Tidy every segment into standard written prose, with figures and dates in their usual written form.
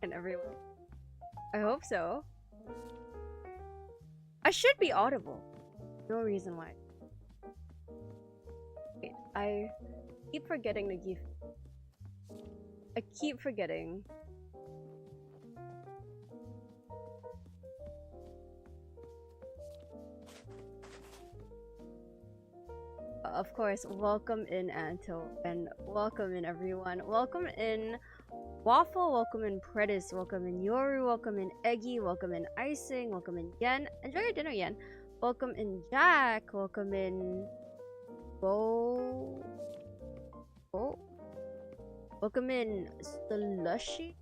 And everyone. I hope so. I should be audible. No reason why. Wait, I keep forgetting to give. I keep forgetting. Of course, welcome in Anto, and welcome in everyone. Welcome in Waffle, welcome in Predis, welcome in Yoru, welcome in Eggy, welcome in Icing, welcome in Yen. Enjoy your dinner, Yen. Welcome in Jack, welcome in Bo. Oh. Welcome in Slushy.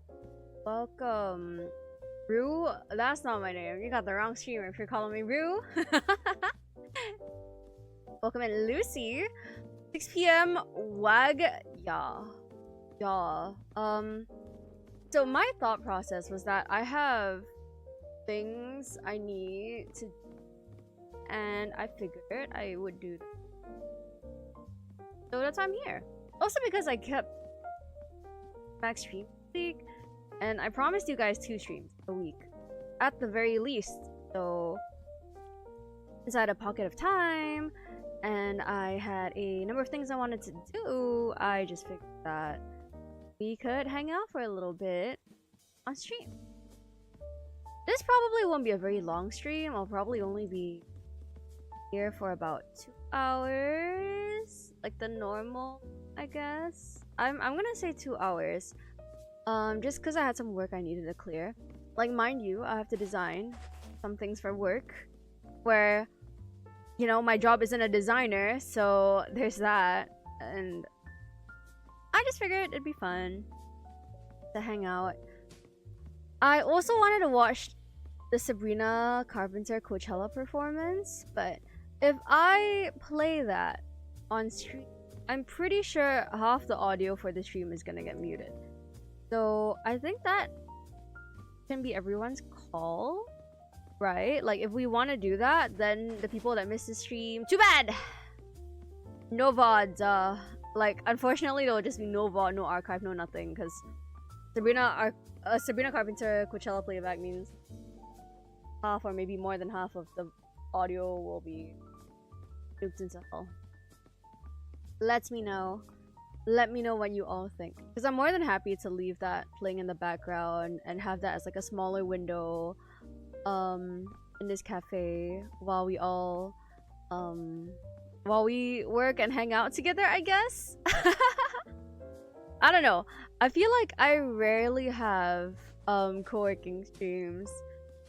Welcome. Rue, that's not my name. You got the wrong streamer if you're calling me Rue. Welcome in Lucy. 6 p.m. Wag. Yeah. So my thought process was that I have things I need to, and I figured I would do that. So that's why I'm here. Also because I kept back stream week, and I promised you guys 2 streams a week at the very least. So since I had a pocket of time and I had a number of things I wanted to do, I just figured that we could hang out for a little bit on stream. This probably won't be a very long stream. I'll probably only be here for about 2 hours, like the normal, I guess. I'm gonna say 2 hours, just because I had some work I needed to clear. Like, mind you, I have to design some things for work, where, you know, my job isn't a designer, so there's that, and I just figured it'd be fun to hang out. I also wanted to watch the Sabrina Carpenter Coachella performance, but if I play that on stream, I'm pretty sure half the audio for the stream is gonna get muted. So I think that can be everyone's call, right? Like, if we want to do that, then the people that miss the stream, too bad! No VODs, like, unfortunately, there will just be no VOD, no archive, no nothing, because Sabrina Carpenter Coachella playback means half or maybe more than half of the audio will be nuked into hell. Let me know what you all think, because I'm more than happy to leave that playing in the background and have that as like a smaller window in this cafe while we all while we work and hang out together, I guess. I don't know. I feel like I rarely have co-working streams,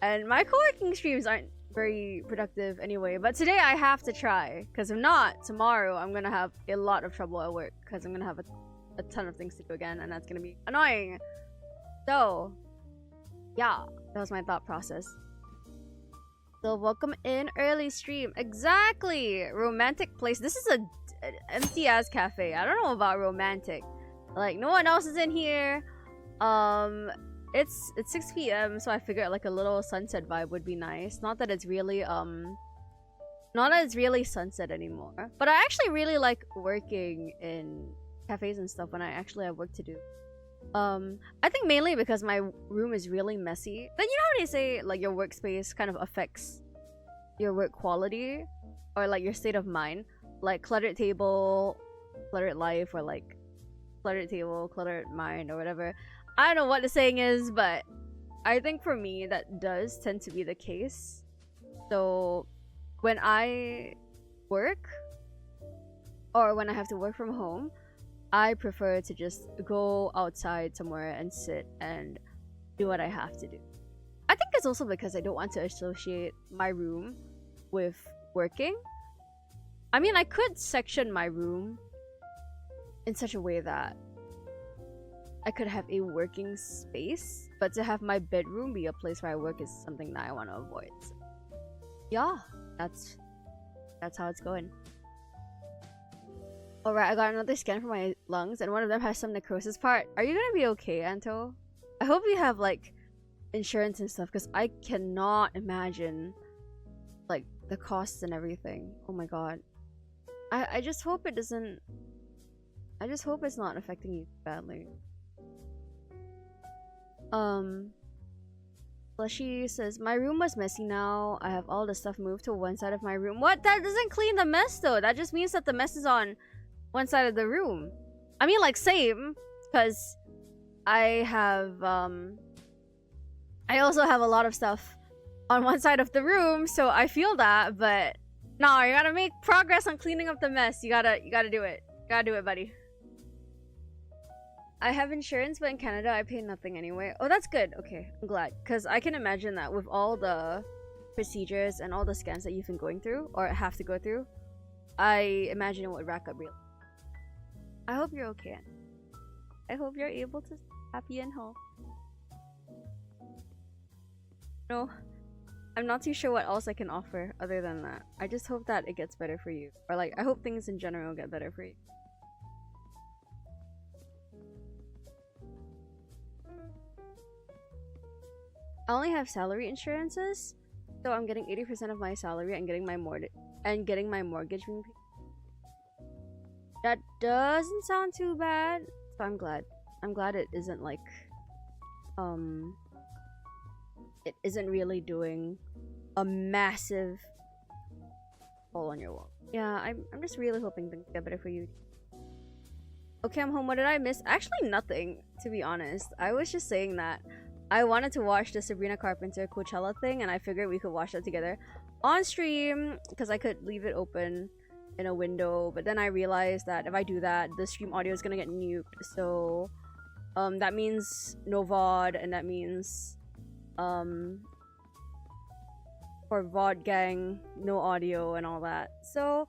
and my co-working streams aren't very productive anyway, but today I have to try, because if not, tomorrow I'm gonna have a lot of trouble at work, because I'm gonna have a ton of things to do again, and that's gonna be annoying. So yeah, that was my thought process. So welcome in early stream. Exactly! Romantic place. This is an empty ass cafe. I don't know about romantic. Like, no one else is in here. It's 6 p.m, so I figured like a little sunset vibe would be nice. Not that it's really sunset anymore. But I actually really like working in cafes and stuff when I actually have work to do. I think mainly because my room is really messy. Then you know how they say like your workspace kind of affects your work quality or like your state of mind. Like cluttered table, cluttered life, or like cluttered table, cluttered mind, or whatever. I don't know what the saying is, but I think for me that does tend to be the case. So when I work or when I have to work from home, I prefer to just go outside somewhere and sit and do what I have to do. I think it's also because I don't want to associate my room with working. I mean, I could section my room in such a way that I could have a working space, but to have my bedroom be a place where I work is something that I want to avoid. So, yeah, that's how it's going. Alright, I got another scan for my lungs, and one of them has some necrosis part. Are you gonna be okay, Anto? I hope you have, like, insurance and stuff, because I cannot imagine, like, the costs and everything. Oh my god. I just hope it doesn't... I just hope it's not affecting you badly. Slushy says, my room was messy now. I have all the stuff moved to one side of my room. What? That doesn't clean the mess though. That just means that the mess is on one side of the room. I mean, like, same. Because I have, I also have a lot of stuff on one side of the room, so I feel that, but no, you gotta make progress on cleaning up the mess. You gotta do it. Gotta do it, buddy. I have insurance, but in Canada, I pay nothing anyway. Oh, that's good. Okay, I'm glad. Because I can imagine that with all the procedures and all the scans that you've been going through, or have to go through, I imagine it would rack up real. I hope you're okay. I hope you're able to stay happy and whole. No, I'm not too sure what else I can offer other than that. I just hope that it gets better for you. Or like, I hope things in general get better for you. I only have salary insurances, so I'm getting 80% of my salary and getting my mortgage being paid. That doesn't sound too bad, so I'm glad. I'm glad it isn't like, it isn't really doing a massive hole on your wall. Yeah, I'm just really hoping things get better for you. Okay, I'm home. What did I miss? Actually, nothing, to be honest. I was just saying that I wanted to watch the Sabrina Carpenter Coachella thing, and I figured we could watch that together on stream because I could leave it open in a window. But then I realized that if I do that, the stream audio is gonna get nuked. So that means no VOD, and that means for VOD gang, no audio and all that. So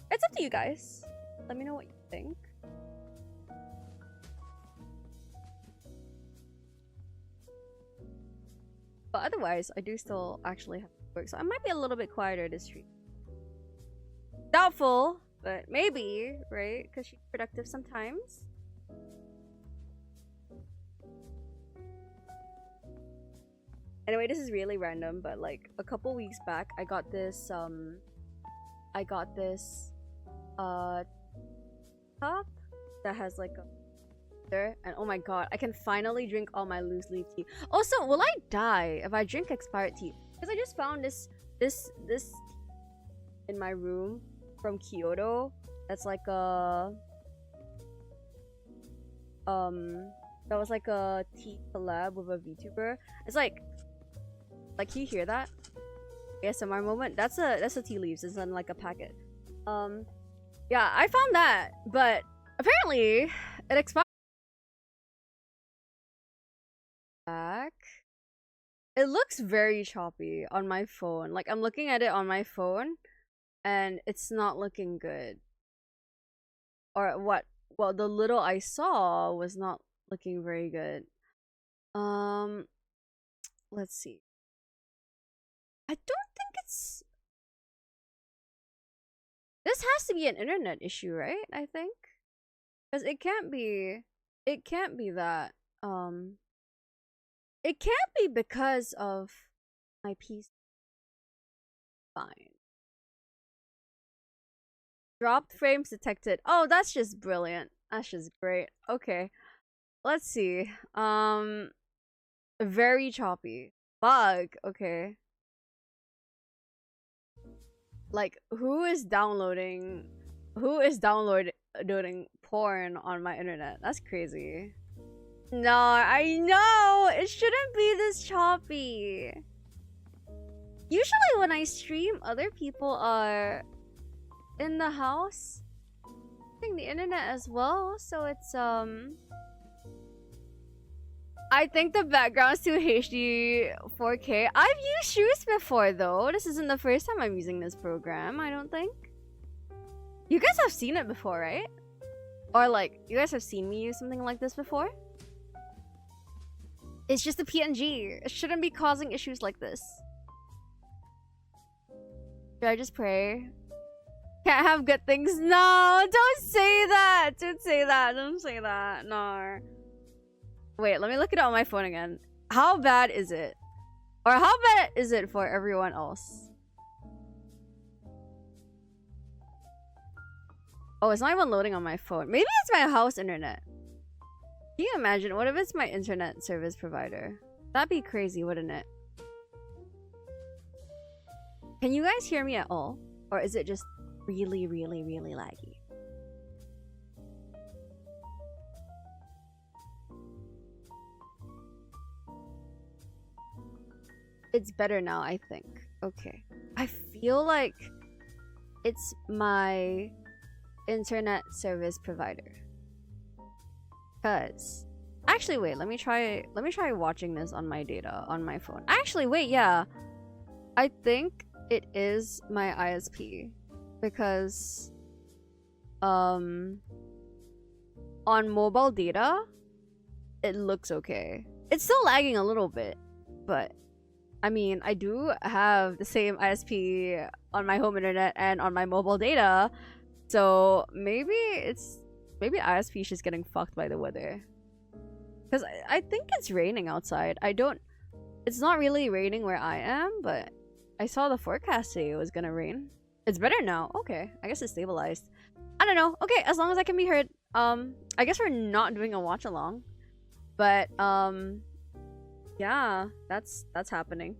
it's up to you guys. Let me know what you think. But otherwise, I do still actually have to work, so I might be a little bit quieter this stream. Doubtful, but maybe, right? Because she's productive sometimes. Anyway, this is really random, but like a couple weeks back, I got this cup that has like a there, and oh my god, I can finally drink all my loose leaf tea. Also, will I die if I drink expired tea? Because I just found this in my room from Kyoto. That's like a that was like a tea collab with a VTuber. It's like can you hear that? ASMR moment. That's a tea leaves. It's in like a packet. Yeah, I found that, but apparently it expired. Back. It looks very choppy on my phone. Like, I'm looking at it on my phone and it's not looking good. Or what? Well, the little I saw was not looking very good. Let's see. I don't think it's... This has to be an internet issue, right? I think. Because it can't be that. It can't be because of my PC. Fine. Dropped frames detected. Oh, that's just brilliant. That's just great. Okay. Let's see. Very choppy. Bug. Okay. Like, who is downloading porn on my internet? That's crazy. No, I know! It shouldn't be this choppy. Usually when I stream, other people are in the house using the internet as well, so it's I think the background's too HD 4K. I've used shoes before though. This isn't the first time I'm using this program, I don't think. You guys have seen it before, right? Or like, you guys have seen me use something like this before? It's just a PNG. It shouldn't be causing issues like this. Should I just pray? Can't have good things. No, don't say that. Don't say that. Don't say that. No. Wait, let me look it up on my phone again. How bad is it? Or how bad is it for everyone else? Oh, it's not even loading on my phone. Maybe it's my house internet. Can you imagine? What if it's my internet service provider? That'd be crazy, wouldn't it? Can you guys hear me at all? Or is it just really, really, really laggy? It's better now, I think. Okay. I feel like it's my internet service provider. Cause actually wait, let me try watching this on my data on my phone. Actually wait, yeah. I think it is my ISP because on mobile data it looks okay. It's still lagging a little bit, but I mean, I do have the same ISP on my home internet and on my mobile data, so maybe ISP is just getting fucked by the weather. Because I think it's raining outside. It's not really raining where I am, but I saw the forecast say it was gonna rain. It's better now. Okay, I guess it's stabilized. I don't know. Okay, as long as I can be heard. I guess we're not doing a watch along, but yeah, that's happening.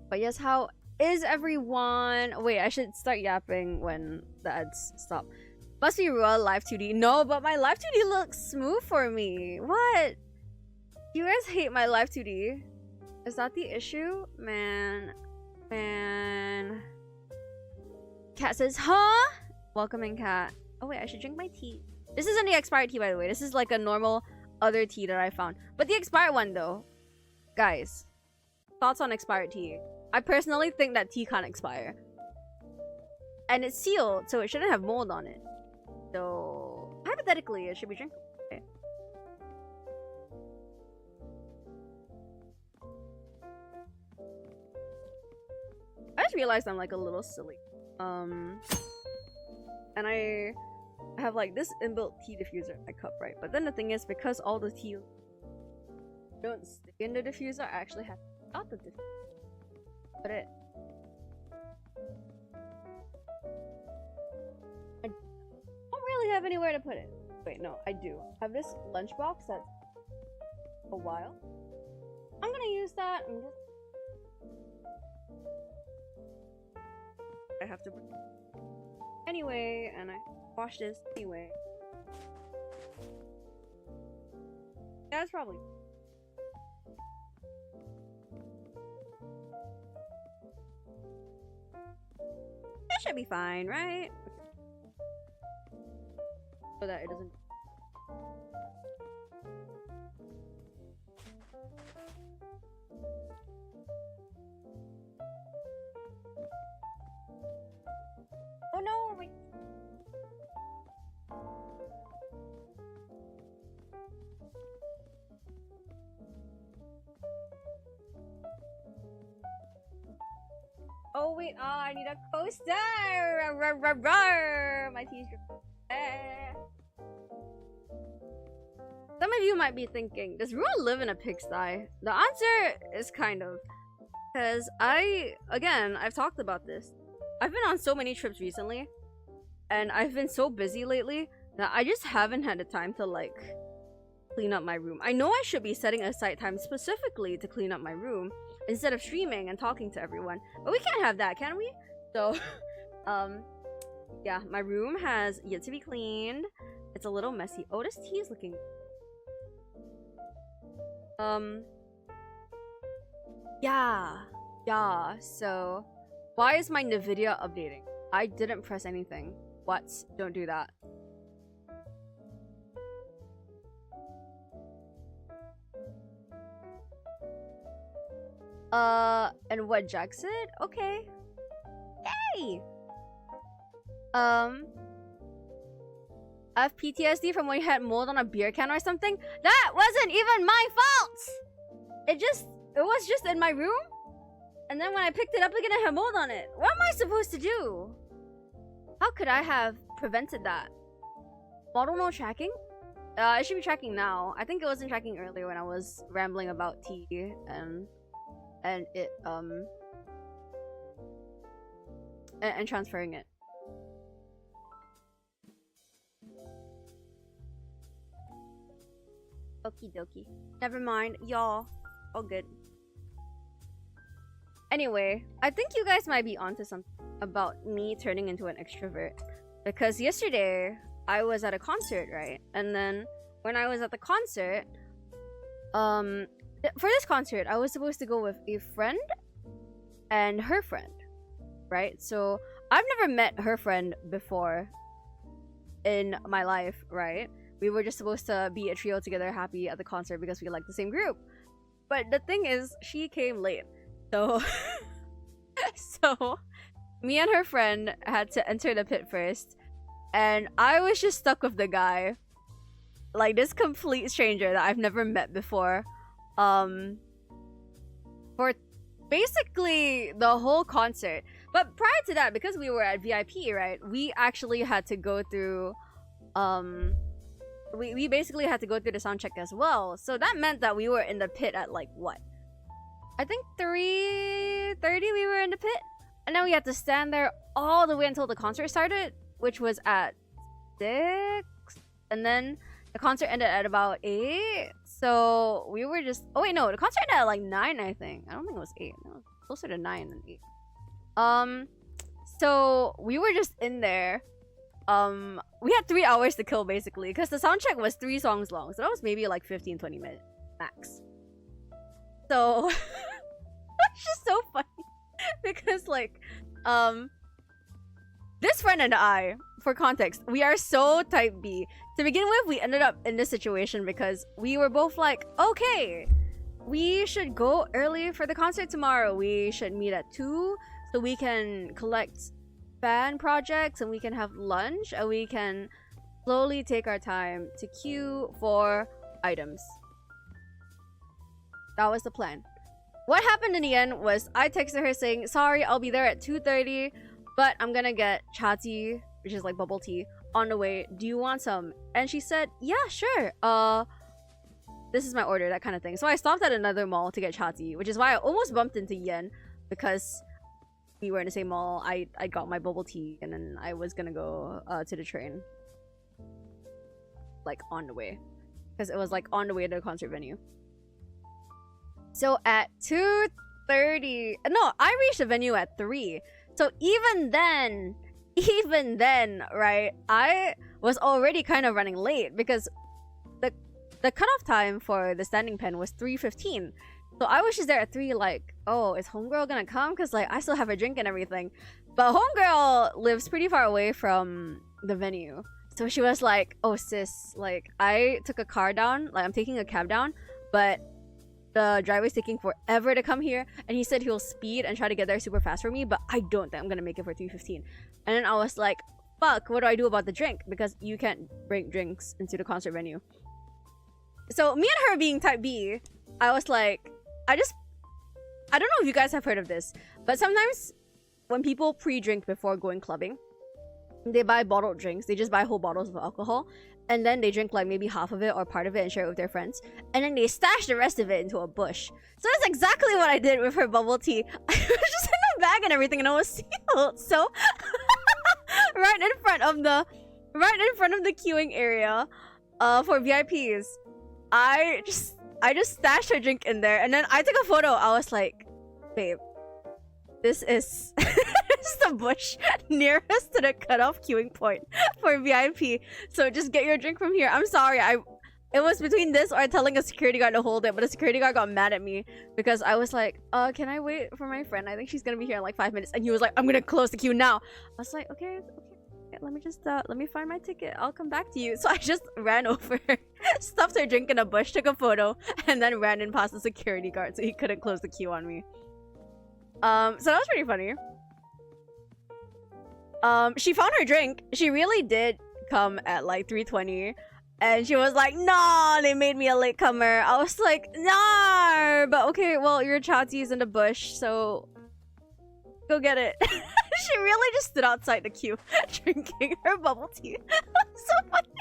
But yes, how is everyone? Wait, I should start yapping when the ads stop. Must be Rua Live 2D. No, but my Live 2D looks smooth for me. What? You guys hate my Live 2D? Is that the issue? Man. Cat says, huh? Welcome in, Cat. Oh wait, I should drink my tea. This isn't the expired tea, by the way. This is like a normal other tea that I found. But the expired one, though. Guys, thoughts on expired tea? I personally think that tea can't expire. And it's sealed, so it shouldn't have mold on it. So, hypothetically, it should be drinkable. Okay. I just realized I'm like a little silly. And I have like this inbuilt tea diffuser in my cup, right? But then the thing is, because all the tea don't stick in the diffuser, I actually have to take out the diffuser. But I don't really have anywhere to put it. Wait, no, I do. I have this lunchbox that's a while. I'm gonna use that. I have to anyway, and I wash this anyway. Yeah, that's probably. That should be fine, right? So that it doesn't. Oh no! Wait. Oh wait, I need a coaster! My tea's Some of you might be thinking, does Rua live in a pigsty? The answer is kind of. Because I've talked about this. I've been on so many trips recently, and I've been so busy lately that I just haven't had the time to like clean up my room. I know I should be setting aside time specifically to clean up my room instead of streaming and talking to everyone, but we can't have that, can we? So yeah, my room has yet to be cleaned. It's a little messy. Oh, this tea is looking yeah, so why is my Nvidia updating? I didn't press anything. What? Don't do that. And what Jack said? Okay. Yay! I have PTSD from when you had mold on a beer can or something? That wasn't even my fault! It was just in my room, and then when I picked it up again, I had mold on it. What am I supposed to do? How could I have prevented that? Model no tracking? It should be tracking now. I think it wasn't tracking earlier when I was rambling about tea and it and transferring it. Okie dokie. Never mind, y'all. All good. Anyway, I think you guys might be onto something about me turning into an extrovert. Because yesterday, I was at a concert, right? And then, when I was at the concert, for this concert, I was supposed to go with a friend and her friend, right? So, I've never met her friend before in my life, right? We were just supposed to be a trio together, happy at the concert because we like the same group. But the thing is, she came late. So, so me and her friend had to enter the pit first, and I was just stuck with the guy, like this complete stranger that I've never met before, for basically the whole concert. But prior to that, because we were at VIP, right, we actually had to go through, we basically had to go through the sound check as well. So that meant that we were in the pit at like what? I think 3:30 we were in the pit, and then we had to stand there all the way until the concert started, which was at 6, and then the concert ended at about 8. So we were just, oh wait, no, the concert ended at like 9, I think. I don't think it was 8. No, it was closer to 9 than 8. So we were just in there. We had 3 hours to kill basically, because the sound check was 3 songs long, so that was maybe like 15-20 minutes max. So it's just so funny because like this friend and I, for context, we are so type B. To begin with, we ended up in this situation because we were both like, okay, we should go early for the concert tomorrow. We should meet at 2 so we can collect fan projects and we can have lunch and we can slowly take our time to queue for items. That was the plan. What happened in the end was I texted her saying, sorry, I'll be there at 2:30, but I'm gonna get cha tea, which is like bubble tea, on the way. Do you want some? And she said, yeah, sure. This is my order, that kind of thing. So I stopped at another mall to get cha tea, which is why I almost bumped into Yen, because we were in the same mall. I got my bubble tea, and then I was gonna go to the train. Like, on the way. Because it was like on the way to the concert venue. So at 2:30, no, I reached the venue at 3. So even then, right, I was already kind of running late because the cutoff time for the standing pen was 3:15. So I was just there at 3 like, oh, is homegirl gonna come? Because like I still have a drink and everything. But homegirl lives pretty far away from the venue. So she was like, oh sis, like I took a car down, like I'm taking a cab down, but the driver's taking forever to come here, and he said he'll speed and try to get there super fast for me, but I don't think I'm gonna make it for 3:15. And then I was like, fuck, what do I do about the drink? Because you can't bring drinks into the concert venue. So me and her being type B, I was like, I don't know if you guys have heard of this, but sometimes when people pre-drink before going clubbing, they buy bottled drinks. They just buy whole bottles of alcohol, and then they drink like maybe half of it or part of it and share it with their friends, and then they stash the rest of it into a bush. So that's exactly what I did with her bubble tea. I was just in a bag and everything, and it was sealed. So right in front of the queuing area for VIPs, I just stashed her drink in there, and then I took a photo. I was like, babe, this is the bush nearest to the cutoff queuing point for VIP. So just get your drink from here. I'm sorry. It was between this or telling a security guard to hold it, but the security guard got mad at me because I was like, can I wait for my friend? I think she's gonna be here in like 5 minutes. And he was like, I'm gonna close the queue now. I was like, okay, let me just let me find my ticket. I'll come back to you. So I just ran over, stuffed her drink in a bush, took a photo, and then ran in past the security guard so he couldn't close the queue on me. So that was pretty funny. She found her drink. She really did come at like 3:20, and she was like, nah, they made me a latecomer. I was like, nah, but okay, well, your cha tea's in the bush, so go get it. She really just stood outside the queue drinking her bubble tea. So funny.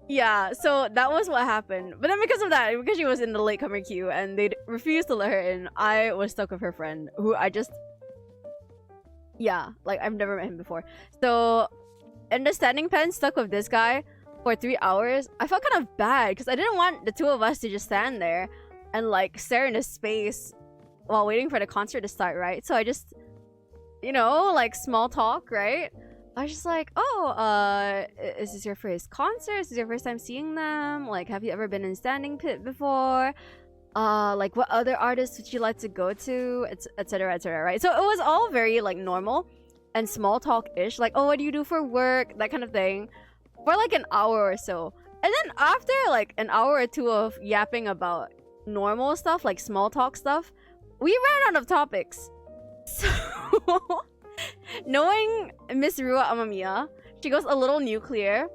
Yeah, so that was what happened. But then because of that, because she was in the latecomer queue and they refused to let her in, I was stuck with her friend, who I just... Yeah, like I've never met him before. So in the standing pen, stuck with this guy. for 3 hours, I felt kind of bad because I didn't want the two of us to just stand there and like stare into space while waiting for the concert to start, right? So I just, you know, like small talk, right? I was just like, oh, is this your first concert? Is this your first time seeing them? Like, have you ever been in standing pit before? Like, what other artists would you like to go to? Etc, etc, right? So it was all very, like, normal and small talk-ish. Like, oh, what do you do for work? That kind of thing. For, like, an hour or so. And then after, like, an hour or two of yapping about normal stuff, like small talk stuff, we ran out of topics. So... knowing Miss ruamamiya, she goes a little nuclear,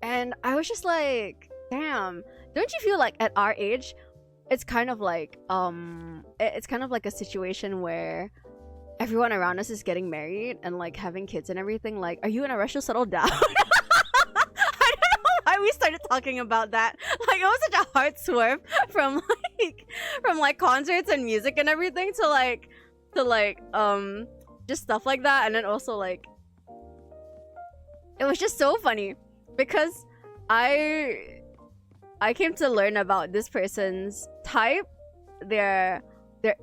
and I was just like, damn, don't you feel like at our age it's kind of like it's kind of like a situation where everyone around us is getting married and like having kids and everything? Like, are you in a rush to settle down? I don't know why we started talking about that. Like, it was such a hard swerve from like concerts and music and everything to like just stuff like that. And then also like it was just so funny because I came to learn about this person's type, their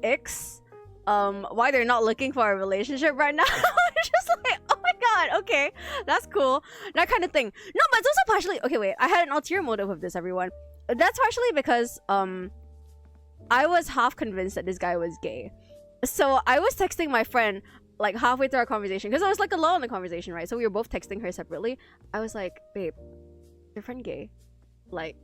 icks, why they're not looking for a relationship right now. It's just like, oh my god, okay, that's cool, that kind of thing. No, but it's also partially, okay, wait, I had an ulterior motive of this, everyone. That's partially because I was half convinced that this guy was gay. So I was texting my friend like halfway through our conversation because I was like alone in the conversation, right? So we were both texting her separately. I was like, babe, your friend gay? Like,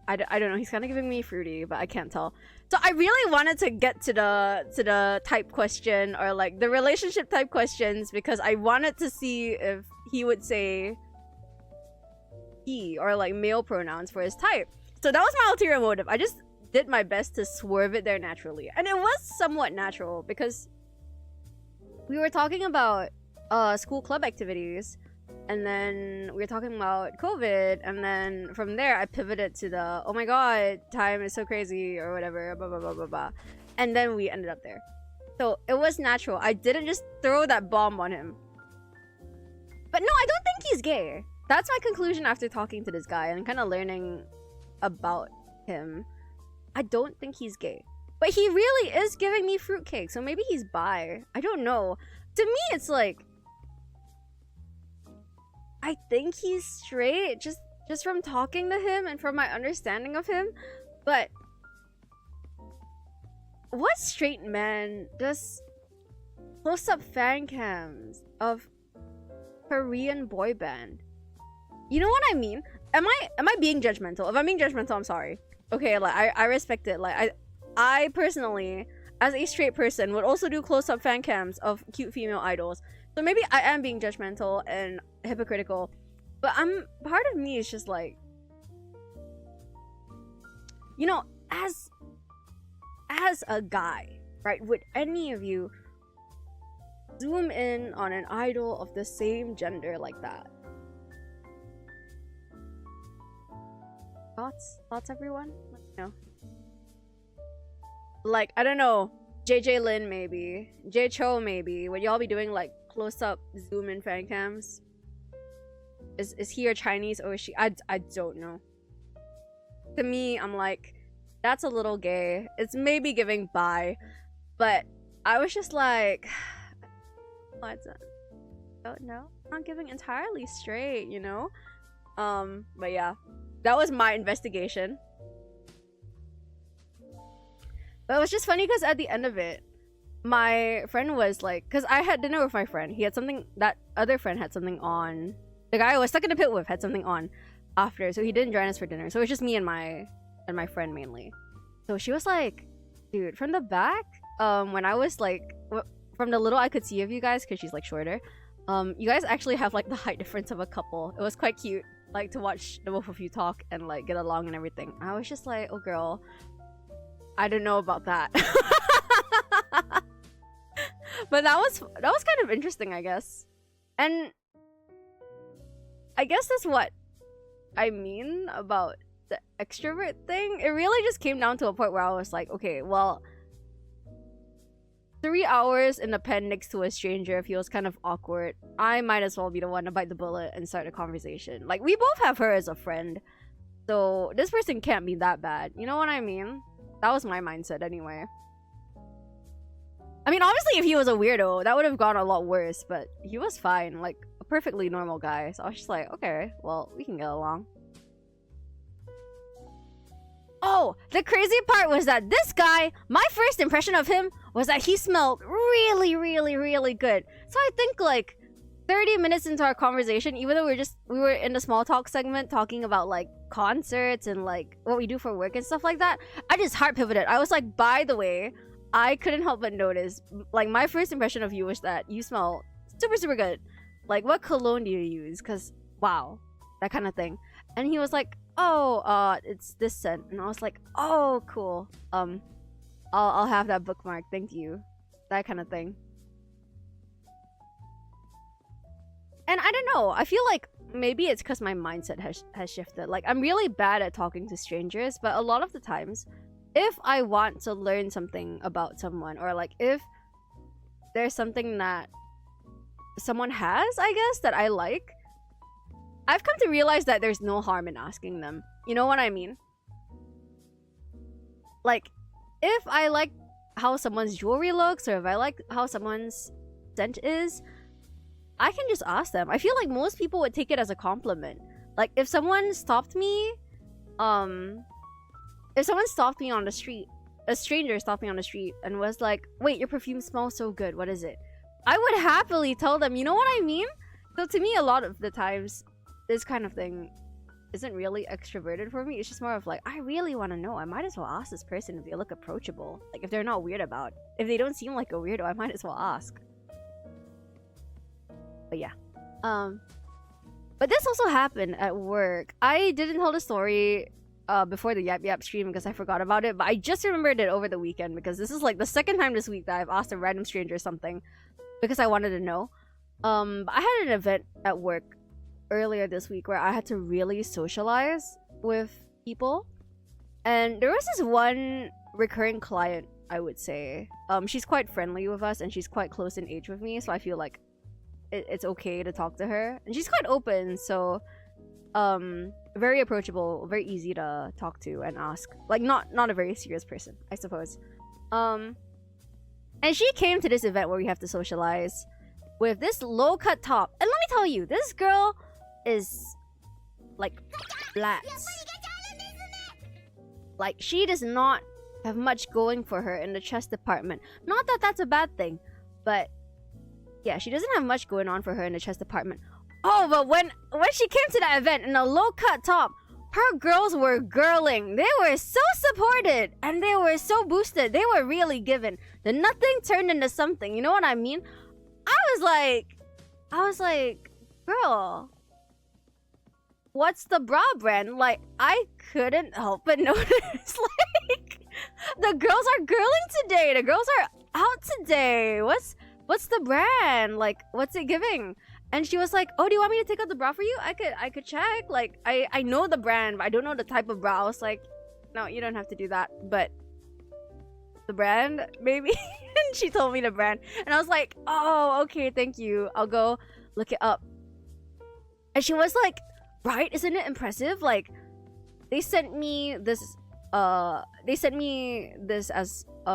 I don't know, he's kind of giving me fruity, but I can't tell. So I really wanted to get to the type question, or like the relationship type questions, because I wanted to see if he would say he or like male pronouns for his type. So that was my ulterior motive. I just did my best to swerve it there naturally, and it was somewhat natural because we were talking about school club activities, and then we were talking about COVID, and then from there I pivoted to the, oh my god, time is so crazy, or whatever, blah blah blah blah blah, and then we ended up there. So it was natural. I didn't just throw that bomb on him. But no, I don't think he's gay. That's my conclusion after talking to this guy and kind of learning about him. I don't think he's gay. But he really is giving me fruitcake, so maybe he's bi. I don't know. To me, it's like, I think he's straight, just from talking to him and from my understanding of him. But what straight man does close-up fan cams of Korean boy band? You know what I mean? Am I being judgmental? If I'm being judgmental, I'm sorry. Okay, like I respect it. Like I personally, as a straight person, would also do close-up fan cams of cute female idols. So maybe I am being judgmental and hypocritical, but part of me is just like, you know, as a guy, right? Would any of you zoom in on an idol of the same gender like that? Thoughts, everyone? Let me know. Like, I don't know, JJ Lin maybe, J Cho maybe. Would y'all be doing like close-up zoom in fan cams? Is he or Chinese, or is she? I don't know. To me, I'm like, that's a little gay. It's maybe giving bi, but I was just like, I don't know. Not giving entirely straight, you know. But yeah, that was my investigation. But it was just funny because at the end of it, my friend was like, because I had dinner with my friend. He had something, that other friend had something on. The guy I was stuck in the pit with had something on after, so he didn't join us for dinner. So it was just me and my friend mainly. So she was like, dude, from the back, when I was like, from the little I could see of you guys, because she's like shorter, you guys actually have like the height difference of a couple. It was quite cute, like to watch the both of you talk and like get along and everything. I was just like, oh girl, I don't know about that. But that was kind of interesting, I guess. And I guess that's what I mean about the extrovert thing. It really just came down to a point where I was like, okay, well, 3 hours in the pen next to a stranger feels kind of awkward. I might as well be the one to bite the bullet and start a conversation. Like, we both have her as a friend. So, this person can't be that bad. You know what I mean? That was my mindset anyway. I mean, obviously, if he was a weirdo, that would have gone a lot worse. But he was fine. Like, a perfectly normal guy. So I was just like, okay, well, we can get along. Oh, the crazy part was that this guy, my first impression of him was that he smelled really, really, really good. So I think like 30 minutes into our conversation, even though we were in the small talk segment talking about like concerts and like what we do for work and stuff like that, I just hard pivoted. I was like, by the way, I couldn't help but notice, like my first impression of you was that you smell super, super good. Like, what cologne do you use? Because, wow, that kind of thing. And he was like, oh, it's this scent. And I was like, oh, cool. I'll have that bookmark. Thank you. That kind of thing. And I don't know. I feel like maybe it's because my mindset has shifted. Like, I'm really bad at talking to strangers, but a lot of the times, if I want to learn something about someone, or like if there's something that someone has, I guess, that I like, I've come to realize that there's no harm in asking them. You know what I mean? Like, if I like how someone's jewelry looks, or if I like how someone's scent is, I can just ask them. I feel like most people would take it as a compliment. Like, if someone stopped me, if someone stopped me on the street, a stranger stopped me on the street and was like, wait, your perfume smells so good, what is it? I would happily tell them, you know what I mean? So to me, a lot of the times, this kind of thing isn't really extroverted for me. It's just more of like, I really want to know. I might as well ask this person if they look approachable. Like, if they're not weird about. If they don't seem like a weirdo, I might as well ask. But yeah. But this also happened at work. I didn't tell the story before the Yap Yap stream because I forgot about it. But I just remembered it over the weekend because this is like the second time this week that I've asked a random stranger something because I wanted to know. I had an event at work earlier this week where I had to really socialize with people, and there was this one recurring client, I would say. She's quite friendly with us and she's quite close in age with me, so I feel like it's okay to talk to her, and she's quite open, so very approachable, very easy to talk to and ask, like not a very serious person, I suppose. And she came to this event where we have to socialize with this low-cut top, and let me tell you, this girl is like flats. Like, she does not have much going for her in the chest department. Not that that's a bad thing, but yeah, she doesn't have much going on for her in the chest department. Oh, but when she came to that event in a low-cut top, her girls were girling. They were so supported and they were so boosted. They were really given. The nothing turned into something. You know what I mean? I was like, girl, what's the bra brand? Like, I couldn't help but notice, like, the girls are girling today. The girls are out today. What's the brand? Like, what's it giving? And she was like, oh, do you want me to take out the bra for you? I could check. Like, I know the brand, but I don't know the type of bra. I was like, no, you don't have to do that. But the brand, maybe? And she told me the brand. And I was like, oh, okay, thank you. I'll go look it up. And she was like, right? Isn't it impressive? Like, they sent me this as,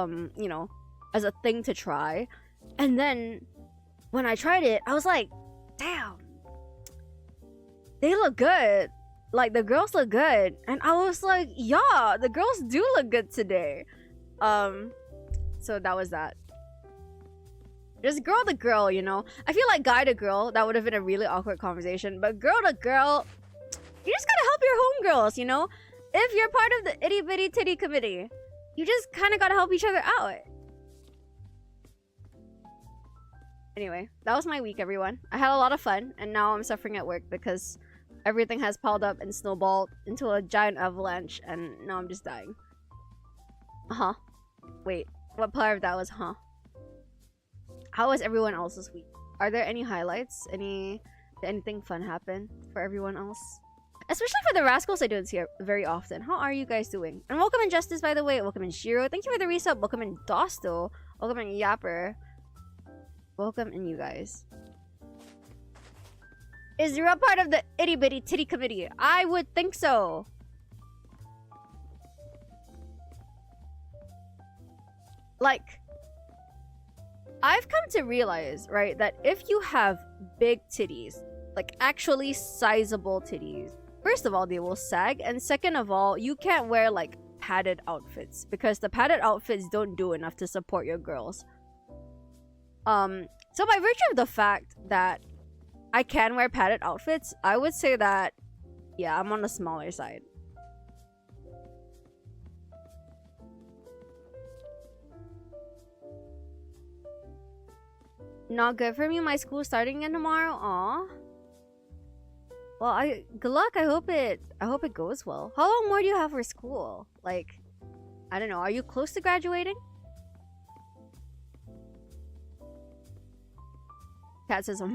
you know, as a thing to try. And then when I tried it, I was like, damn, they look good. Like, the girls look good. And I was like, yeah, the girls do look good today. So that was that. Just girl to girl, you know. I feel like guy to girl, that would have been a really awkward conversation. But girl to girl, you just gotta help your homegirls, you know. If you're part of the itty bitty titty committee, you just kind of gotta help each other out. Anyway, that was my week, everyone. I had a lot of fun, and now I'm suffering at work because everything has piled up and snowballed into a giant avalanche, and now I'm just dying. Uh-huh. Wait, what part of that was huh? How was everyone else's week? Are there any highlights? Did anything fun happen for everyone else? Especially for the rascals I don't see very often. How are you guys doing? And welcome in Justice, by the way. Welcome in Shiro. Thank you for the resub. Welcome in Dosto. Welcome in Yapper. Welcome in you guys. Is Rua part of the itty bitty titty committee? I would think so. Like, I've come to realize, right, that if you have big titties, like actually sizable titties, first of all, they will sag, and second of all, you can't wear like padded outfits because the padded outfits don't do enough to support your girls. So by virtue of the fact that I can wear padded outfits, I would say that, yeah, I'm on the smaller side. Not good for me. My school's starting in tomorrow. Aw. Well, good luck. I hope it goes well. How long more do you have for school? Like, I don't know. Are you close to graduating? Cat says, And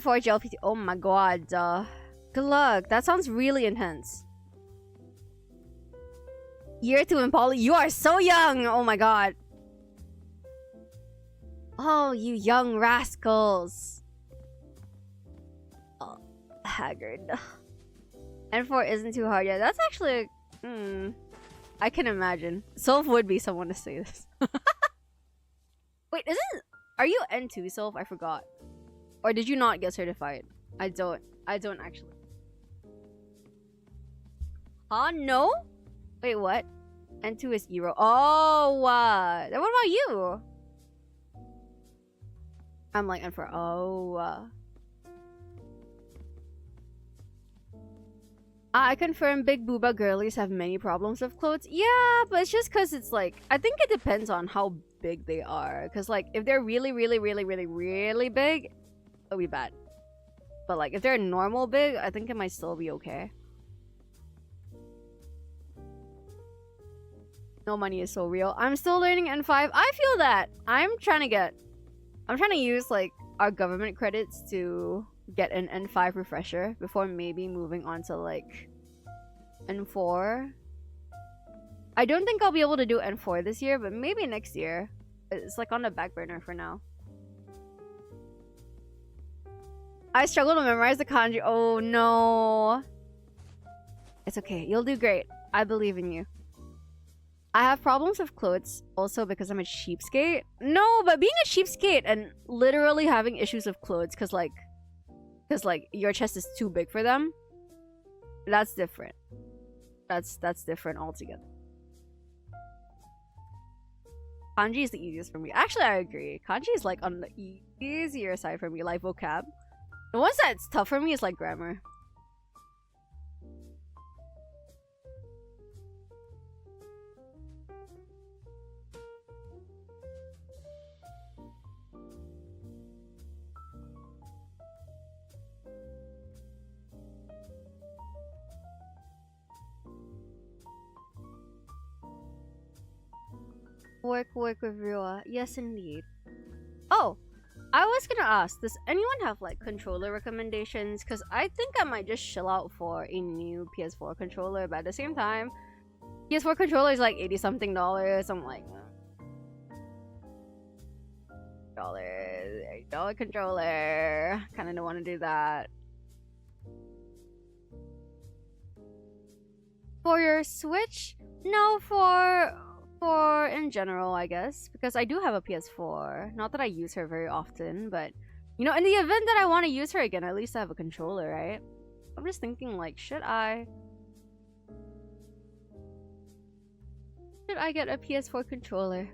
for GLPT. Oh my god. Good luck. That sounds really intense. Year 2 in poly. You are so young. Oh my god. Oh, you young rascals. Oh, haggard. N4 isn't too hard yet. That's actually... I can imagine. Soph would be someone to say this. Wait, are you N2, Soph? I forgot. Or did you not get certified? I don't actually. Huh? No? Wait, what? N2 is Euro. Oh, then what about you? I'm like N4. Oh. I confirm big booba girlies have many problems with clothes. Yeah, but it's just because it's like, I think it depends on how big they are. Because like, if they're really, really, really, really, really big, it'll be bad. But like, if they're normal big, I think it might still be okay. No money is so real. I'm still learning N5. I feel that. I'm trying to use like our government credits to get an N5 refresher before maybe moving on to like N4. I don't think I'll be able to do N4 this year, but maybe next year. It's like on the back burner for now. I struggle to memorize the kanji. Oh no. It's okay. You'll do great. I believe in you. I have problems with clothes also because I'm a cheapskate. No, but being a cheapskate and literally having issues with clothes because like your chest is too big for them, that's different. That's different altogether. Kanji is the easiest for me. Actually, I agree. Kanji is like on the easier side for me, like vocab. The ones that's tough for me is like grammar. Work with Rua. Yes, indeed. Oh, I was gonna ask, does anyone have like controller recommendations? Because I think I might just chill out for a new PS4 controller, but at the same time, PS4 controller is like $80-something. I'm like, $8 controller. Kind of don't want to do that. For your Switch? No, for in general, I guess, because I do have a PS4. Not that I use her very often, but you know, in the event that I want to use her again, at least I have a controller, right? I'm just thinking like, should I get a PS4 controller?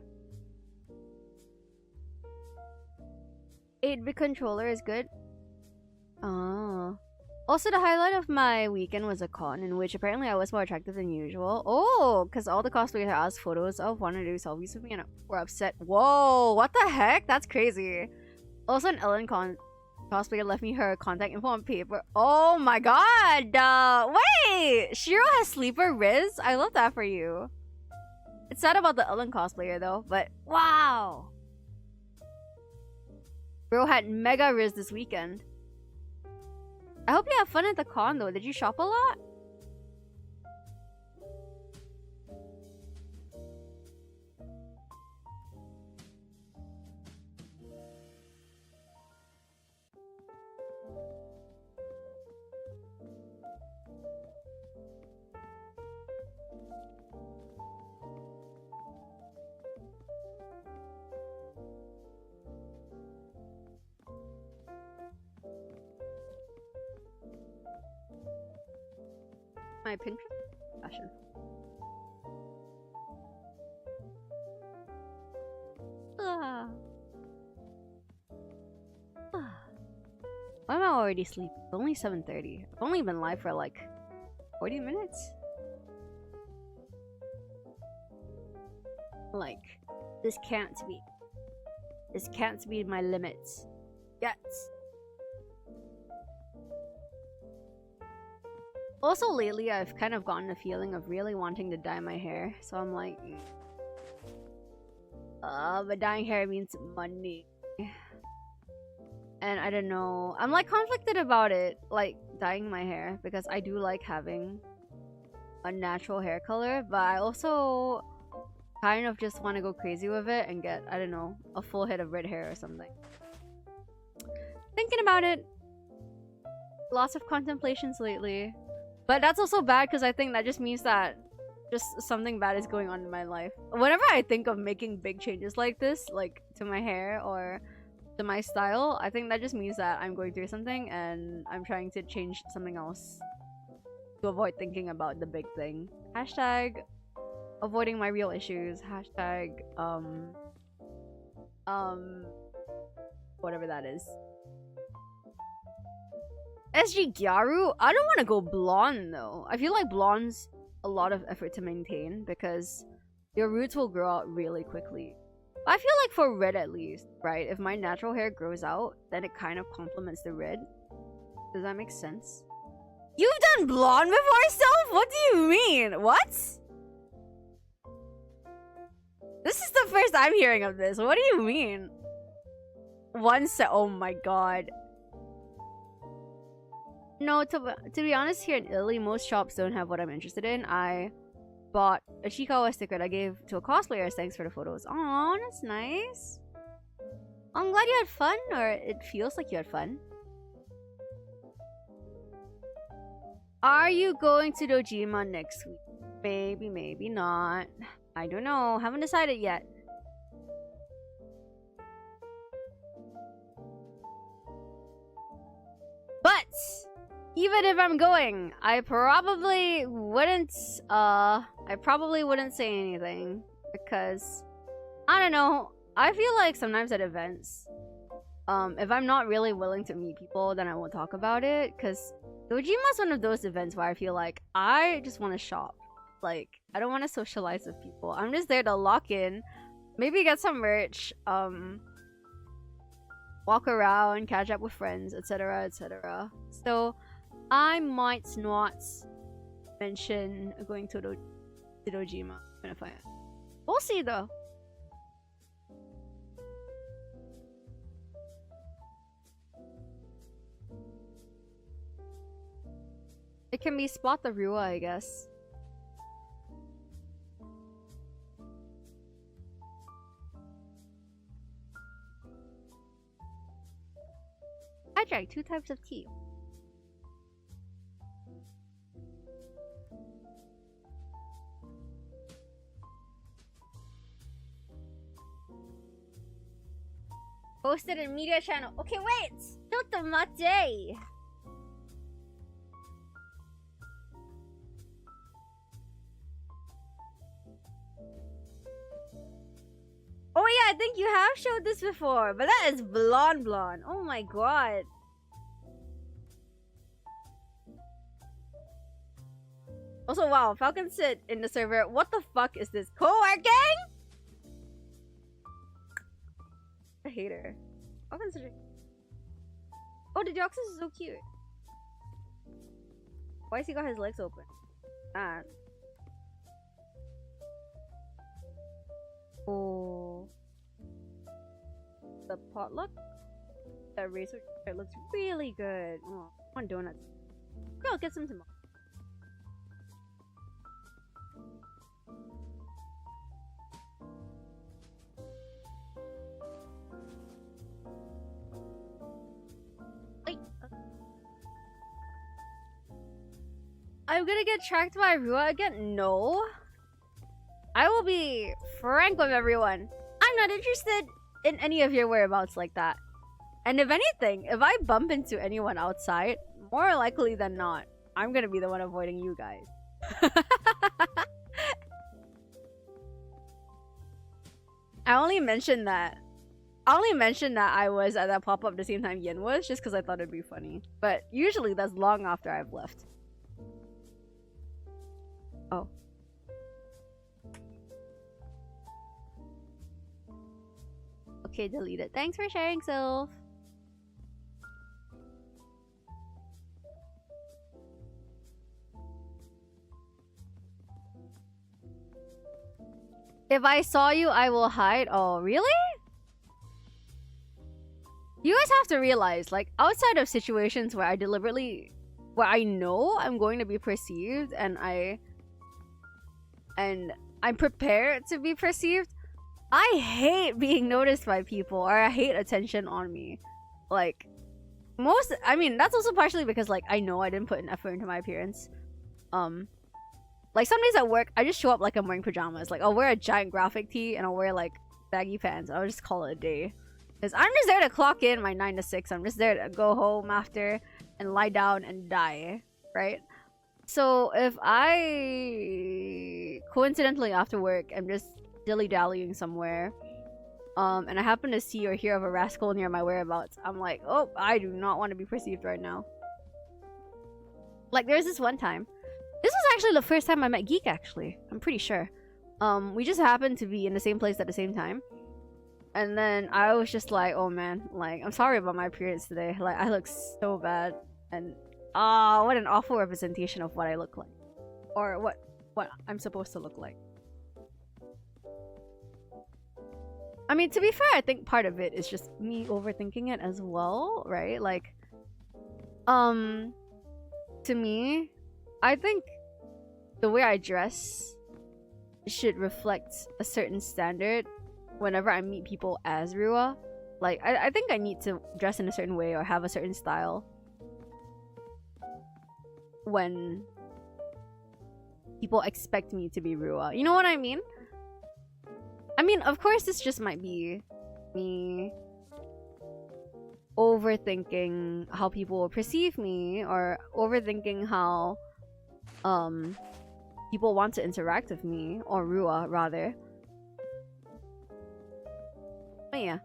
8-bit controller is good. Oh. Also, the highlight of my weekend was a con in which apparently I was more attractive than usual. Oh, because all the cosplayers I asked photos of wanted to do selfies with me and were upset. Whoa, what the heck? That's crazy. Also, an Ellen cosplayer left me her contact info on paper. Oh my god! Wait! Shiro has sleeper Riz? I love that for you. It's sad about the Ellen cosplayer though, but wow! Bro had mega riz this weekend. I hope you have fun at the con though. Did you shop a lot? My Pinterest fashion. Ah. Ah. Why am I already sleeping? It's only 7:30. I've only been live for like 40 minutes. Like, this can't be. This can't be my limits. Yet. Also, lately, I've kind of gotten a feeling of really wanting to dye my hair. So I'm like... but dyeing hair means money. And I don't know. I'm like conflicted about it. Like, dyeing my hair. Because I do like having a natural hair color. But I also kind of just want to go crazy with it and get, I don't know, a full head of red hair or something. Thinking about it. Lots of contemplations lately. But that's also bad because I think that just means that just something bad is going on in my life. Whenever I think of making big changes like this, like to my hair or to my style, I think that just means that I'm going through something and I'm trying to change something else to avoid thinking about the big thing. Hashtag avoiding my real issues. Hashtag whatever that is. SG Gyaru? I don't want to go blonde though. I feel like blonde's a lot of effort to maintain because your roots will grow out really quickly. I feel like for red at least, right? If my natural hair grows out, then it kind of complements the red. Does that make sense? You've done blonde before, Self? What do you mean? What? This is the first I'm hearing of this. What do you mean? Oh my god. No, to be honest, here in Italy, most shops don't have what I'm interested in. I bought a Chikawa sticker that I gave to a cosplayer as thanks for the photos. Aw, that's nice. I'm glad you had fun, or it feels like you had fun. Are you going to Dojima next week? Maybe, maybe not. I don't know. Haven't decided yet. But even if I'm going, I probably wouldn't say anything because I don't know. I feel like sometimes at events, if I'm not really willing to meet people, then I won't talk about it because Dojima's one of those events where I feel like I just want to shop. Like, I don't want to socialize with people. I'm just there to lock in, maybe get some merch, walk around, catch up with friends, etc, etc. So I might not mention going to Dojima if I am. We'll see though. It can be Spot the Rua, I guess. I drank 2 types of tea. Posted in media channel. Okay, wait! Don't mate! Oh yeah, I think you have showed this before, but that is blonde. Oh my god. Also, wow, Falcon said in the server, what the fuck is this? Co-working? I hate her. Falcon's such a... Oh, the Deoxys is so cute. Why has he got his legs open? Ah. Oh. The potluck? That razor it looks really good. Oh, I want donuts. Girl, get some tomorrow. I'm gonna get tracked by Rua again? No. I will be frank with everyone. I'm not interested in any of your whereabouts like that. And if anything, if I bump into anyone outside, more likely than not, I'm gonna be the one avoiding you guys. I only mentioned that I was at that pop-up the same time Yin was, just because I thought it'd be funny. But usually that's long after I've left. Oh. Okay, delete it. Thanks for sharing, Sylph. If I saw you, I will hide. Oh, really? You guys have to realize, like, outside of situations where I deliberately... where I know I'm going to be perceived and I'm prepared to be perceived, I hate being noticed by people, or I hate attention on me. Like, I mean, that's also partially because, like, I know I didn't put an effort into my appearance. Like, some days at work, I just show up like I'm wearing pajamas. Like, I'll wear a giant graphic tee and I'll wear, like, baggy pants. I'll just call it a day. Because I'm just there to clock in my 9 to 6. I'm just there to go home after and lie down and die, right? So, if I coincidentally after work, I'm just dilly-dallying somewhere, and I happen to see or hear of a rascal near my whereabouts, I'm like, oh, I do not want to be perceived right now. Like, there's this one time. This was actually the first time I met Geek, actually. I'm pretty sure. We just happened to be in the same place at the same time. And then I was just like, oh man, like, I'm sorry about my appearance today. Like, I look so bad. And, what an awful representation of what I look like. Or what I'm supposed to look like. I mean, to be fair, I think part of it is just me overthinking it as well, right? Like, to me, I think the way I dress should reflect a certain standard whenever I meet people as Rua. Like, I think I need to dress in a certain way or have a certain style when people expect me to be Rua. You know what I mean? I mean, of course, this just might be me overthinking how people will perceive me, or overthinking how people want to interact with me, or Rua rather. But yeah.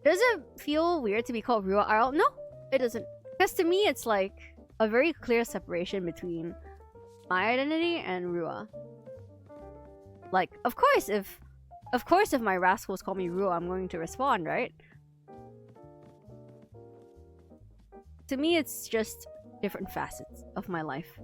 Does it feel weird to be called Rua RL? No, it doesn't. Because to me, it's like a very clear separation between my identity and Rua. Like, of course, if my rascals call me Rua, I'm going to respond, right? To me, it's just different facets of my life.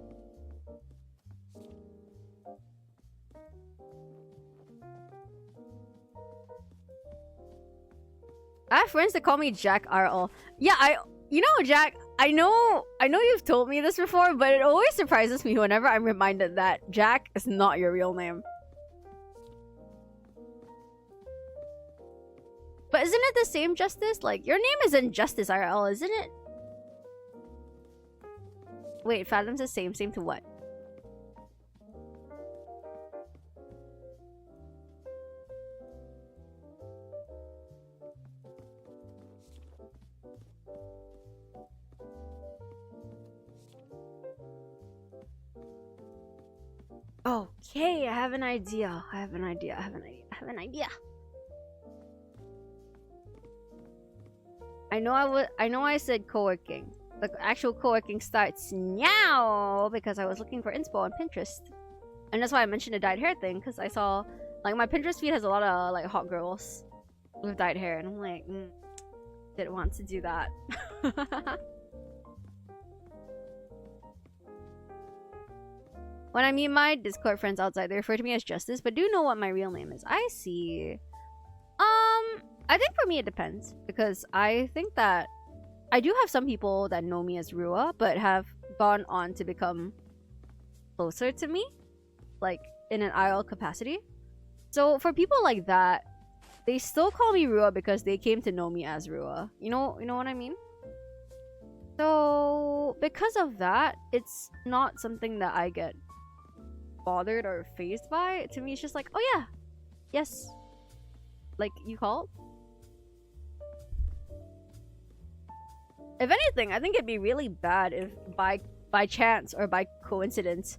I have friends that call me Jack RL. Yeah, you know, Jack, I know you've told me this before, but it always surprises me whenever I'm reminded that Jack is not your real name. But isn't it the same, Justice? Like, your name isn't Justice RL, isn't it? Wait, Fathom's the same. Same to what? Okay, I have an idea. I have an idea. I know I said co-working. The actual co-working starts now because I was looking for inspo on Pinterest. And that's why I mentioned the dyed hair thing, because I saw, like, my Pinterest feed has a lot of, like, hot girls with dyed hair. And I'm like, didn't want to do that. When I meet my Discord friends outside, they refer to me as Justice, but do know what my real name is. I see. I think for me it depends, because I think that I do have some people that know me as Rua, but have gone on to become closer to me, like in an IRL capacity. So for people like that, they still call me Rua because they came to know me as Rua. You know what I mean? So because of that, it's not something that I get bothered or phased by. To me, it's just like, oh yeah, yes, like you called. If anything, I think it'd be really bad if by chance or by coincidence,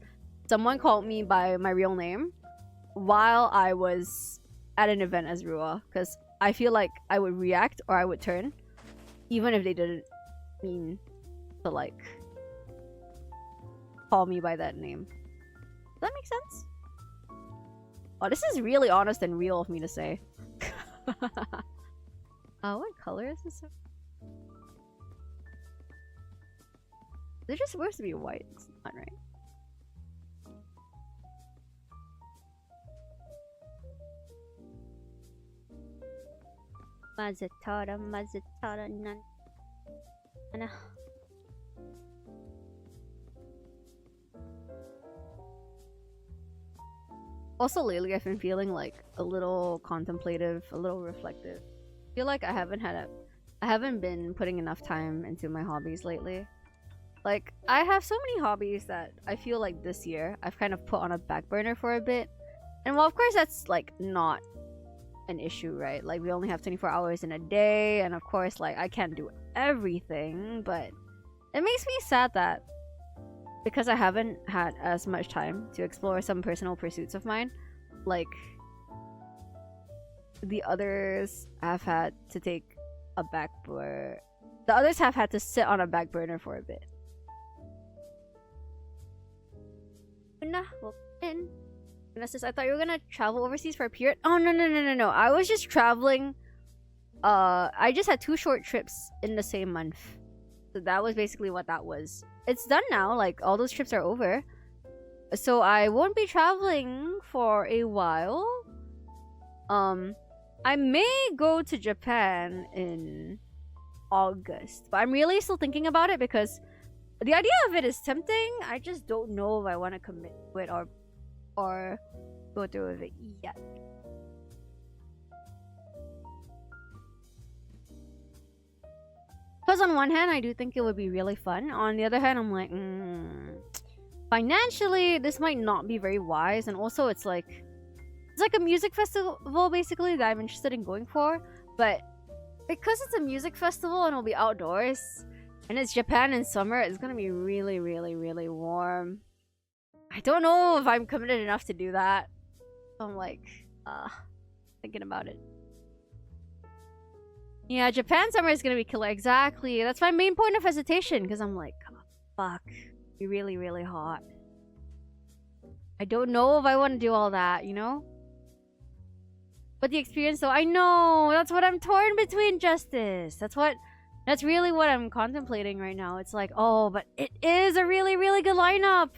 someone called me by my real name while I was at an event as Rua, because I feel like I would react or I would turn, even if they didn't mean to like call me by that name. Does that make sense? Oh, this is really honest and real of me to say. What color is this? They're just supposed to be white. It's not right. Mazatara nan. Also lately I've been feeling like a little contemplative, a little reflective. I feel like I haven't been putting enough time into my hobbies lately. Like, I have so many hobbies that I feel like this year I've kind of put on a back burner for a bit. And well, of course that's like not an issue, right? Like, we only have 24 hours in a day, and of course like I can't do everything, but it makes me sad that because I haven't had as much time to explore some personal pursuits of mine, like the others have had to take a back burner. The others have had to sit on a back burner for a bit. I thought you were gonna travel overseas for a period. Oh no. I was just traveling. I just had 2 short trips in the same month. So that was basically what that was. It's done now, like all those trips are over. So I won't be traveling for a while. I may go to Japan in August, but I'm really still thinking about it because the idea of it is tempting. I just don't know if I want to commit to it or go through with it yet. Because on one hand, I do think it would be really fun. On the other hand, I'm like, financially, this might not be very wise. And also, it's like a music festival, basically, that I'm interested in going for. But because it's a music festival and it'll be outdoors, and it's Japan in summer, it's gonna be really, really, really warm. I don't know if I'm committed enough to do that. So I'm like, thinking about it. Yeah, Japan summer is gonna be killer. Exactly. That's my main point of hesitation, because I'm like, oh, fuck. Be really, really hot. I don't know if I want to do all that, you know? But the experience, though, I know! That's what I'm torn between, Justice! That's really what I'm contemplating right now. It's like, oh, but it is a really, really good lineup!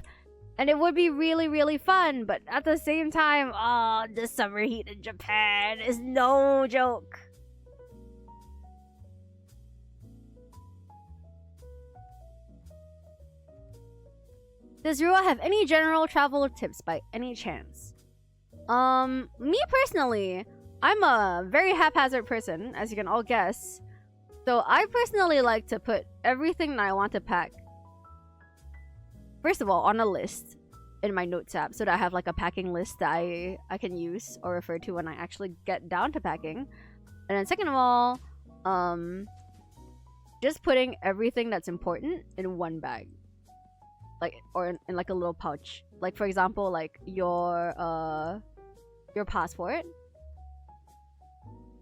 And it would be really, really fun, but at the same time, the summer heat in Japan is no joke. Does Rua have any general travel tips by any chance? Me personally, I'm a very haphazard person, as you can all guess. So I personally like to put everything that I want to pack, first of all, on a list in my notes app, so that I have like a packing list that I can use or refer to when I actually get down to packing. And then second of all, just putting everything that's important in one bag. Like, or in like a little pouch. Like, for example, like your passport.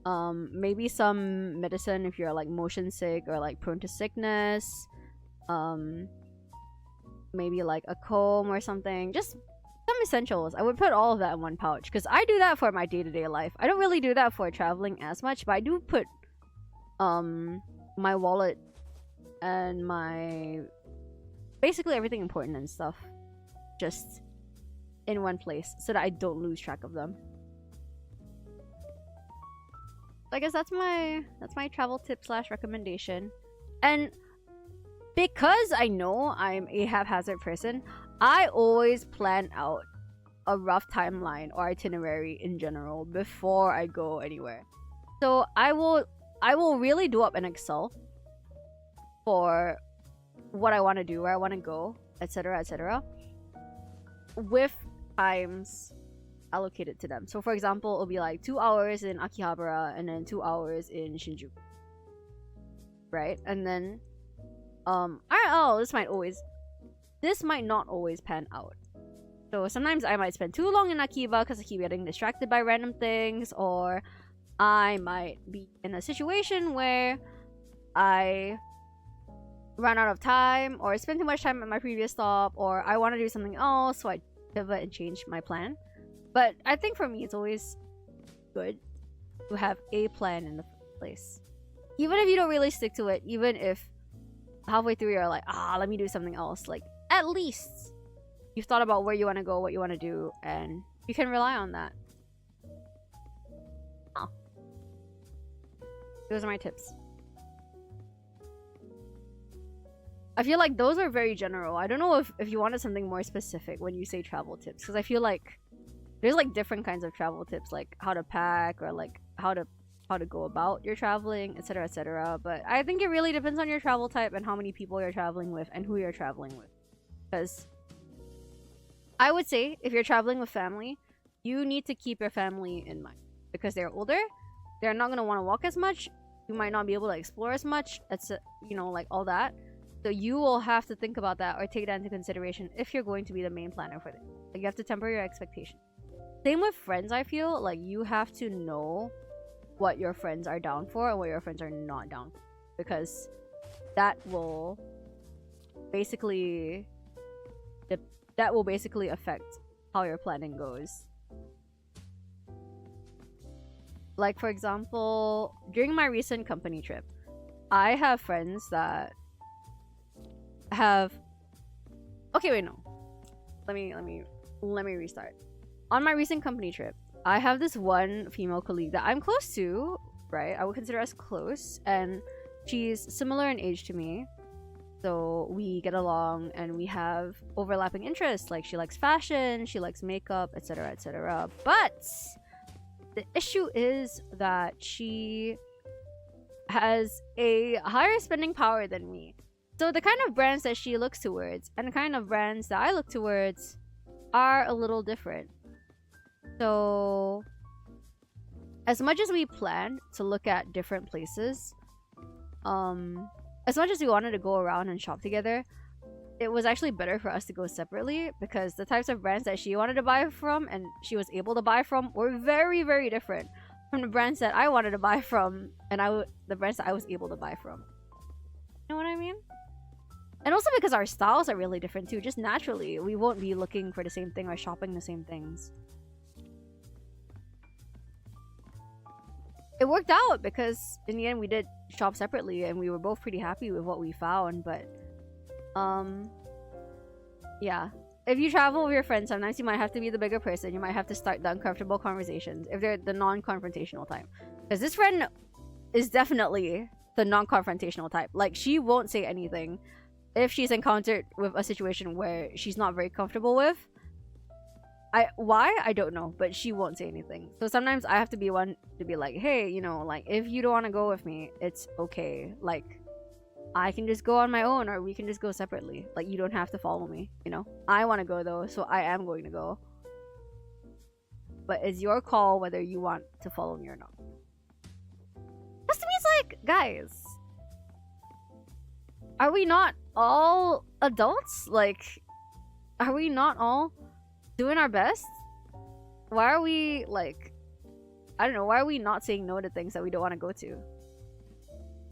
Maybe some medicine if you're like motion sick or like prone to sickness. Maybe like a comb or something. Just some essentials. I would put all of that in one pouch, because I do that for my day-to-day life. I don't really do that for traveling as much, but I do put my wallet and my basically everything important and stuff just in one place so that I don't lose track of them. I guess that's my travel tip slash recommendation. And because I know I'm a haphazard person, I always plan out a rough timeline or itinerary in general before I go anywhere. So I will really do up an Excel for what I want to do, where I want to go, etc., etc., with times allocated to them. So for example, it'll be like 2 hours in Akihabara and then 2 hours in Shinjuku, right? And then this might not always pan out. So sometimes I might spend too long in Akiba because I keep getting distracted by random things, or I might be in a situation where I run out of time or spend too much time at my previous stop, or I want to do something else, so I pivot and change my plan. But I think for me, it's always good to have a plan in the first place. Even if you don't really stick to it, even if halfway through you're like, let me do something else, like, at least you've thought about where you want to go, what you want to do, and you can rely on that. Those are my tips. I feel like those are very general. I don't know if you wanted something more specific when you say travel tips, because I feel like there's like different kinds of travel tips, like how to pack, or like how to go about your traveling, etc., etc. But I think it really depends on your travel type and how many people you're traveling with and who you're traveling with. Because I would say if you're traveling with family, you need to keep your family in mind, because they're older, they're not going to want to walk as much, you might not be able to explore as much, it's, like all that. So you will have to think about that or take that into consideration if you're going to be the main planner for this. Like, you have to temper your expectations. Same with friends, I feel like you have to know what your friends are down for and what your friends are not down for, because that will basically affect how your planning goes. Like, for example, during my recent company trip, I have friends that have... Okay, wait, no. Let me restart. On my recent company trip, I have this one female colleague that I'm close to, right? I would consider us close, and she's similar in age to me. So we get along and we have overlapping interests. Like, she likes fashion, she likes makeup, etc., etc. But the issue is that she has a higher spending power than me. So the kind of brands that she looks towards and the kind of brands that I look towards are a little different. So as much as we planned to look at different places, as much as we wanted to go around and shop together, it was actually better for us to go separately, because the types of brands that she wanted to buy from and she was able to buy from were very, very different from the brands that I wanted to buy from and the brands that I was able to buy from. You know what I mean? And also because our styles are really different too. Just naturally, we won't be looking for the same thing or shopping the same things. It worked out because in the end we did shop separately and we were both pretty happy with what we found. But yeah, if you travel with your friends, sometimes you might have to be the bigger person. You might have to start the uncomfortable conversations if they're the non-confrontational type, because this friend is definitely the non-confrontational type. Like, she won't say anything if she's encountered with a situation where she's not very comfortable with. Why? I don't know, but she won't say anything. So sometimes I have to be one to be like, hey, like, if you don't want to go with me, it's okay. Like, I can just go on my own, or we can just go separately. Like, you don't have to follow me, I want to go though, so I am going to go. But it's your call whether you want to follow me or not. Because to me, it's like, guys, are we not all adults? Like, are we not all doing our best? Why are we, like, I don't know, why are we not saying no to things that we don't want to go to?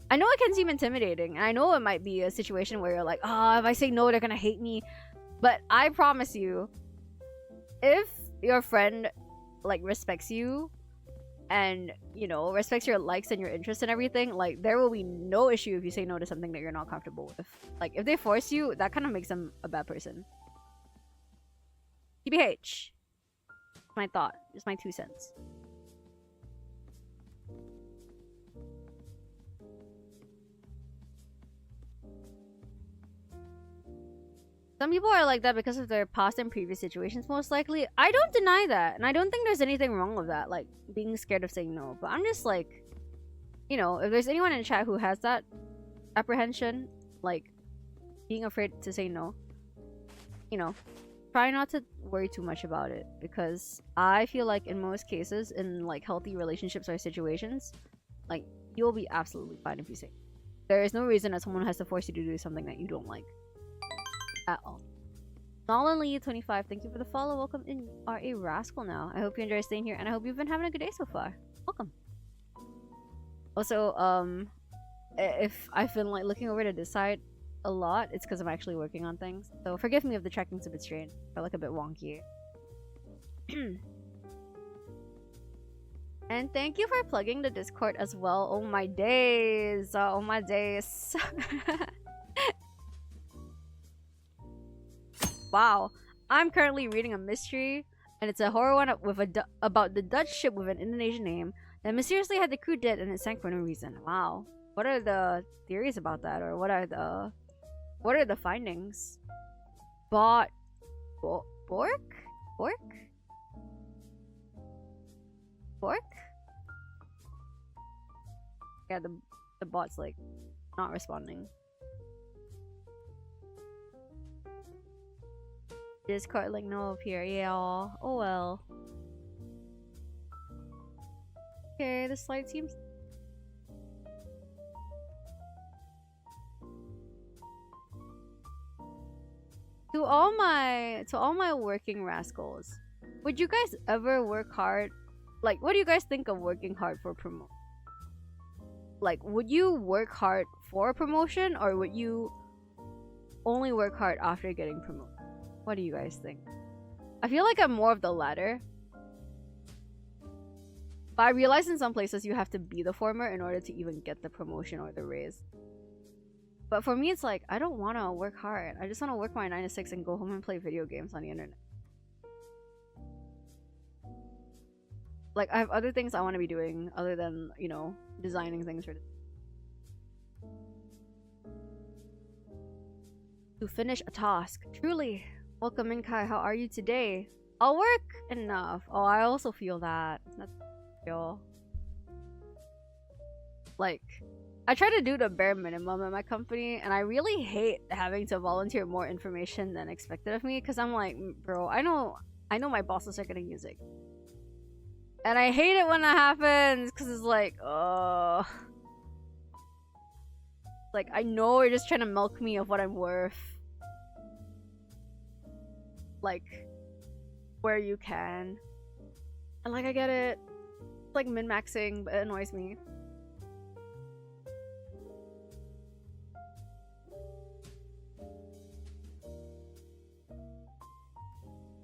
I know it can seem intimidating, and I know it might be a situation where you're like, if I say no, they're gonna hate me. But I promise you, if your friend, like, respects you and, respects your likes and your interests and everything, like, there will be no issue if you say no to something that you're not comfortable with. Like, if they force you, that kind of makes them a bad person. TBH. My thought. Just my 2 cents. Some people are like that because of their past and previous situations, most likely. I don't deny that, and I don't think there's anything wrong with that, like being scared of saying no. But I'm just like, you know, if there's anyone in chat who has that apprehension, like being afraid to say no, you know, try not to worry too much about it, because I feel like in most cases, in like healthy relationships or situations, like you'll be absolutely fine if you say. There is no reason that someone has to force you to do something that you don't like. At all. Nolan Lee 25, thank you for the follow. Welcome in. You are a rascal now. I hope you enjoy staying here, and I hope you've been having a good day so far. Welcome. Also, if I've been like looking over to this side a lot, it's because I'm actually working on things. So forgive me if the tracking's a bit strange. I look a bit wonky. And thank you for plugging the Discord as well. Oh my days. Oh my days. Wow, I'm currently reading a mystery, and it's a horror one with about the Dutch ship with an Indonesian name that mysteriously had the crew dead and it sank for no reason. Wow, what are the theories about that, or what are the findings? Bork? Yeah, the bot's like not responding. Discord link no appear. Yeah. Oh well. Okay, the slide seems. To all my working rascals, would you guys ever work hard? Like, what do you guys think of working hard for promotion? Like, would you work hard for a promotion, or would you only work hard after getting promoted? What do you guys think? I feel like I'm more of the latter. But I realize in some places you have to be the former in order to even get the promotion or the raise. But for me, it's like, I don't want to work hard. I just want to work my 9 to 6 and go home and play video games on the internet. Like, I have other things I want to be doing other than, you know, designing things for... To finish a task. Truly. Welcome in, Kai. How are you today? I'll work enough. Oh, I also feel that. That's real. Like, I try to do the bare minimum at my company, and I really hate having to volunteer more information than expected of me, because I'm like, bro, I know my bosses are gonna use it. And I hate it when that happens, because it's like, like, I know you're just trying to milk me of what I'm worth. Like, where you can. And like, I get it. It's like min-maxing, but it annoys me.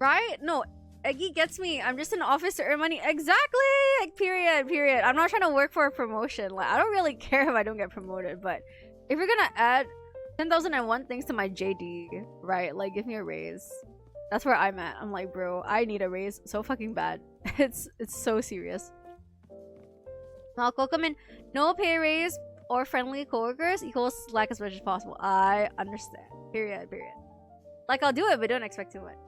Right? No, Eggy gets me. I'm just in the office to earn money. Exactly! Like, period. I'm not trying to work for a promotion. Like, I don't really care if I don't get promoted, but if you're gonna add 10,001 things to my JD, right? Like, give me a raise. That's where I'm at. I'm like, bro, I need a raise so fucking bad. It's so serious. Malco, come in. No pay raise or friendly coworkers equals slack as much as possible. I understand. Period. Like, I'll do it, but don't expect too much.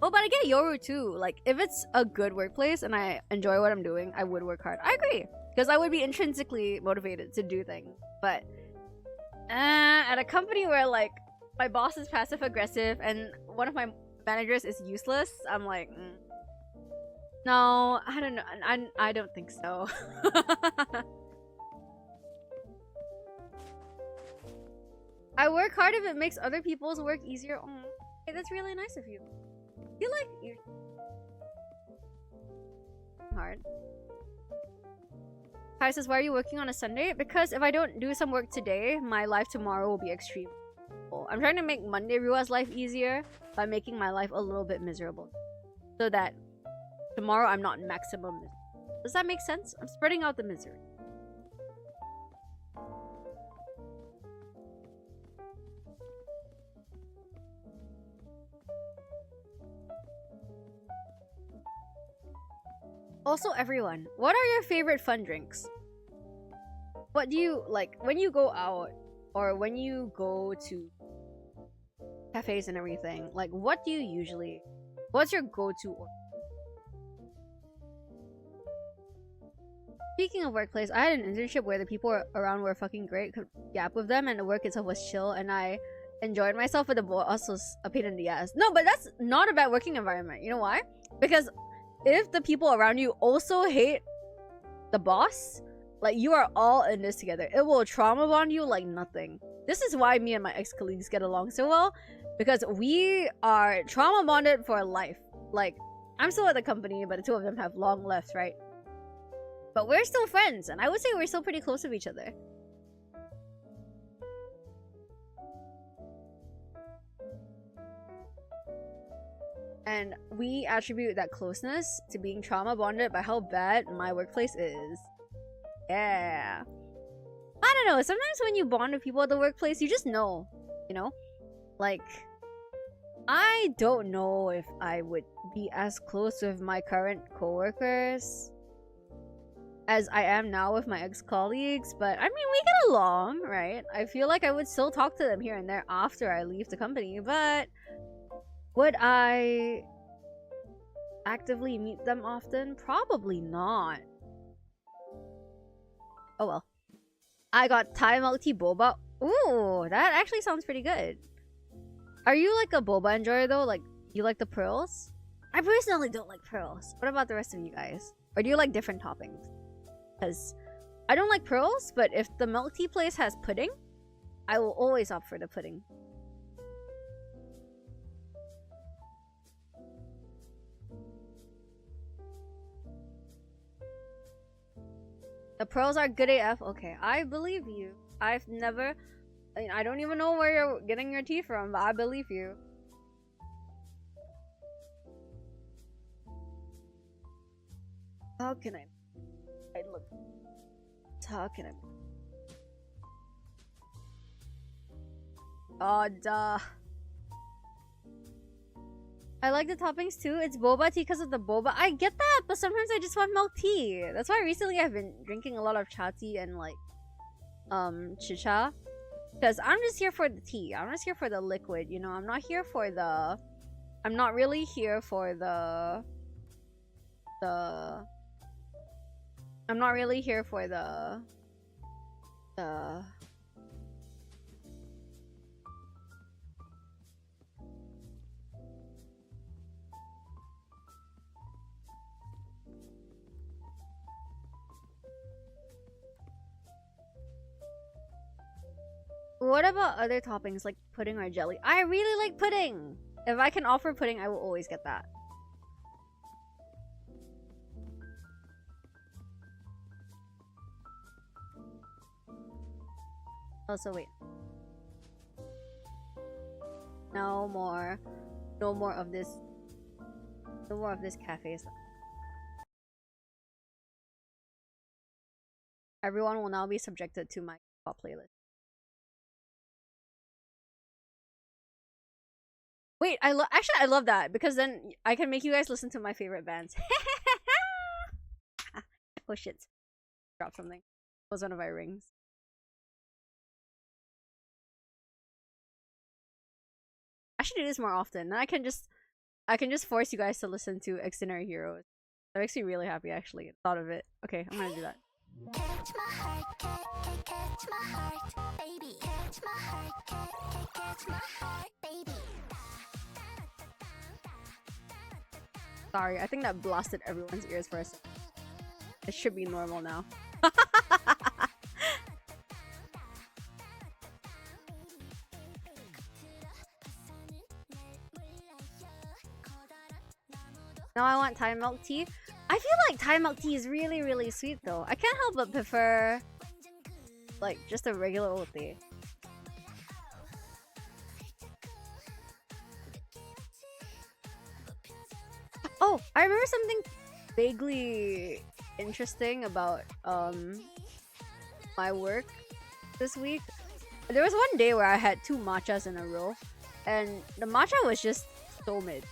Oh, but I get Yoru too. Like, if it's a good workplace and I enjoy what I'm doing, I would work hard. I agree. Because I would be intrinsically motivated to do things. But at a company where, like, my boss is passive-aggressive and one of my managers is useless, I'm like, no, I don't know. I don't think so. I work hard if it makes other people's work easier. Oh, hey, that's really nice of you. I feel like you're hard. Kai says, why are you working on a Sunday? Because if I don't do some work today, my life tomorrow will be extreme. I'm trying to make Monday Rua's life easier by making my life a little bit miserable. So that tomorrow I'm not maximum misery. Does that make sense? I'm spreading out the misery. Also, everyone, what are your favorite fun drinks? what do you like when you go out or when you go to cafes and everything? Like, what do you usually? What's your go-to order? Speaking of workplace, I had an internship where the people around were fucking great. Could gap with them, and the work itself was chill, and I enjoyed myself. But the boss was a pain in the ass. No, but that's not a bad working environment. You know why? Because if the people around you also hate the boss, like, you are all in this together. It will trauma bond you like nothing. This is why me and my ex-colleagues get along so well, because we are trauma bonded for life. Like, I'm still at the company, but the two of them have long left, right? But we're still friends, and I would say we're still pretty close with each other. And we attribute that closeness to being trauma bonded by how bad my workplace is. Yeah. I don't know, sometimes when you bond with people at the workplace, you just know, you know? Like, I don't know if I would be as close with my current coworkers as I am now with my ex-colleagues, but I mean, we get along, right? I feel like I would still talk to them here and there after I leave the company, but would I actively meet them often? Probably not. Oh well. I got Thai milk tea boba. Ooh, that actually sounds pretty good. Are you like a boba enjoyer though? Like, you like the pearls? I personally don't like pearls. What about the rest of you guys? Or do you like different toppings? Because I don't like pearls, but if the milk tea place has pudding, I will always opt for the pudding. The pearls are good AF. Okay, I believe you. I don't even know where you're getting your tea from, but I believe you. How can I look? How can I? Oh, duh. I like the toppings too. It's boba tea because of the boba. I get that, but sometimes I just want milk tea. That's why recently I've been drinking a lot of cha tea and like chicha. Because I'm just here for the tea. I'm just here for the liquid, you know? I'm not here for the... I'm not really here for the... I'm not really here for the... What about other toppings like pudding or jelly? I really like pudding! If I can offer pudding, I will always get that. Also, wait. No more of this. No more of this cafe stuff. Everyone will now be subjected to my pop playlist. Wait, actually I love that because then I can make you guys listen to my favorite bands. Oh shit. Drop something. It was one of my rings. I should do this more often. I can just force you guys to listen to Extraordinary Heroes. That makes me really happy actually. Thought of it. Okay, I'm gonna do that. Catch my heart, catch my heart, baby. Catch my heart, catch my heart, baby. Sorry, I think that blasted everyone's ears for a second. It should be normal now. Now I want Thai milk tea. I feel like Thai milk tea is really, really sweet though. I can't help but prefer like just a regular old tea. Oh, I remember something vaguely interesting about my work this week. There was one day where I had 2 matchas in a row, and the matcha was just so mid.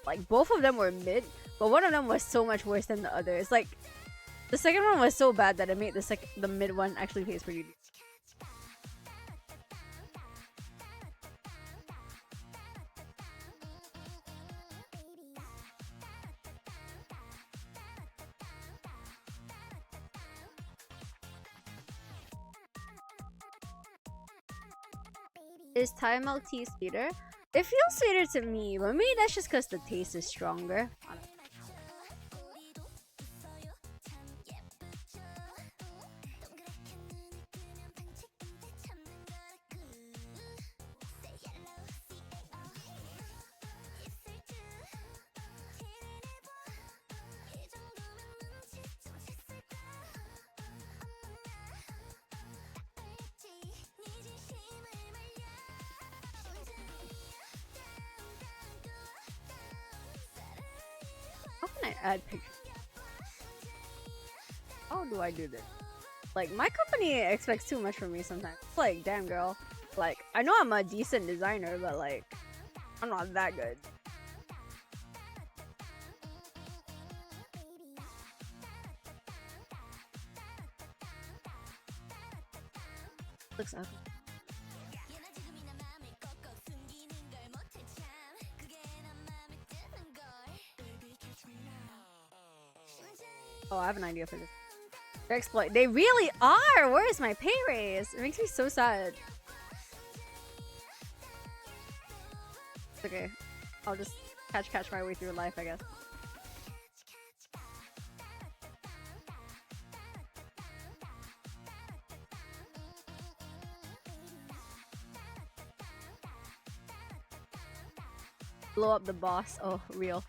Like both of them were mid, but one of them was so much worse than the other. It's like The second one was so bad that it made the mid one actually taste pretty decent. Is Thai milk tea sweeter? It feels sweeter to me, but maybe that's just because the taste is stronger. I don't know. How can I add pictures? How do I do this? Like, my company expects too much from me sometimes. It's like, damn girl. Like, I know I'm a decent designer, but like, I'm not that good. Looks ugly. Oh, I have an idea for this. They're exploit. They really are! Where is my pay raise? It makes me so sad. It's okay. I'll just catch my way through life, I guess. Blow up the boss. Oh, real.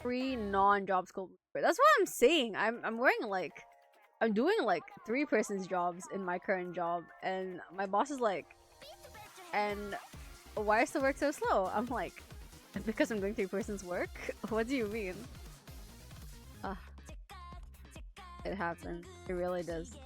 Free non-job scope. That's what I'm saying. I'm wearing like, I'm doing like 3-person's jobs in my current job, and my boss is like, and why is the work so slow? I'm like, because I'm doing 3-person's work? What do you mean? It happens. It really does.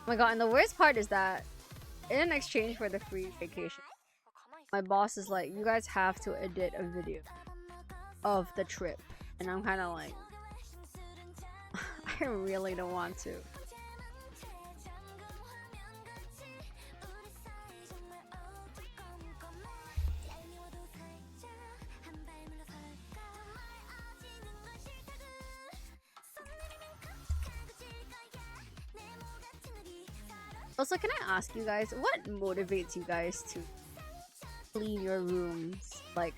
Oh my god, and the worst part is that in exchange for the free vacation, my boss is like, you guys have to edit a video of the trip. And I'm kind of like, I really don't want to. Also, can I ask you guys, what motivates you guys to clean your rooms? Like,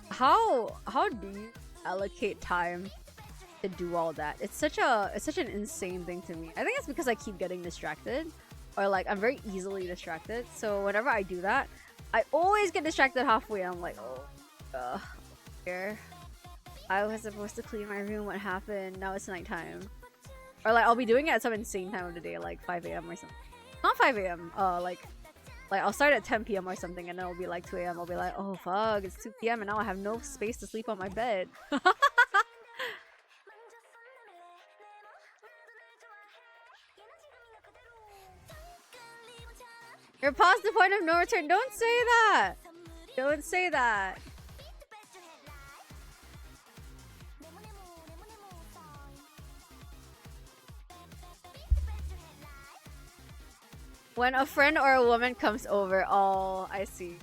how do you allocate time to do all that? It's such an insane thing to me. I think it's because I keep getting distracted, or like I'm very easily distracted. So whenever I do that, I always get distracted halfway. I'm like, oh, here. I was supposed to clean my room. What happened? Now it's nighttime. Or like I'll be doing it at some insane time of the day, like 5 a.m. or something. Not 5 a.m. Like I'll start at 10 p.m. or something, and then it'll be like 2 a.m. I'll be like, oh fuck, it's 2 p.m. and now I have no space to sleep on my bed. You're past the point of no return. Don't say that. Don't say that. When a friend or a woman comes over, oh, I see.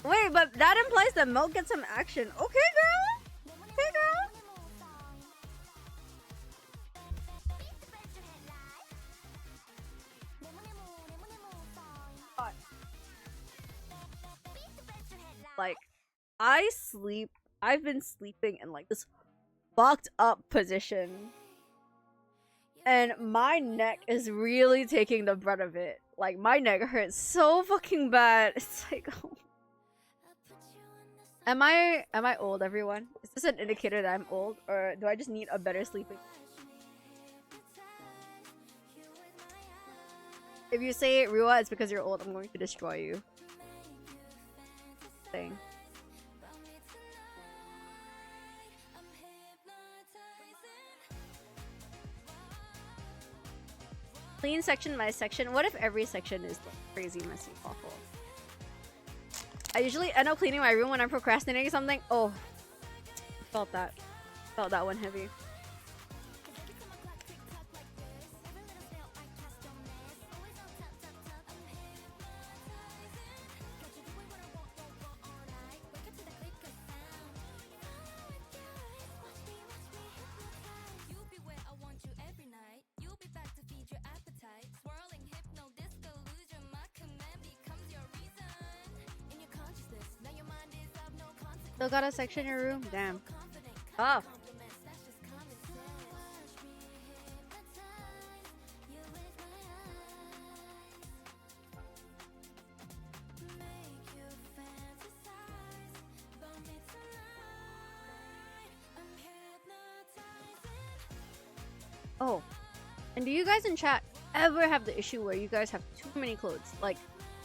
Wait, but that implies that Milk gets some action. Okay, girl. Okay, girl. Like, I sleep I've been sleeping in like this fucked up position. And my neck is really taking the brunt of it. Like, my neck hurts so fucking bad. It's like, oh. Am I old, everyone? Is this an indicator that I'm old, or do I just need a better sleeping? If you say Rua, it's because you're old. I'm going to destroy you. Thing. Clean section by section. What if every section is like crazy, messy, awful? I usually end up cleaning my room when I'm procrastinating something. Oh, felt that. Felt that one heavy. Still got a section in your room? Damn. Oh. Oh. And do you guys in chat ever have the issue where you guys have too many clothes? Like,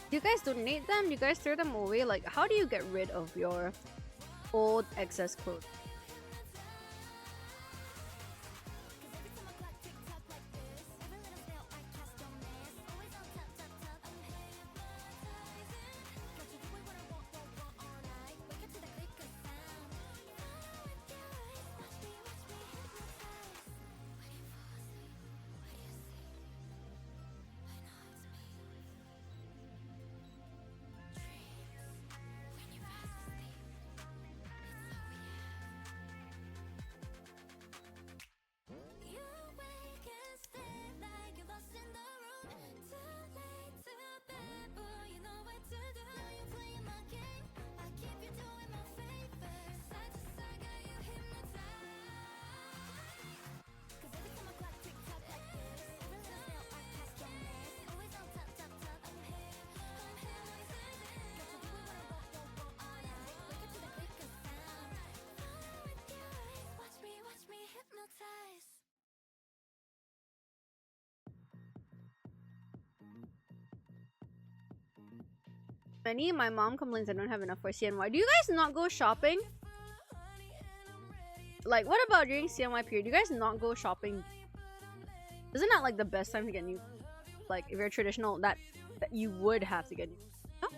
do you guys donate them? Do you guys throw them away? Like, how do you get rid of your old excess clothes? My mom complains I don't have enough for CNY. Do you guys not go shopping? Like, what about during CNY period? Do you guys not go shopping? Isn't that like the best time to get new? Like, if you're traditional, that you would have to get new. Huh?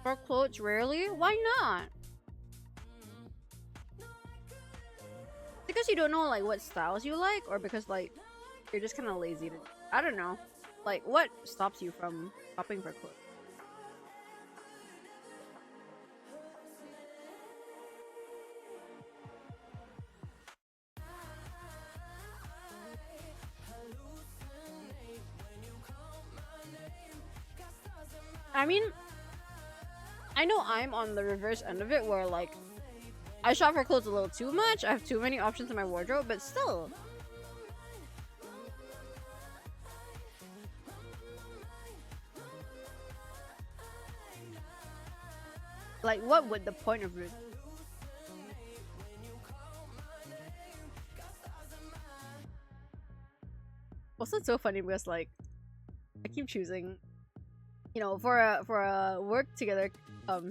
For clothes, rarely? Why not? Because you don't know like what styles you like, or because like you're just kind of lazy to, I don't know. Like, what stops you from shopping for clothes? I mean, I know I'm on the reverse end of it where like I shop for clothes a little too much. I have too many options in my wardrobe, but still. Like, what would the point of it? Also, it's so funny because like I keep choosing, you know, for a work together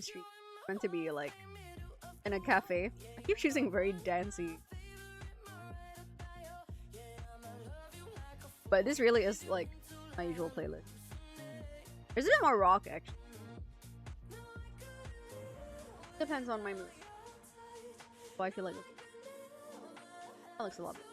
street meant to be like in a cafe. I keep choosing very dancey, but this really is like my usual playlist. There's a bit more rock actually. Depends on my mood. So I feel like that looks a lot better.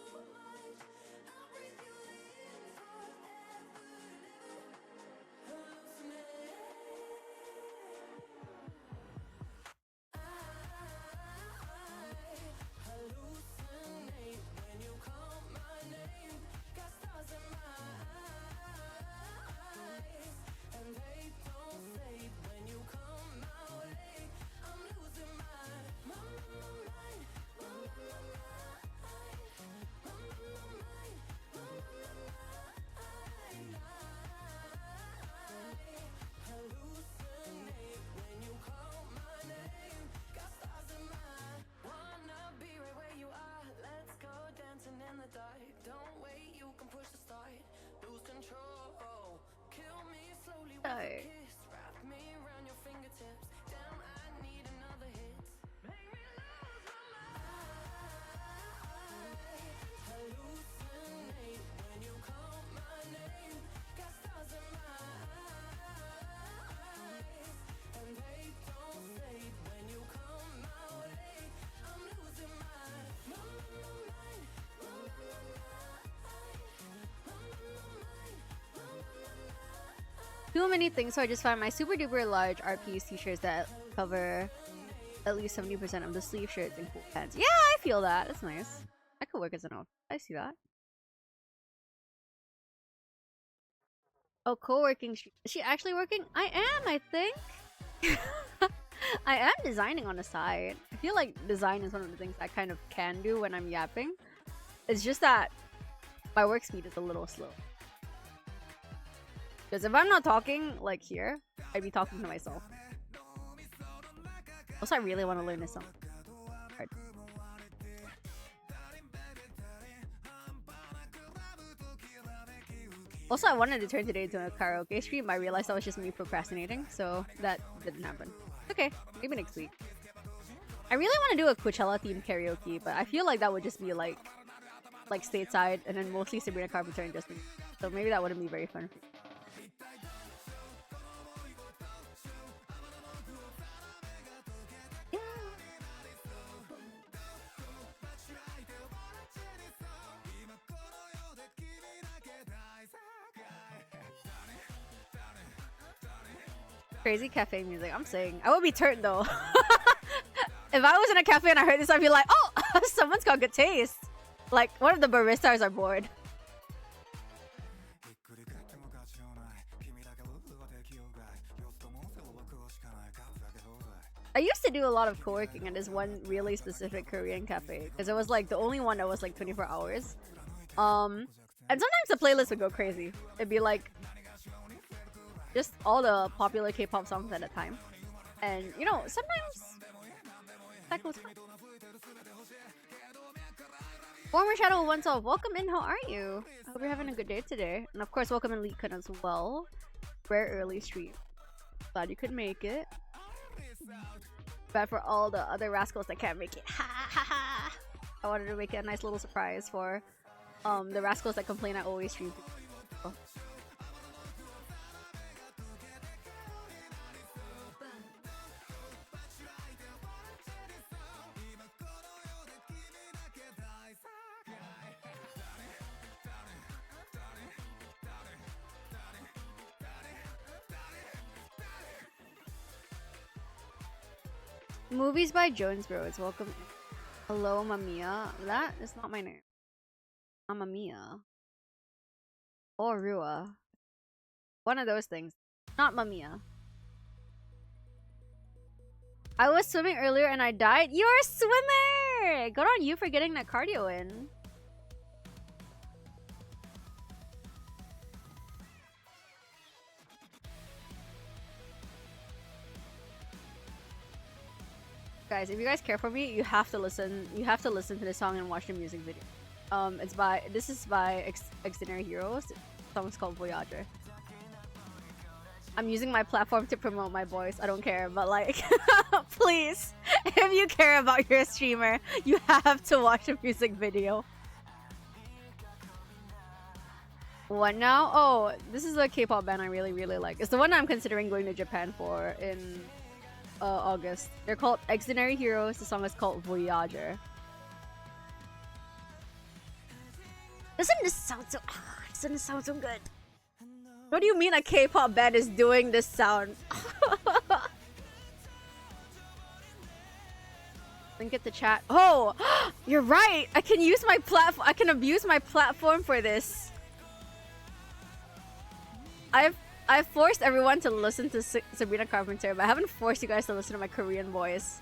Alright. Too many things, so I just find my super duper large RP's t-shirts that cover at least 70% of the sleeve shirts and cool pants. Yeah, I feel that. That's nice. I could work as an outfit. I see that. Oh, co-working. Is she actually working? I am, I think. I am designing on the side. I feel like design is one of the things I kind of can do when I'm yapping. It's just that my work speed is a little slow. Because if I'm not talking, like here, I'd be talking to myself. Also, I really want to learn this song. Right. Also, I wanted to turn today into a karaoke stream. I realized that was just me procrastinating, so that didn't happen. Okay, maybe next week. I really want to do a Coachella themed karaoke, but I feel like that would just be like stateside, and then mostly Sabrina Carpenter and Justin. So maybe that wouldn't be very fun. Crazy cafe music. I'm saying I would be turned though. If I was in a cafe and I heard this, I'd be like, oh, someone's got good taste. Like, one of the baristas are bored. I used to do a lot of co-working at this one really specific Korean cafe because it was like the only one that was like 24 hours. And sometimes the playlist would go crazy. It'd be like just all the popular K-pop songs at a time. And you know, sometimes that goes fun. Former Shadow of Oneself, welcome in, how are you? I hope you're having a good day today. And of course, welcome in Leekun as well. Rare early stream. Glad you could make it. Bad for all the other rascals that can't make it. Ha ha ha! I wanted to make it a nice little surprise for the rascals that complain I always stream. Oh. Movies by Jones Bros. Welcome. Hello, Mamiya. That is not my name. Mamiya. Or Rua. One of those things. Not Mamiya. I was swimming earlier and I died. You're a swimmer! Good on you for getting that cardio in. Guys, if you guys care for me, you have to listen. You have to listen to this song and watch the music video. This is by Extraordinary Heroes. The song is called Voyager. I'm using my platform to promote my voice. I don't care, but like, please, if you care about your streamer, you have to watch the music video. What now? Oh, this is a K-pop band I really, really like. It's the one I'm considering going to Japan for in August. They're called Extraordinary Heroes. The song is called Voyager. Doesn't this sound so good? What do you mean a K-pop band is doing this sound? Link it to chat. Oh, you're right. I can use my platform. I can abuse my platform for this. I've forced everyone to listen to Sabrina Carpenter, but I haven't forced you guys to listen to my Korean voice.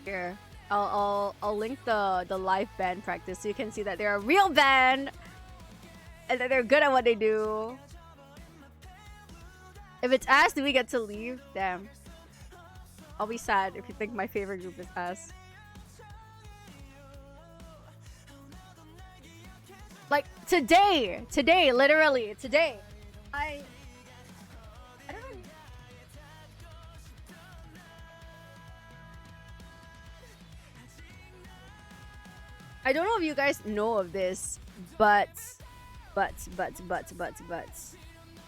Here, I'll link the live band practice so you can see that they're a real band and that they're good at what they do. If it's ass, do we get to leave? Damn. I'll be sad if you think my favorite group is ass. Like today, literally today. I don't know. I don't know if you guys know of this, but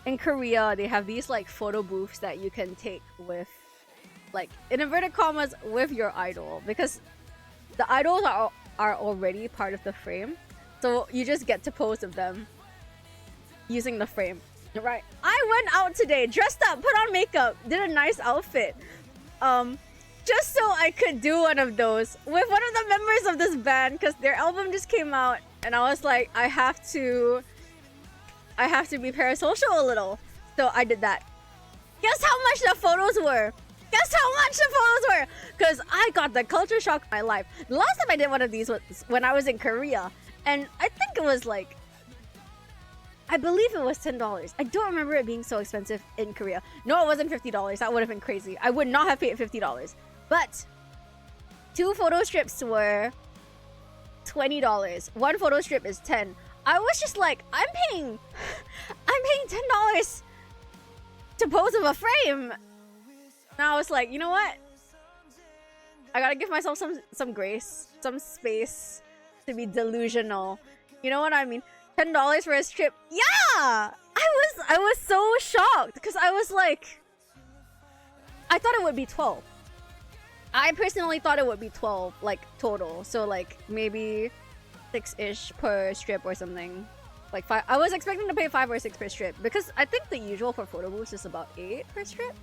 in Korea they have these like photo booths that you can take with, like, in inverted commas, with your idol, because the idols are already part of the frame, so you just get to pose with them using the frame. Right. I went out today, dressed up, put on makeup, did a nice outfit, just so I could do one of those with one of the members of this band, because their album just came out, and I was like, I have to be parasocial a little, so I did that. Guess how much the photos were? Guess how much the photos were? Because I got the culture shock of my life. The last time I did one of these was when I was in Korea, and I think it was like, I believe it was $10. I don't remember it being so expensive in Korea. No, it wasn't $50. That would have been crazy. I would not have paid $50. But 2 photo strips were $20. 1 photo strip is $10. I was just like, I'm paying $10 to pose with a frame. And I was like, you know what? I gotta give myself some grace, some space to be delusional. You know what I mean? $10 for a strip. Yeah! I was so shocked because I was like, I thought it would be 12. I personally thought it would be 12, like, total. So like maybe 6-ish per strip or something. Like 5. I was expecting to pay 5 or 6 per strip because I think the usual for photo booths is about 8 per strip.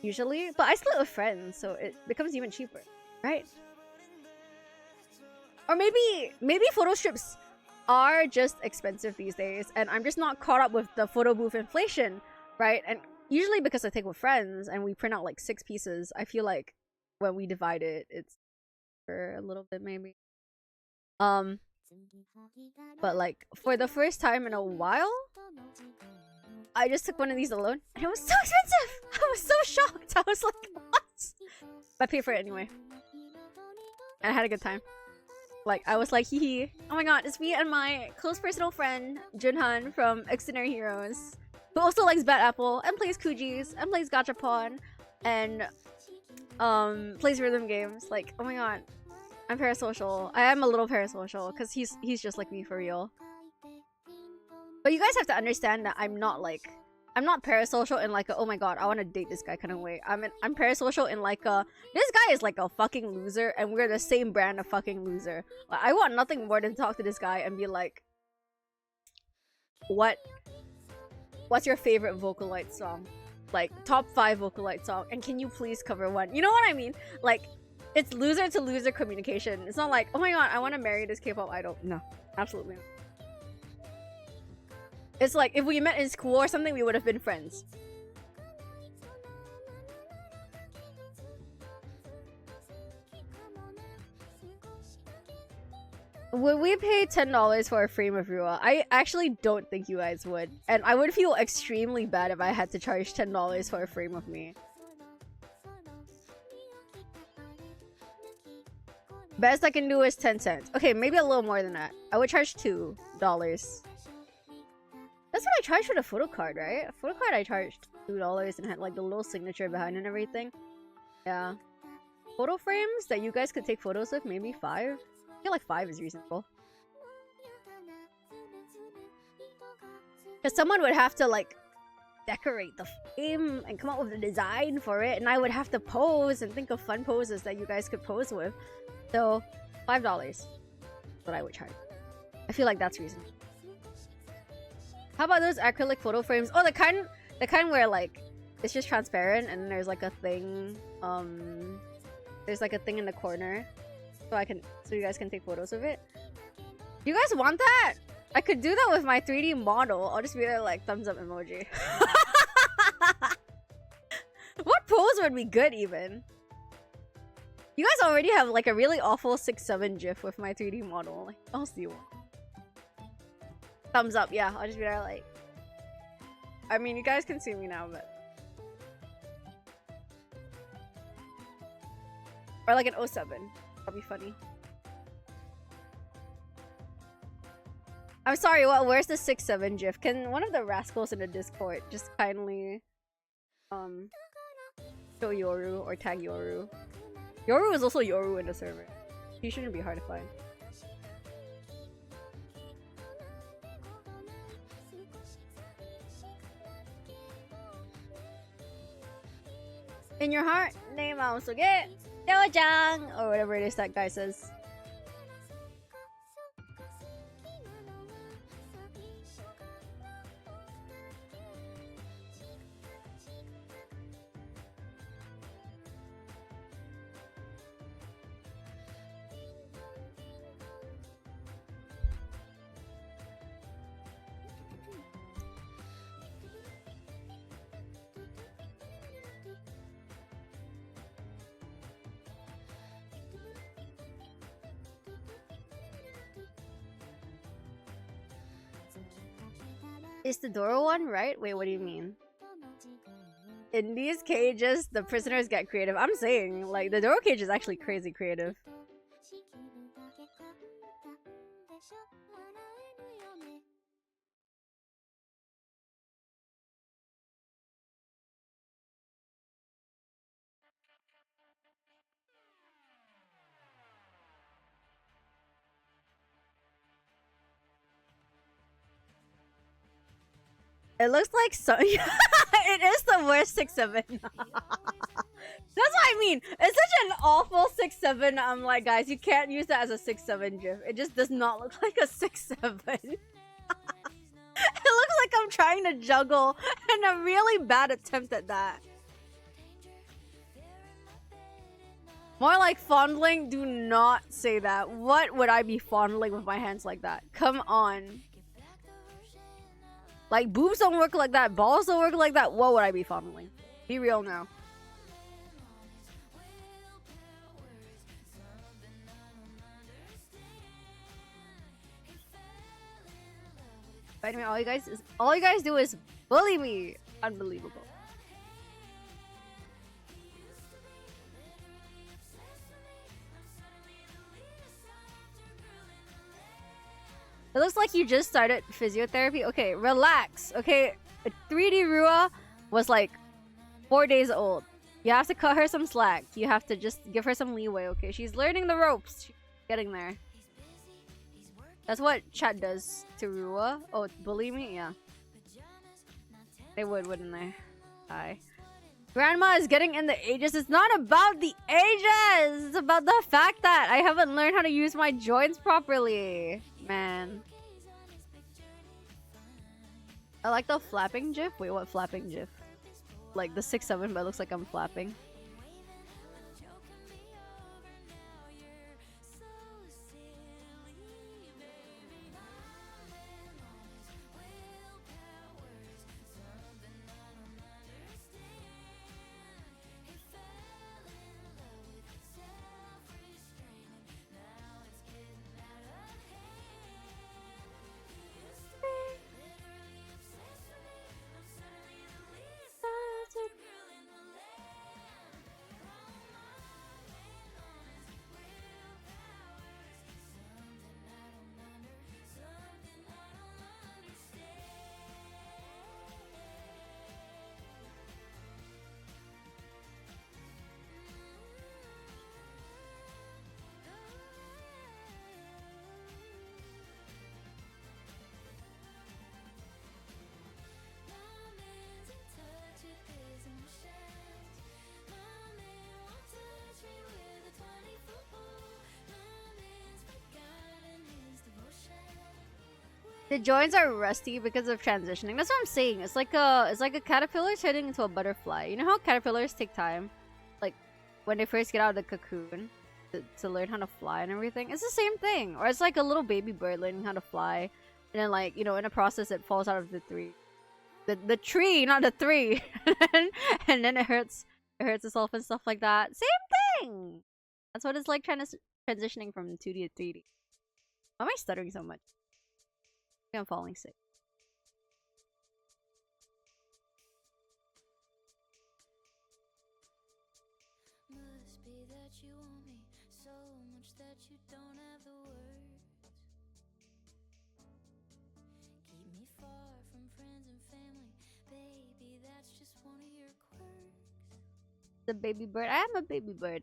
Usually. But I split with friends, so it becomes even cheaper, right? Or maybe photo strips are just expensive these days, and I'm just not caught up with the photo booth inflation, right? And usually because I take with friends and we print out like 6 pieces, I feel like when we divide it, it's for a little bit maybe. But like for the first time in a while, I just took one of these alone, and it was so expensive. I was so shocked. I was like, what? But I paid for it anyway, and I had a good time. Like, I was like, hee hee. Oh my god, it's me and my close personal friend, Junhan from Extraordinary Heroes, who also likes Bad Apple, and plays Kujis, and plays Gachapon, and plays rhythm games. Like, oh my god. I'm parasocial. I am a little parasocial, because he's just like me for real. But you guys have to understand that I'm not parasocial in like a, oh my god, I want to date this guy kind of way. I'm parasocial in like a, this guy is like a fucking loser and we're the same brand of fucking loser. Like, I want nothing more than to talk to this guy and be like, what's your favorite Vocaloid song? Like, top 5 Vocaloid song, and can you please cover one? You know what I mean? Like, it's loser to loser communication. It's not like, oh my god, I want to marry this K-pop idol. No, absolutely not. It's like, if we met in school or something, we would have been friends. Would we pay $10 for a frame of Rua? I actually don't think you guys would. And I would feel extremely bad if I had to charge $10 for a frame of me. Best I can do is 10 cents. Okay, maybe a little more than that. I would charge $2. That's what I charged for the photo card, right? A photo card I charged $2 and had like the little signature behind and everything. Yeah. Photo frames that you guys could take photos with, maybe 5? I feel like 5 is reasonable. Because someone would have to like decorate the frame and come up with a design for it, and I would have to pose and think of fun poses that you guys could pose with. So $5 is what I would charge. I feel like that's reasonable. How about those acrylic photo frames? Oh, the kind where like it's just transparent and there's like a thing. There's like a thing in the corner, so you guys can take photos of it. You guys want that? I could do that with my 3D model. I'll just be there like thumbs up emoji. What pose would be good even? You guys already have like a really awful 6'7" gif with my 3D model. Like, what else do you want? Thumbs up, yeah. I'll just be there like... I mean, you guys can see me now, but... Or like an 07. That'll be funny. I'm sorry, what? Where's the 6-7 GIF? Can one of the rascals in the Discord just kindly show Yoru or tag Yoru? Yoru is also Yoru in the server. He shouldn't be hard to find. In your heart, name Maosuge, Yo-jang, or whatever it is that guy says. Is the Doro one right? Wait, what do you mean? In these cages, the prisoners get creative. I'm saying, like, the Doro cage is actually crazy creative. It looks like so. It is the worst 6-7. That's what I mean. It's such an awful 6-7. I'm like, guys, you can't use that as a 6-7 GIF. It just does not look like a 6-7. It looks like I'm trying to juggle, and a really bad attempt at that. More like fondling. Do not say that. What would I be fondling with my hands like that? Come on. Like, boobs don't work like that. Balls don't work like that. What would I be fondling? Be real now. But anyway, all you guys do is bully me. Unbelievable. It looks like you just started physiotherapy. Okay, relax. Okay, 3D Rua was like 4 days old. You have to cut her some slack. You have to just give her some leeway, okay? She's learning the ropes. She's getting there. That's what chat does to Rua. Oh, bully me? Yeah. They would, wouldn't they? Hi. Grandma is getting in the ages. It's not about the ages! It's about the fact that I haven't learned how to use my joints properly. Man. I like the flapping gif. Wait, what flapping gif? Like the 6-7, but it looks like I'm flapping. The joints are rusty because of transitioning. That's what I'm saying. It's like a caterpillar turning into a butterfly. You know how caterpillars take time, like when they first get out of the cocoon, to learn how to fly and everything. It's the same thing. Or it's like a little baby bird learning how to fly, and then, like, you know, in a process it falls out of the the tree, not the tree, and then it hurts itself and stuff like that. Same thing. That's what it's like transitioning from 2D to 3D. Why am I stuttering so much? I'm falling sick. Must be that you want me so much that you don't have the words. The baby bird. I am a baby bird.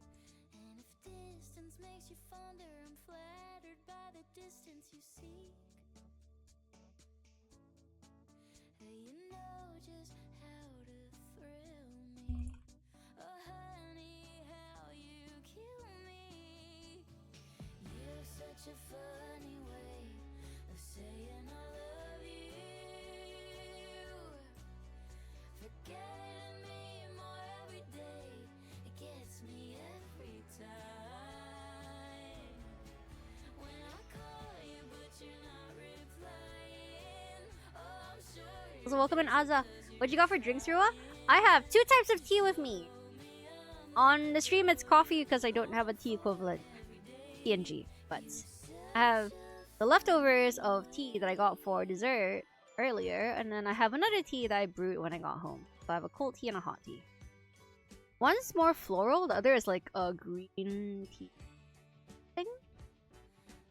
And if distance makes you fonder, I'm flattered by the distance you seek. You know just how to thrill me. Oh honey, how you kill me. You have such a funny way of saying I love you. Forgetting me more every day. It gets me every time. When I call you but you're not replying. Oh, I'm sure. So welcome in, Aza. What you got for drinks, Rua? I have 2 types of tea with me. On the stream, it's coffee because I don't have a tea equivalent. TNG. But I have the leftovers of tea that I got for dessert earlier. And then I have another tea that I brewed when I got home. So I have a cold tea and a hot tea. One's more floral. The other is like a green tea thing.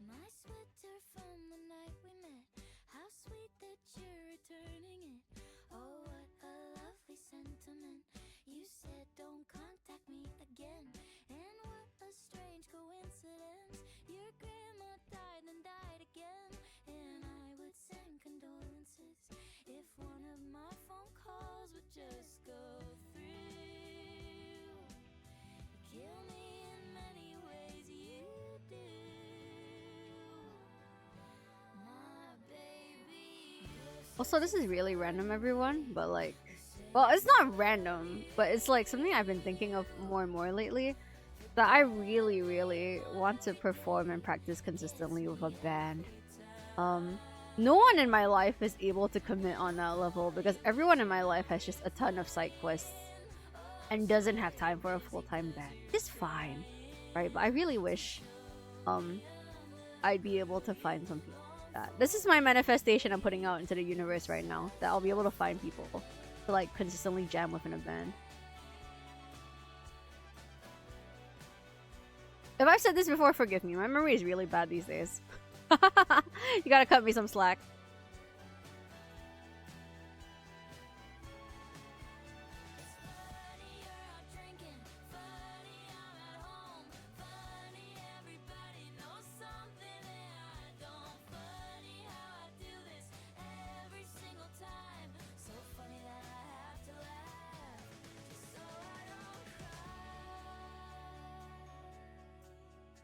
My sweater from the night we met. How sweet that you're returning it. Oh, what a lovely sentiment. You said don't contact me again. And what a strange coincidence. Your grandma died and died again. And I would send condolences if one of my phone calls would just go through. You kill me in many ways, you do. My baby. Also, this is really random, everyone. But like, well, it's not random, but it's like something I've been thinking of more and more lately. That I really, really want to perform and practice consistently with a band. No one in my life is able to commit on that level because everyone in my life has just a ton of side quests and doesn't have time for a full-time band. It's fine, right? But I really wish I'd be able to find some people like that. This is my manifestation I'm putting out into the universe right now, that I'll be able to find people to like consistently jam within a band. If I've said this before, forgive me. My memory is really bad these days. You gotta cut me some slack.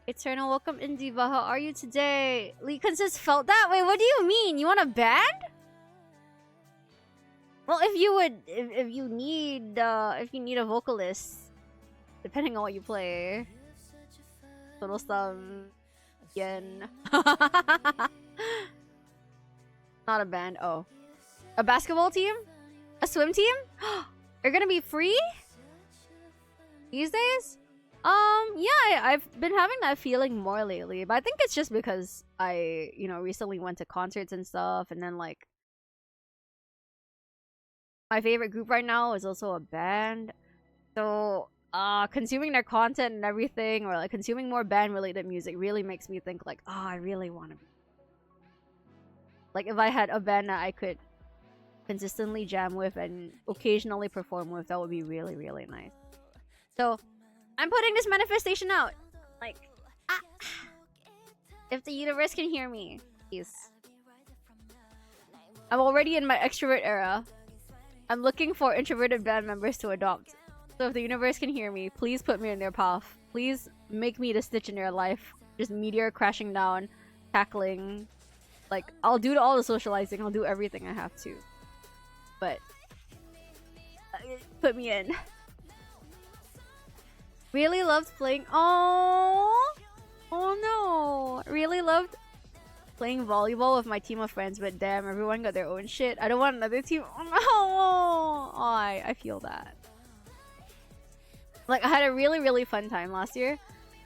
Eternal, welcome in, Diva. How are you today? Lee Consis felt that way. What do you mean? You want a band? Well, if you need a vocalist, depending on what you play, little some yen. Not a band. Oh, a basketball team, a swim team. Are gonna be free these days? Yeah, I've been having that feeling more lately, but I think it's just because I, recently went to concerts and stuff, and then, like, my favorite group right now is also a band, so, consuming their content and everything, or, like, consuming more band-related music really makes me think, like, oh, I really want to be... Like, if I had a band that I could consistently jam with and occasionally perform with, that would be really, really nice. So... I'm putting this manifestation out. Like, if the universe can hear me, please. I'm already in my extrovert era. I'm looking for introverted band members to adopt. So if the universe can hear me, please put me in their path. Please make me the Stitch in their life. Just meteor crashing down, tackling. Like, I'll do all the socializing. I'll do everything I have to. But, put me in. Really loved playing. Oh no! Really loved playing volleyball with my team of friends, but damn, everyone got their own shit. I don't want another team. Oh no! Oh, I feel that. Like, I had a really, really fun time last year,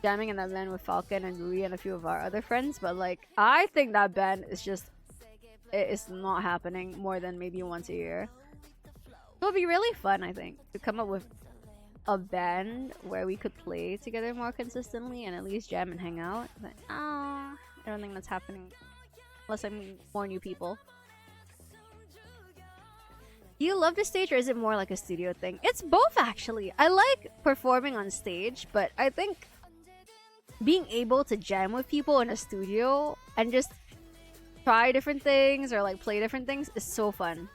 jamming in that band with Falcon and Rui and a few of our other friends. But like, I think that band is just, it's not happening more than maybe once a year. It would be really fun, I think, to come up with a band where we could play together more consistently and at least jam and hang out. But I don't think that's happening unless I meet more new people. You love the stage or is it more like a studio thing? It's both actually. I like performing on stage, but I think being able to jam with people in a studio and just try different things or like play different things is so fun.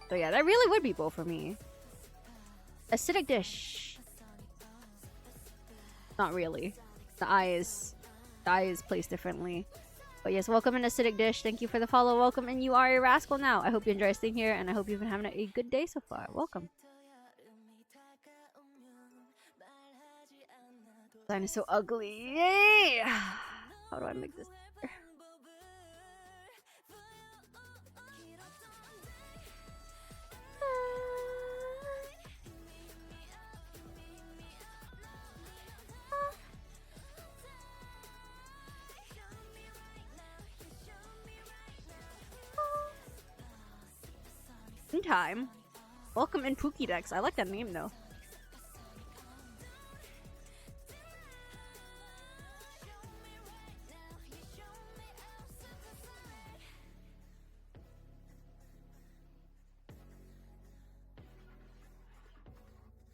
So yeah, that really would be both for me. Acidic dish. Not really. The eye is placed differently. But yes, welcome in Acidic Dish. Thank you for the follow. Welcome, and you are a rascal now. I hope you enjoy staying here, and I hope you've been having a good day so far. Welcome. Design is so ugly. Yay! How do I make this better? In time. Welcome in Pokédex. I like that name though.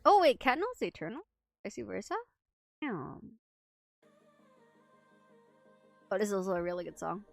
Oh wait, Katnal's eternal? Vice versa? Damn. Oh, this is also a really good song.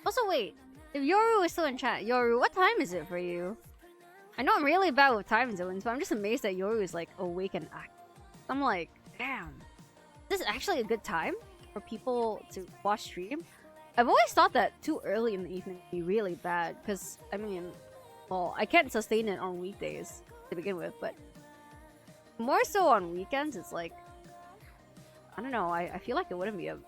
Also, wait. If Yoru is still in chat, Yoru, what time is it for you? I know I'm really bad with time zones, but I'm just amazed that Yoru is like awake and active. I'm like, damn. Is this actually a good time for people to watch stream? I've always thought that too early in the evening would be really bad, because, I mean, well, I can't sustain it on weekdays to begin with, but more so on weekends, it's like, I don't know, I feel like it wouldn't be a...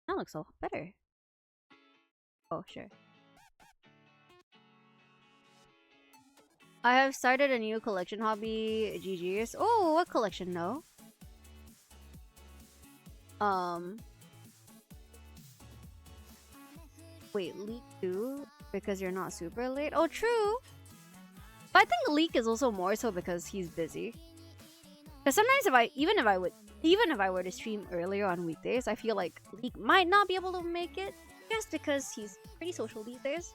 That looks a lot better. Oh, sure. I have started a new collection hobby, GG's. Oh, what collection? No. Wait, Leak 2? Because you're not super late? Oh, true! But I think Leak is also more so because he's busy. Because sometimes even if I were to stream earlier on weekdays, I feel like Leak might not be able to make it. Just because he's pretty social these days.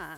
Ah.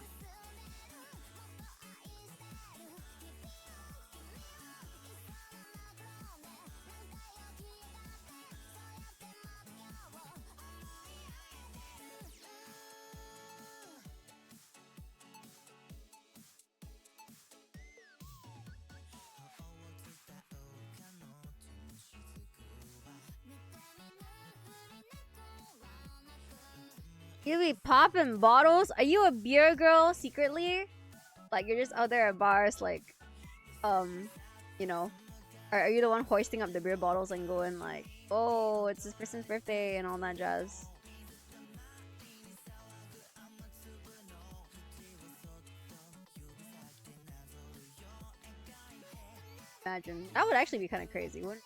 You be popping bottles? Are you a beer girl secretly? Like you're just out there at bars, like, you know, are you the one hoisting up the beer bottles and going like, oh, it's this person's birthday and all that jazz? Imagine that would actually be kind of crazy, wouldn't it?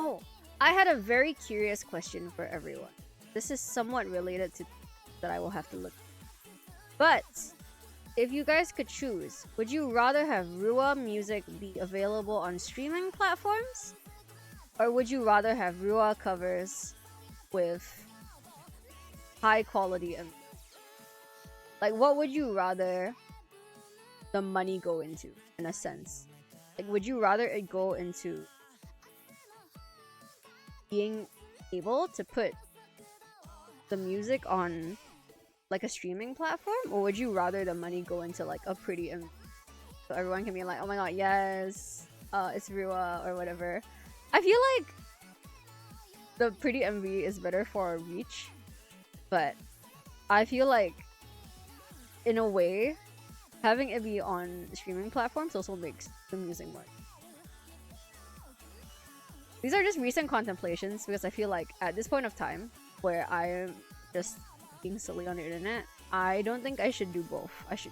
Oh, I had a very curious question for everyone. This is somewhat related to that I will have to look. But if you guys could choose, would you rather have Rua music be available on streaming platforms? Or would you rather have Rua covers with high quality and like what would you rather the money go into in a sense? Like would you rather it go into being able to put the music on like a streaming platform, or would you rather the money go into like a pretty so everyone can be like, oh my god, yes, it's Rua or whatever. I feel like the pretty MV is better for reach, but I feel like in a way having it be on streaming platforms also makes the music more. These are just recent contemplations because I feel like at this point of time where I am just being silly on the internet, I don't think I should do both. I should.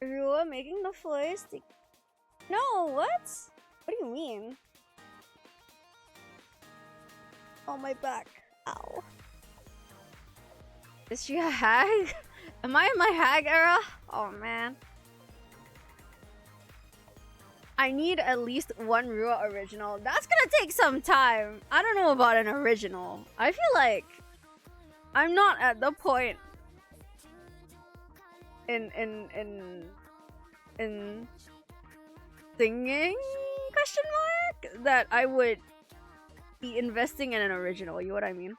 Rua making the voice. No, what? What do you mean? Oh, my back. Ow. Is she a hag? Am I in my hag era? Oh man. I need at least one Rua original. That's gonna take some time. I don't know about an original. I feel like I'm not at the point in singing question mark that I would be investing in an original. You know what I mean?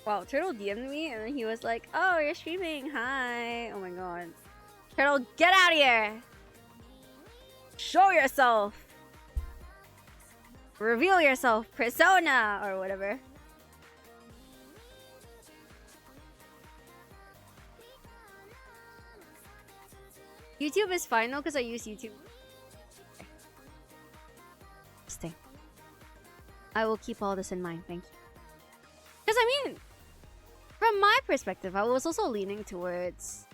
Wow, Turtle DM'd me and then he was like, oh, you're streaming, hi. Oh my god. Turtle, get out of here! Show yourself! Reveal yourself, persona! Or whatever. YouTube is fine though, because I use YouTube. Stay. I will keep all this in mind, thank you. Because I mean, from my perspective, I was also leaning towards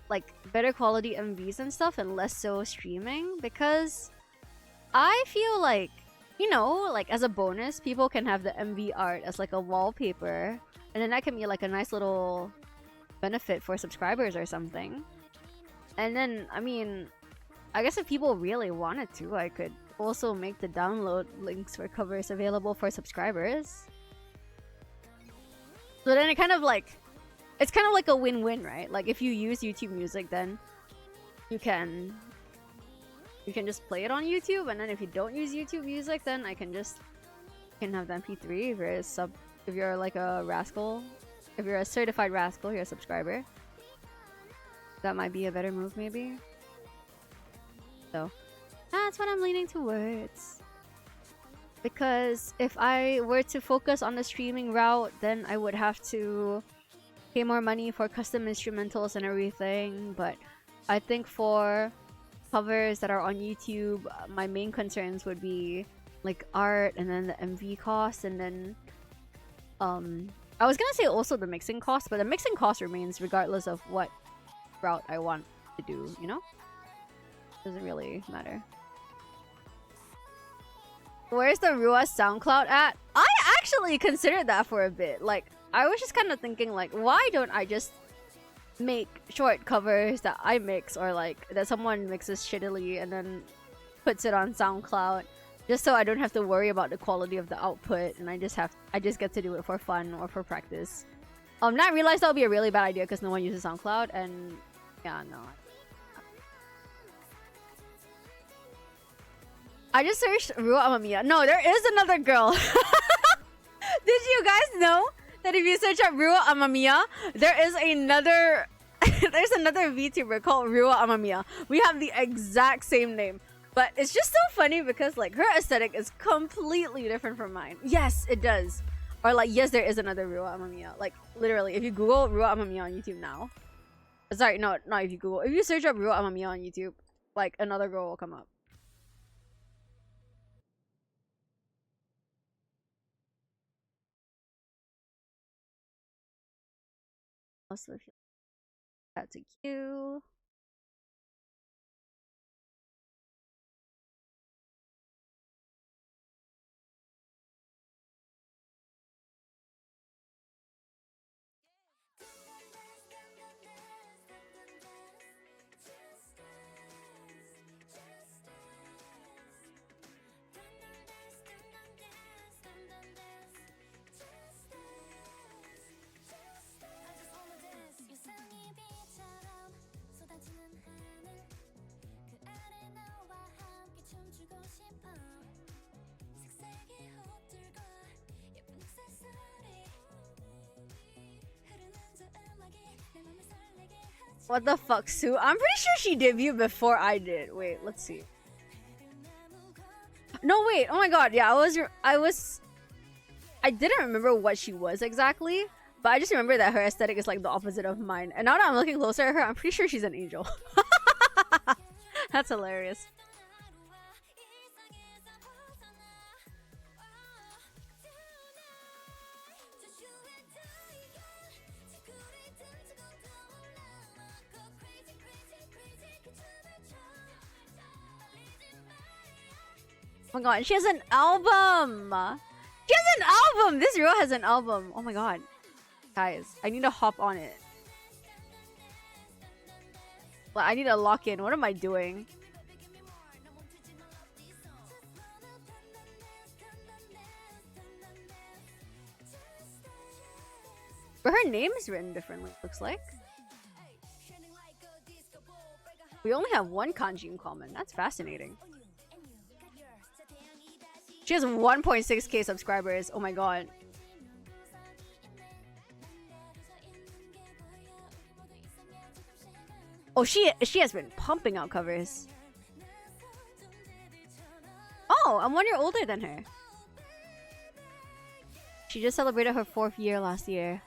like better quality MVs and stuff and less so streaming, because I feel like, you know, like as a bonus, people can have the MV art as like a wallpaper, and then that can be like a nice little benefit for subscribers or something. And then, I mean, I guess if people really wanted to, I could also make the download links for covers available for subscribers. So then it kind of like, it's kind of like a win-win, right? Like if you use YouTube Music, then you can just play it on YouTube, and then if you don't use YouTube Music, then I can just can have the MP3 if you're if you're like a rascal. If you're a certified rascal, you're a subscriber. That might be a better move, maybe. So that's what I'm leaning towards. Because if I were to focus on the streaming route, then I would have to pay more money for custom instrumentals and everything. But I think for covers that are on YouTube, my main concerns would be like art and then the MV cost, and then I was gonna say also the mixing cost, but the mixing cost remains regardless of what route I want to do, you know? Doesn't really matter. Where's the Rua SoundCloud at? I actually considered that for a bit. Like, I was just kind of thinking, like, why don't I just make short covers that I mix, or like that someone mixes shittily and then puts it on SoundCloud, just so I don't have to worry about the quality of the output, and I just get to do it for fun or for practice. Now I realized that would be a really bad idea because no one uses SoundCloud, and yeah, no. I just searched ruamamiya. No, there is another girl. Did you guys know that if you search up ruamamiya, there is another there's another VTuber called ruamamiya. We have the exact same name. But it's just so funny because like her aesthetic is completely different from mine. Yes, it does. Or like, yes, there is another ruamamiya. Like literally, if you Google ruamamiya on YouTube now. Sorry, no, not if you Google. If you search up ruamamiya on YouTube, like another girl will come up. Also, that's a queue. What the fuck, Sue? I'm pretty sure she debuted before I did. Wait, let's see. No, wait. Oh my god. Yeah, I didn't remember what she was exactly, but I just remember that her aesthetic is like the opposite of mine. And now that I'm looking closer at her, I'm pretty sure she's an angel. That's hilarious. Oh my god, she has an album! She has an album! This girl has an album. Oh my god. Guys, I need to hop on it. Well, I need to lock in. What am I doing? But her name is written differently, looks like. We only have one kanji in common. That's fascinating. She has 1.6k subscribers. Oh my god. Oh, she has been pumping out covers. Oh, I'm 1 year older than her. She just celebrated her 4th year last year.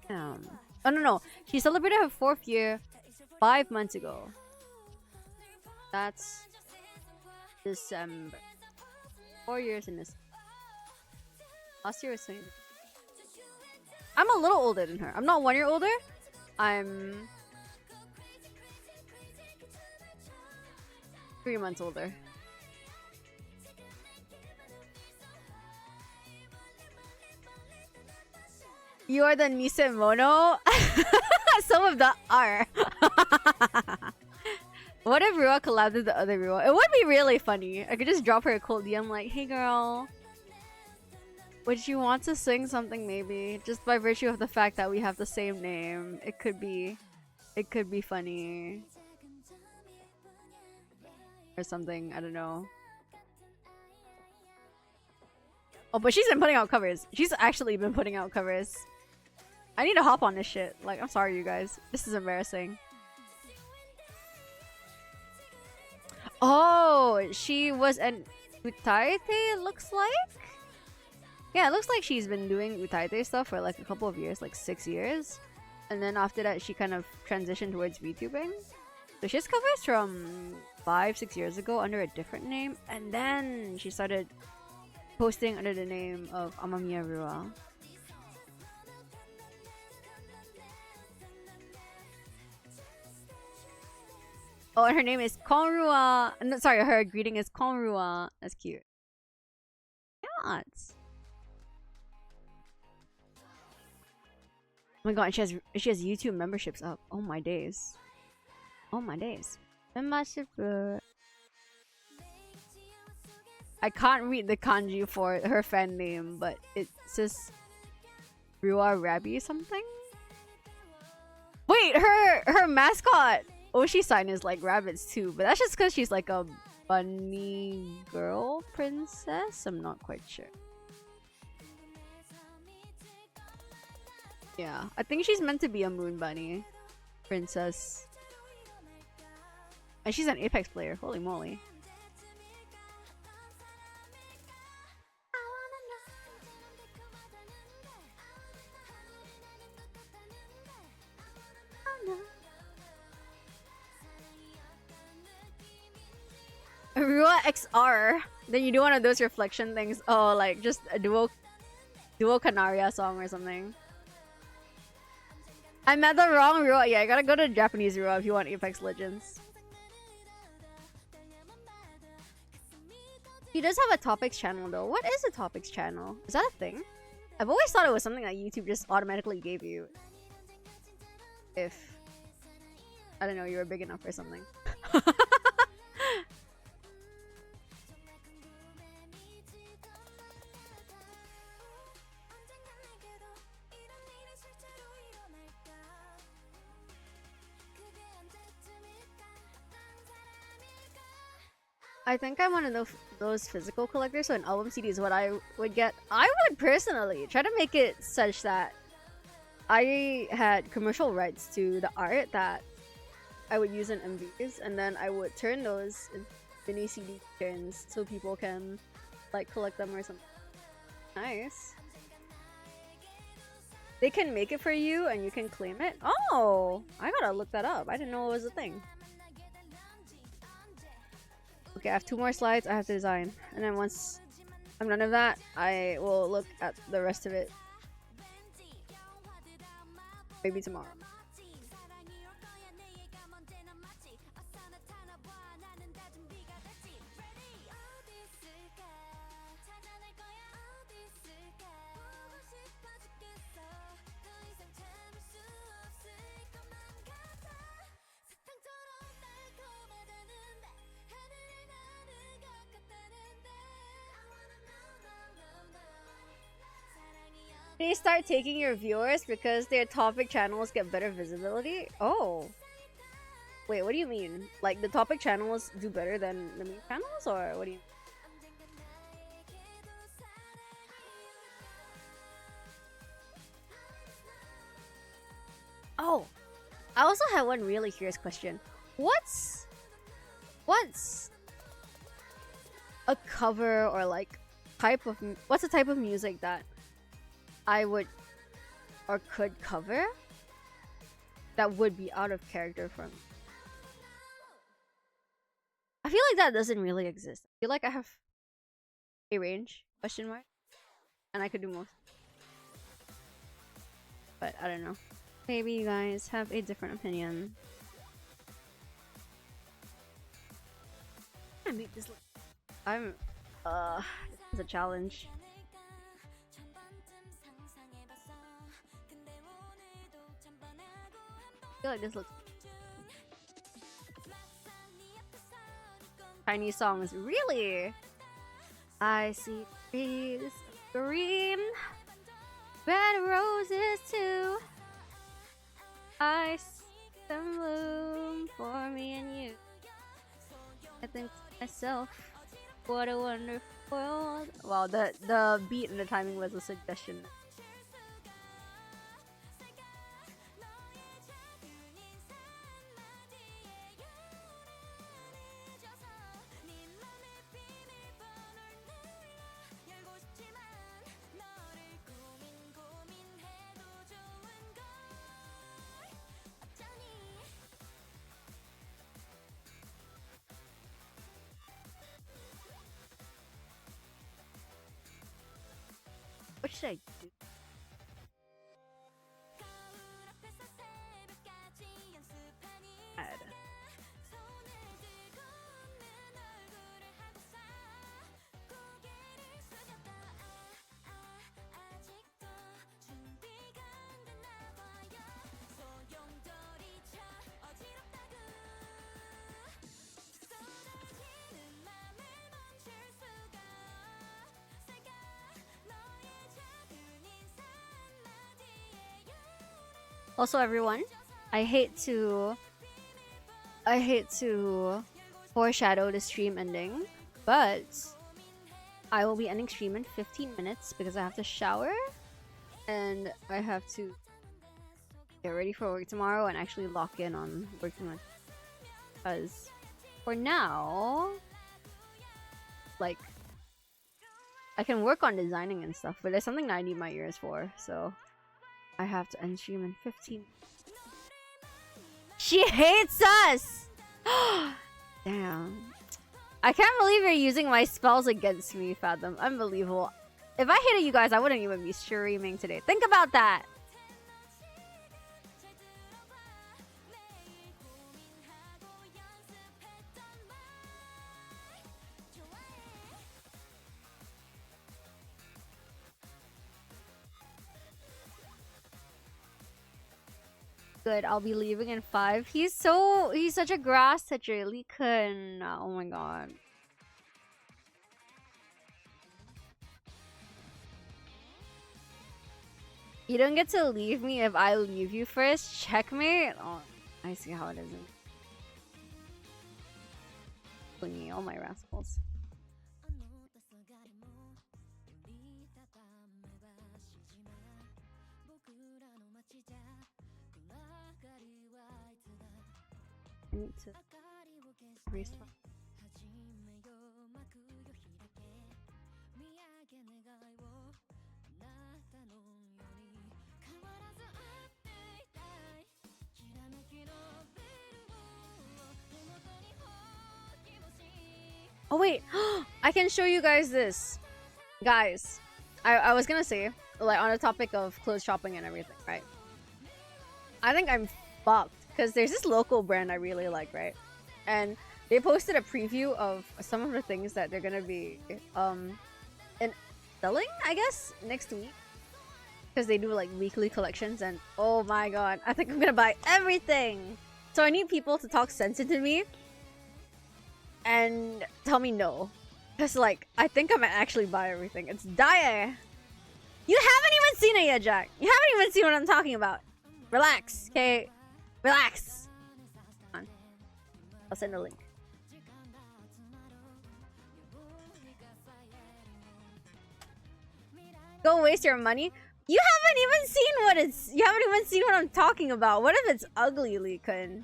Oh no. She celebrated her 4th year 5 months ago. That's December. 4 years in this. Last year was 20. I'm a little older than her. I'm not 1 year older. I'm 3 months older. You are the Nisemono? Some of that are. What if Rua collabed with the other Rua? It would be really funny. I could just drop her a cold DM like, hey girl, would you want to sing something maybe? Just by virtue of the fact that we have the same name. It could be funny. Or something, I don't know. Oh, but she's been putting out covers. She's actually been putting out covers. I need to hop on this shit. Like, I'm sorry, you guys. This is embarrassing. Oh, she was an Utaite, it looks like? Yeah, it looks like she's been doing Utaite stuff for like a couple of years, like 6 years. And then after that, she kind of transitioned towards VTubing. So she has covers from 5-6 years ago under a different name. And then she started posting under the name of ruamamiya Rua. Oh, and her name is Konrua. No, sorry, her greeting is Konrua. That's cute. Yeah. Oh my god, she has YouTube memberships up. Oh my days. Oh my days. Membership. I can't read the kanji for her fan name, but it says Rua Rabbi something. Wait, her mascot Oshi sign is like rabbits too, but that's just because she's like a bunny girl princess. I'm not quite sure. Yeah, I think she's meant to be a moon bunny princess. And she's an Apex player. Holy moly. Rua XR. Then you do one of those reflection things. Oh, like just a duo Canaria song or something. I met the wrong Rua. Yeah, I gotta go to Japanese Rua if you want Apex Legends. He does have a topics channel though. What is a topics channel? Is that a thing? I've always thought it was something that YouTube just automatically gave you. If, I don't know, you were big enough or something. I think I'm one of those physical collectors, so an album CD is what I would get. I would personally try to make it such that I had commercial rights to the art that I would use in MVs, and then I would turn those into mini CD turns so people can like collect them or something. Nice. They can make it for you and you can claim it. Oh, I gotta look that up. I didn't know it was a thing. Okay, I have 2 more slides I have to design. And then once I'm done with that, I will look at the rest of it. Maybe tomorrow. They start taking your viewers because their topic channels get better visibility? Oh. Wait, what do you mean? Like, the topic channels do better than the main channels? Or what do you mean? Oh. I also have one really curious question. What's a cover or like type of... What's a type of music that I would or could cover that would be out of character from? I feel like that doesn't really exist. I feel like I have a range, question mark, and I could do most. But I don't know. Maybe you guys have a different opinion. I make this. I'm. This is a challenge. I feel like this looks. Chinese songs, really? I see trees green, red roses too. I see them bloom for me and you. I think to myself, What a wonderful world. Wow, the beat and the timing was a suggestion. What should I do? Add. Also, everyone, I hate to foreshadow the stream ending, but I will be ending stream in 15 minutes because I have to shower and I have to get ready for work tomorrow and actually lock in on working on. Because for now, like, I can work on designing and stuff, but there's something that I need my ears for, so I have to end stream in 15. She hates us! Damn. I can't believe you're using my spells against me, Fathom. Unbelievable. If I hated you guys, I wouldn't even be streaming today. Think about that! Good, I'll be leaving in 5. He's such a grass toucher. Lee Kun. Oh my god. You don't get to leave me if I leave you first. Checkmate? Oh, I see how it is. All my rascals. I need to restart. Oh wait, I can show you guys this. Guys, I was gonna say, like, on the topic of clothes shopping and everything, right? I think I'm fucked because there's this local brand I really like, right? And they posted a preview of some of the things that they're gonna be in selling, I guess, next week. Because they do like weekly collections, and oh my god, I think I'm gonna buy everything. So I need people to talk sense into me and tell me no. Because like, I think I might actually buy everything. It's dire. You haven't even seen it yet, Jack. You haven't even seen what I'm talking about. Relax, okay? Relax. Come on. I'll send a link. Go waste your money? You haven't even seen what I'm talking about. What if it's ugly, Lee Kun?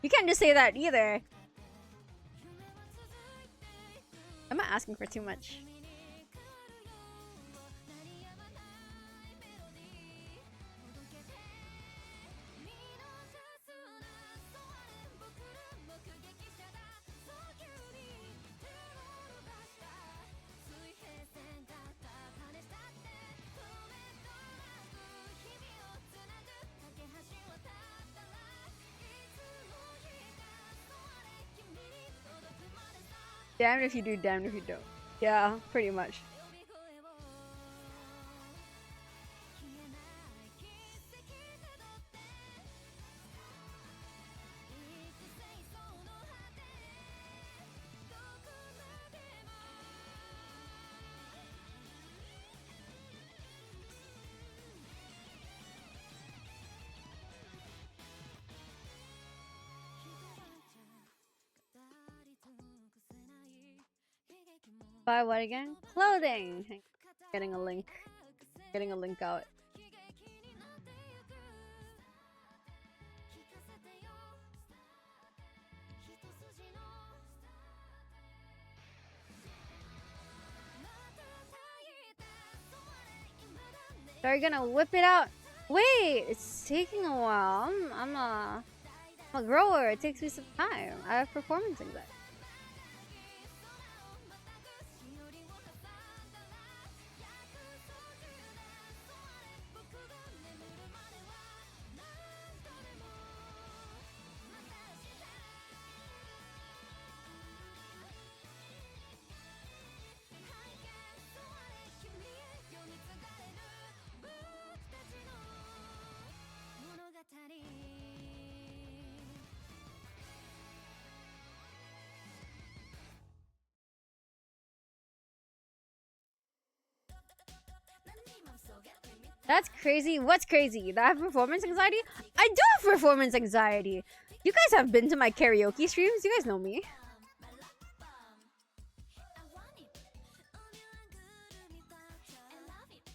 You can't just say that either. I'm not asking for too much. Damned if you do, damned if you don't. Yeah, pretty much. Buy what again? Clothing! Getting a link. Getting a link out. They're gonna whip it out. Wait, it's taking a while. I'm a grower. It takes me some time. I have performance anxiety. That's crazy. What's crazy? That I have performance anxiety? I do have performance anxiety. You guys have been to my karaoke streams. You guys know me.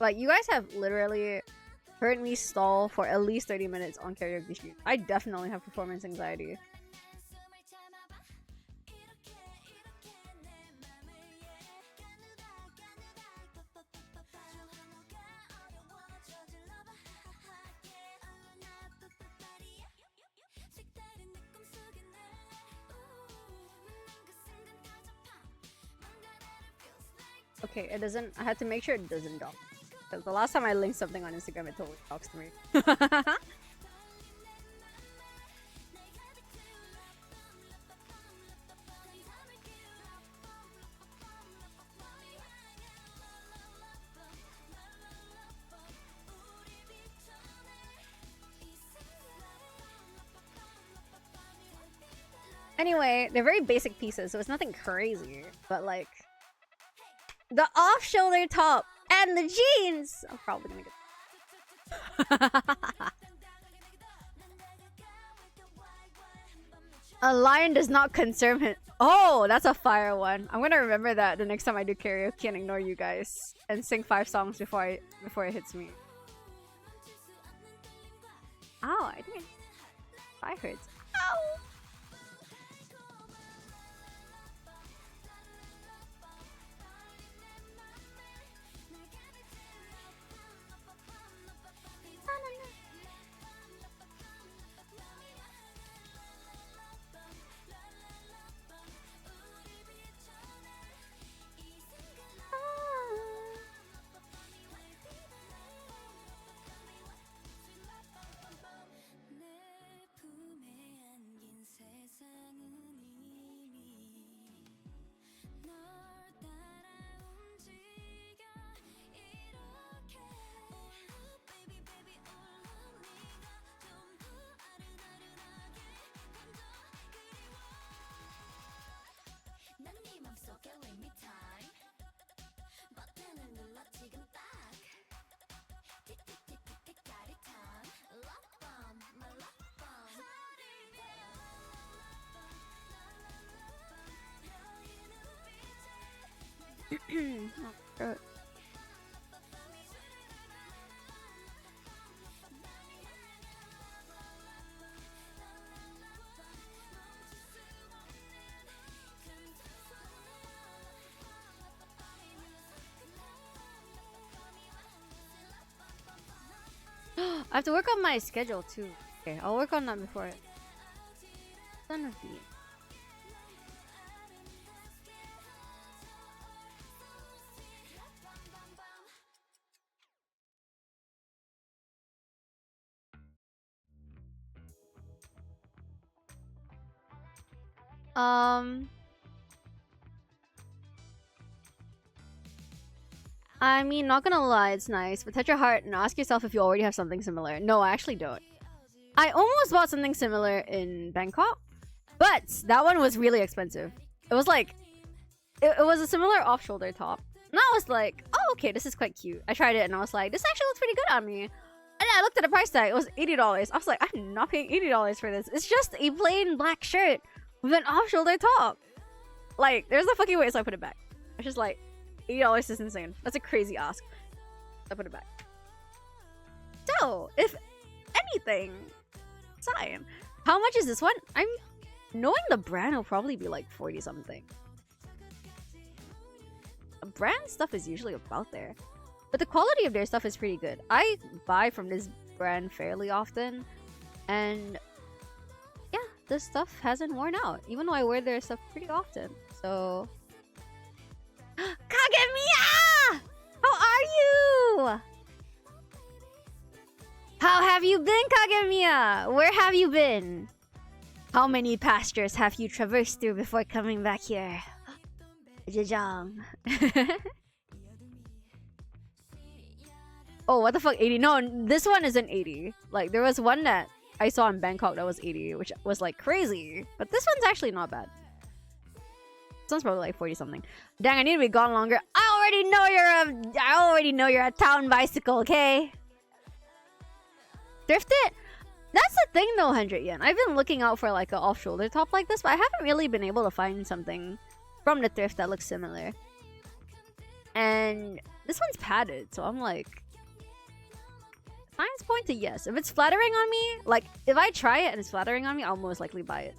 Like, you guys have literally heard me stall for at least 30 minutes on karaoke streams. I definitely have performance anxiety. Okay, it doesn't. I had to make sure it doesn't dock. Because the last time I linked something on Instagram, it totally talks to me. Anyway, they're very basic pieces, so it's nothing crazy. But like, the off-shoulder top and the jeans! I'm probably gonna get... A lion does not conserve him. Oh, that's a fire one. I'm gonna remember that the next time I do karaoke and ignore you guys. And sing 5 songs before it hits me. Ow, I think I hurts. Ow! Oh, God. I have to work on my schedule too. Okay, I'll work on that before it. Son of the... I mean, not gonna lie, it's nice, but touch your heart and ask yourself if you already have something similar. No, I actually don't. I almost bought something similar in Bangkok, but that one was really expensive. It was like, it was a similar off-shoulder top. And I was like, oh, okay, this is quite cute. I tried it and I was like, this actually looks pretty good on me. And I looked at the price tag, it was $80. I was like, I'm not paying $80 for this. It's just a plain black shirt with an off-shoulder top. Like, there's no fucking way, so I put it back. It's just like $80 is insane. That's a crazy ask. I put it back. So, if anything, Sign. How much is this one? I'm knowing the brand will probably be like 40 something. Brand stuff is usually about there, but the quality of their stuff is pretty good. I buy from this brand fairly often, and yeah, this stuff hasn't worn out, even though I wear their stuff pretty often. So, Kagemiya! How are you? How have you been, Kagemiya? Where have you been? How many pastures have you traversed through before coming back here? Jajang. Oh, what the fuck? 80? No, this one isn't 80. Like, there was one that I saw in Bangkok that was 80, which was like crazy. But this one's actually not bad. This one's probably like 40 something. Dang, I need to be gone longer. I already know you're a town bicycle, okay? Thrift it? That's the thing though, 100 yen. I've been looking out for like an off-shoulder top like this, but I haven't really been able to find something from the thrift that looks similar. And this one's padded, so I'm like, science point to yes. If it's flattering on me, like if I try it and it's flattering on me, I'll most likely buy it.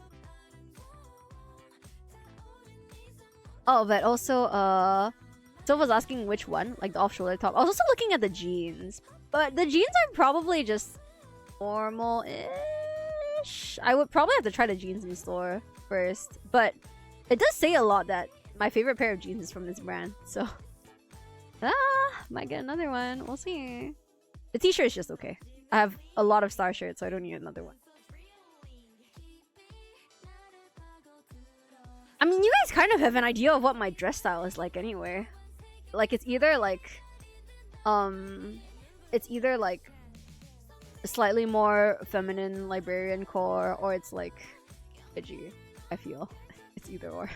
Oh, but also, someone was asking which one, like the off-shoulder top. I was also looking at the jeans, but the jeans are probably just normal-ish. I would probably have to try the jeans in the store first, but it does say a lot that my favorite pair of jeans is from this brand, so might get another one. We'll see. The t-shirt is just okay. I have a lot of star shirts, so I don't need another one. I mean, you guys kind of have an idea of what my dress style is like anyway. Like, it's either like a slightly more feminine librarian core, or it's like edgy. I feel it's either or.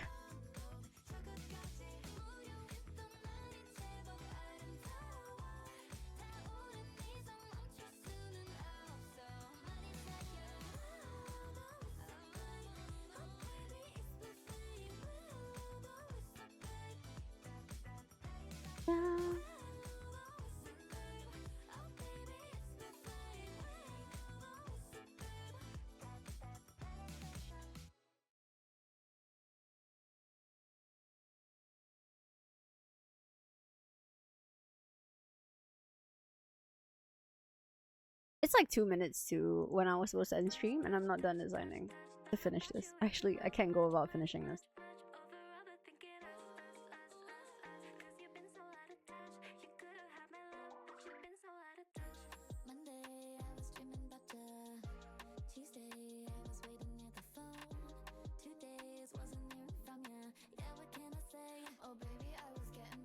It's like 2 minutes to when I was supposed to end stream, and I'm not done designing to finish this. Actually, I can't go without finishing this.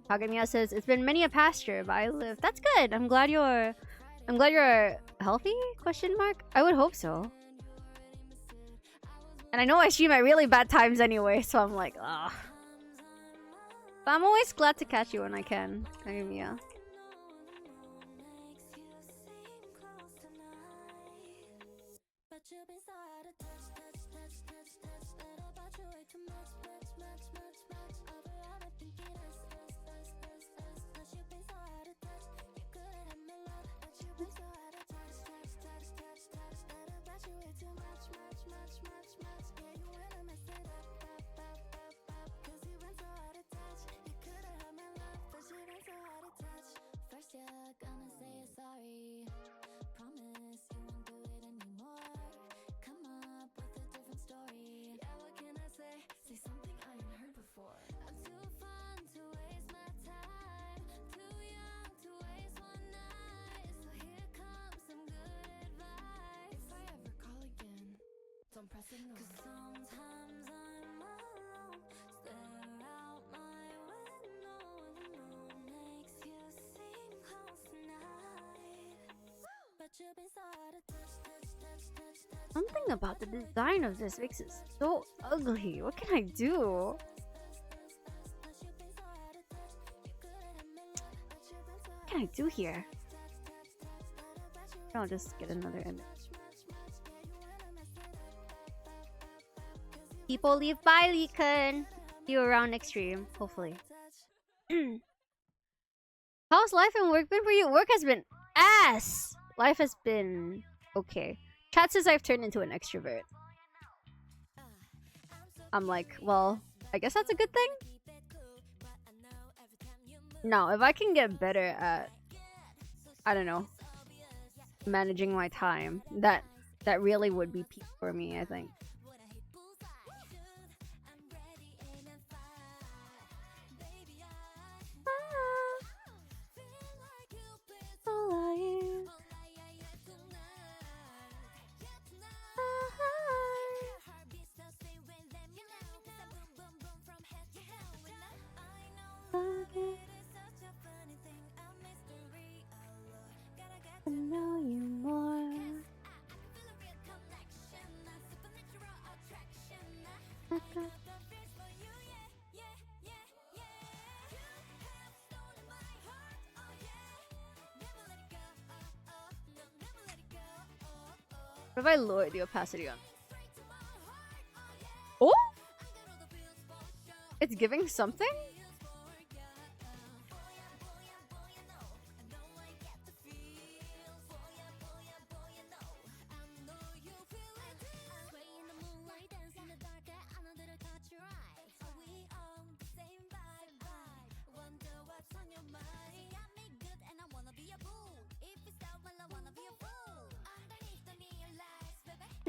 Kagemiya says, it's been many a pasture, but I live. That's good. I'm glad you're healthy? Question mark? I would hope so. And I know I stream at really bad times anyway, so I'm like, ugh. But I'm always glad to catch you when I can, Kagemiya. Gonna say sorry. Promise you won't do it anymore. Come up with a different story. Yeah, what can I say? Say something I ain't heard before. I'm too fun to waste my time. Too young to waste one night. So here comes some good advice. If I ever call again, don't press ignore. 'Cause sometimes I'm alone. Stare out my window and the moon makes you seem close tonight. But you've been so out of touch, touch, touch, touch, touch. Something about the design of this makes it so ugly. What can I do? What can I do here? I'll just get another image. People leave by, Leekun. See you around next stream, hopefully. How's life and work been for you? Work has been ass. Life has been okay. Chat says I've turned into an extrovert. I'm like, well, I guess that's a good thing. Now, if I can get better at, I don't know, managing my time, that really would be peak for me, I think. Know you more. What if I lower the opacity on? Oh! It's giving something?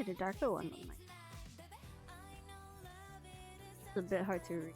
The darker one. It's a bit hard to read.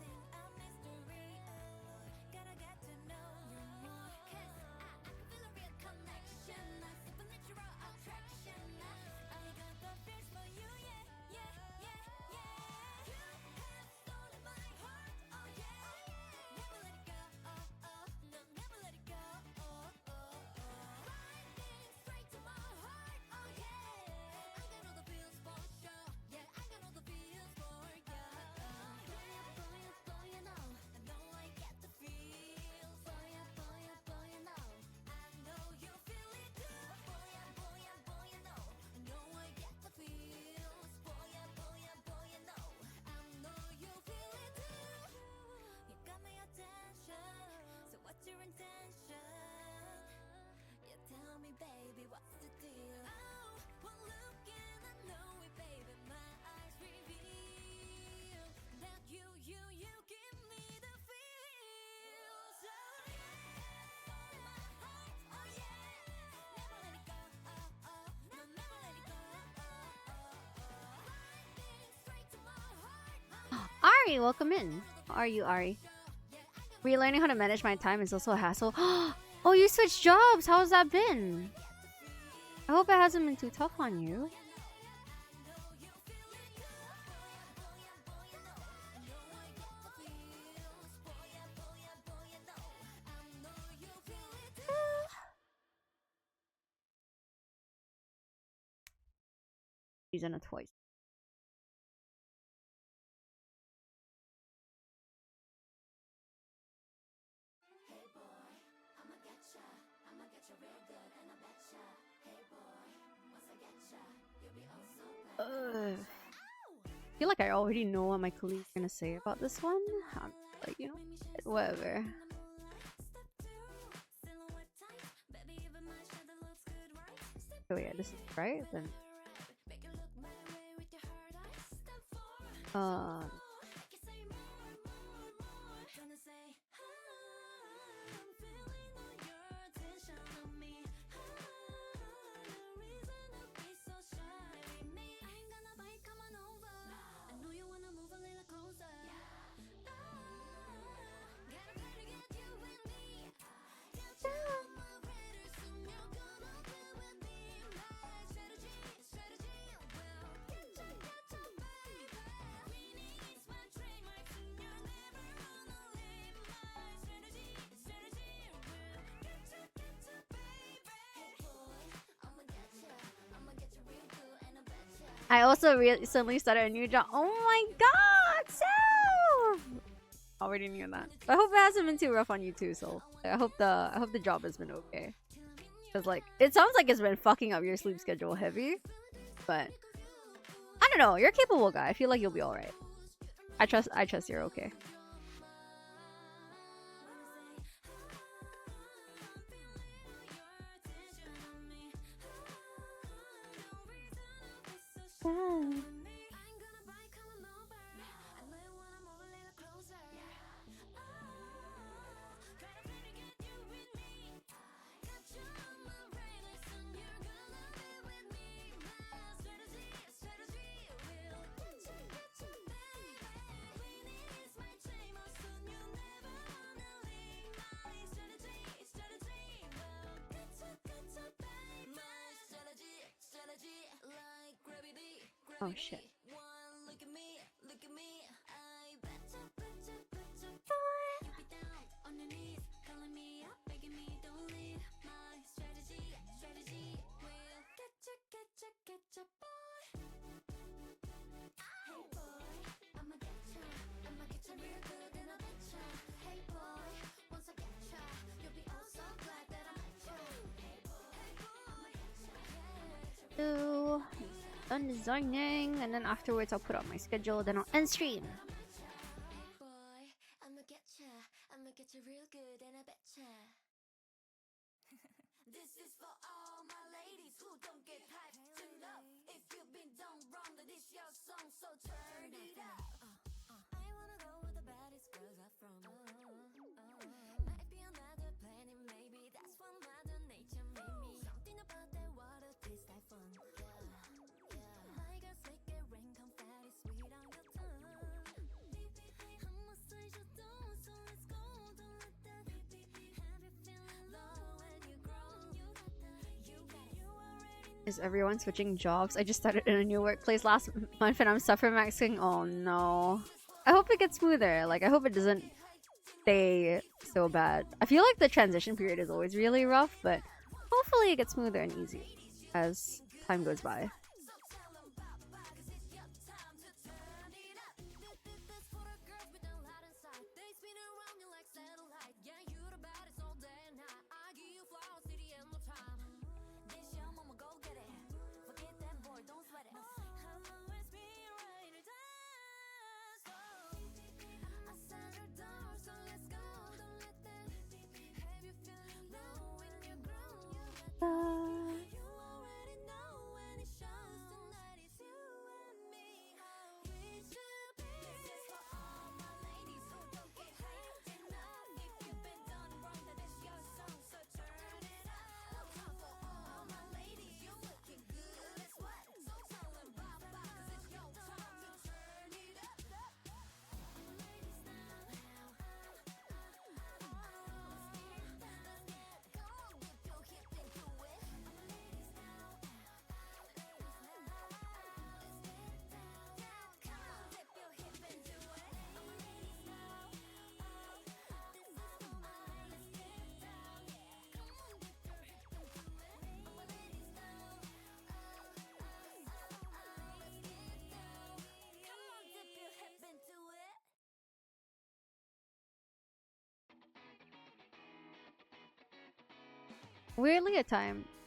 Ari, welcome in. How are you, Ari? Relearning how to manage my time is also a hassle. Oh, you switched jobs. How's that been? I hope it hasn't been too tough on you. He's in a twice. I feel like I already know what my colleague's gonna say about this one. I'm like, you know, whatever. Oh yeah, this is right then. I also recently started a new job. Oh my god, Self! Already knew that. But I hope it hasn't been too rough on you too, so I hope the job has been okay. Cause like it sounds like it's been fucking up your sleep schedule heavy, but I don't know. You're a capable guy. I feel like you'll be all right. I trust you're okay. Oh shit. So done designing, and then afterwards I'll put up my schedule, then I'll end stream. This is for all my ladies who don't get hyped enough. If you've been done wrong, then this your song, so turn it up. I wanna go where the baddest girls are from. Might be another planet, maybe that's what Mother Nature made me. Something about that water tastes like fun. My girls make it rain confetti sweet on your tongue. I'ma say you don't, so let's go. Don't let that have you feeling low when you grow. You got it. You already Is everyone switching jobs? I just started in a new workplace last month and I'm suffering maxing. Oh no. I hope it gets smoother. Like, I hope it doesn't stay so bad. I feel like the transition period is always really rough, but hopefully it gets smoother and easier as time goes by.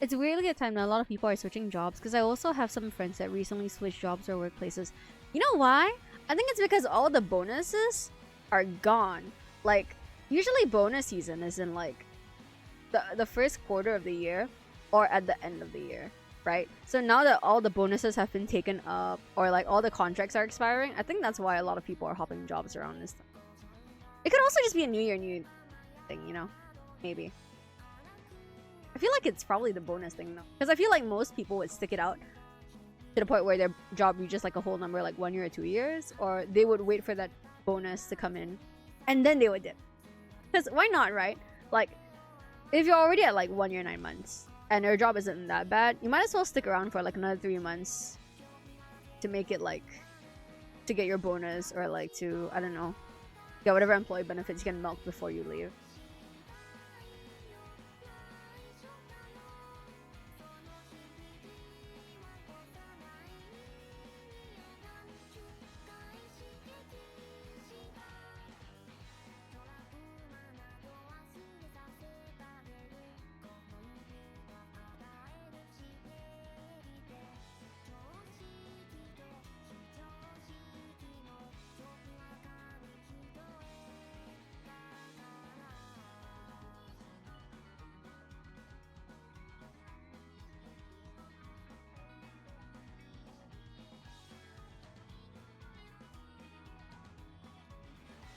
It's weirdly a time that a lot of people are switching jobs, because I also have some friends that recently switched jobs or workplaces. You know why? I think it's because all the bonuses are gone. Like, usually bonus season is in like the first quarter of the year or at the end of the year, right? So now that all the bonuses have been taken up or like all the contracts are expiring, I think that's why a lot of people are hopping jobs around this time. It could also just be a new thing, you know? Maybe. I feel like it's probably the bonus thing though, because I feel like most people would stick it out to the point where their job reaches like a whole number, like 1 year or 2 years, or they would wait for that bonus to come in and then they would dip. Because why not, right? Like, if you're already at like 1 year 9 months and your job isn't that bad, you might as well stick around for like another 3 months to make it like to get your bonus, or like to, I don't know, get whatever employee benefits you can milk before you leave.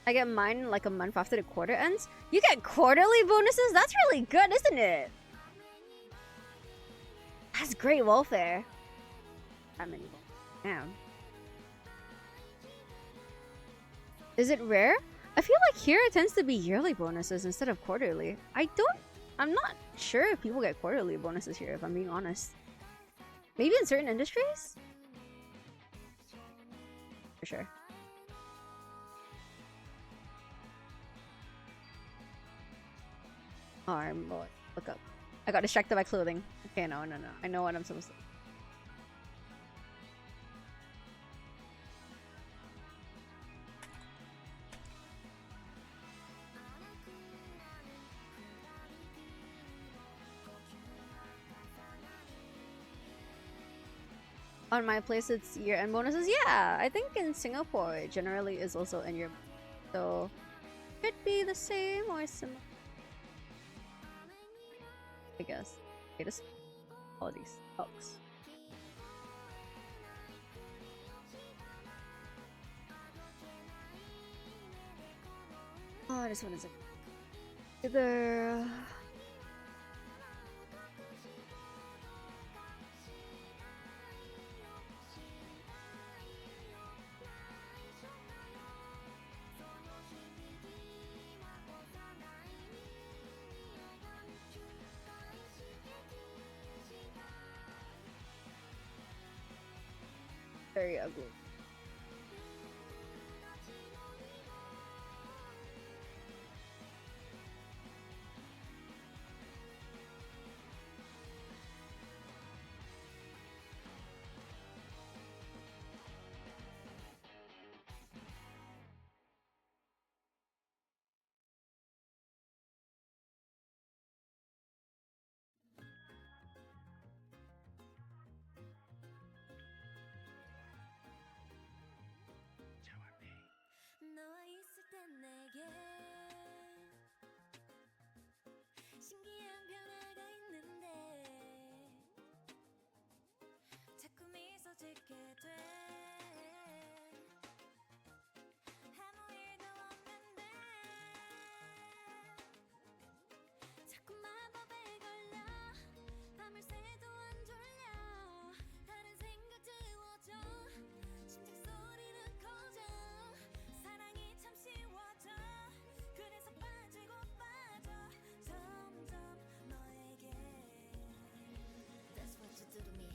I get mine like a month after the quarter ends. You get quarterly bonuses? That's really good, isn't it? That's great welfare. That many. Damn. Is it rare? I feel like here it tends to be yearly bonuses instead of quarterly. I'm not sure if people get quarterly bonuses here, if I'm being honest. Maybe in certain industries? For sure. Arm, look up. I got distracted by clothing. Okay, no. I know what I'm supposed to. On my place, it's year-end bonuses. Yeah, I think in Singapore it generally is also in year, so could be the same or similar. I guess. Okay, just all these hooks. Oh, this one is either. Very ugly. 너와 있을 땐 내게 신기한 변화가 있는데 자꾸 미소 짓게 돼 아무 일도 없는데 자꾸 마법에 걸려 밤을 새도 안 졸려 다른 생각 지워져 심장 소리는 커져 사랑이 참 쉬워져 그래서 빠지고 빠져 점점 너에게 That's what you do to me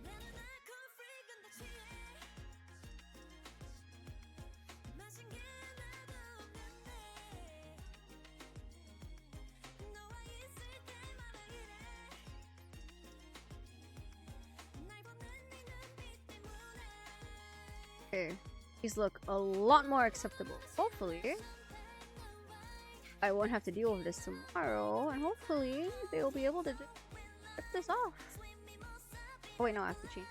나는 alcohol freak 나 취해 마신 게 하나도 없는데 너와 있을 때마다 이래 날 보는 네 눈빛 때문에 Okay. These look a lot more acceptable. Hopefully, I won't have to deal with this tomorrow, and hopefully they will be able to get this off. Oh wait, no, I have to change.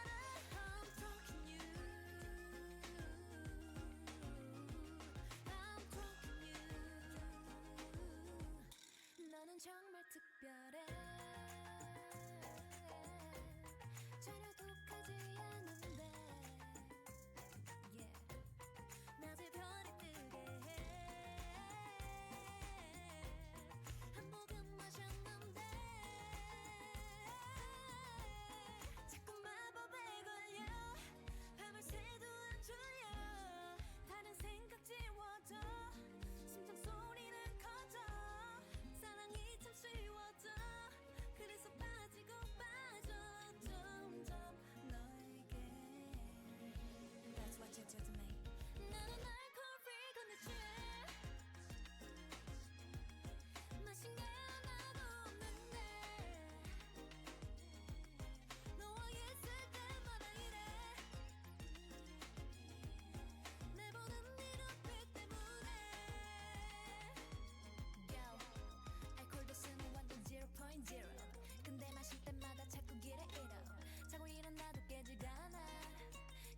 너는 정말 특별해 전혀 독하지 않은데 yeah. 낮에 별이 뜨게 해한 모금 마셨는데 자꾸 마법에 걸려 밤을 새도 안 졸려 다른 생각 지워져 심장 소리는 커져 사랑이 참 쉬워져 그래서 빠지고 빠져 점점 너에게 That's what you do to me 나는 alcohol freak 나 취해 마신 게 하나도 없는데 너와 있을 때마다 이래 내 보는 네 눈빛 때문에 Yo 알코올 도수는 완전 0.0 근데 마실 때마다 자꾸 길에 잃어 자고 일어나도 깨지가 않아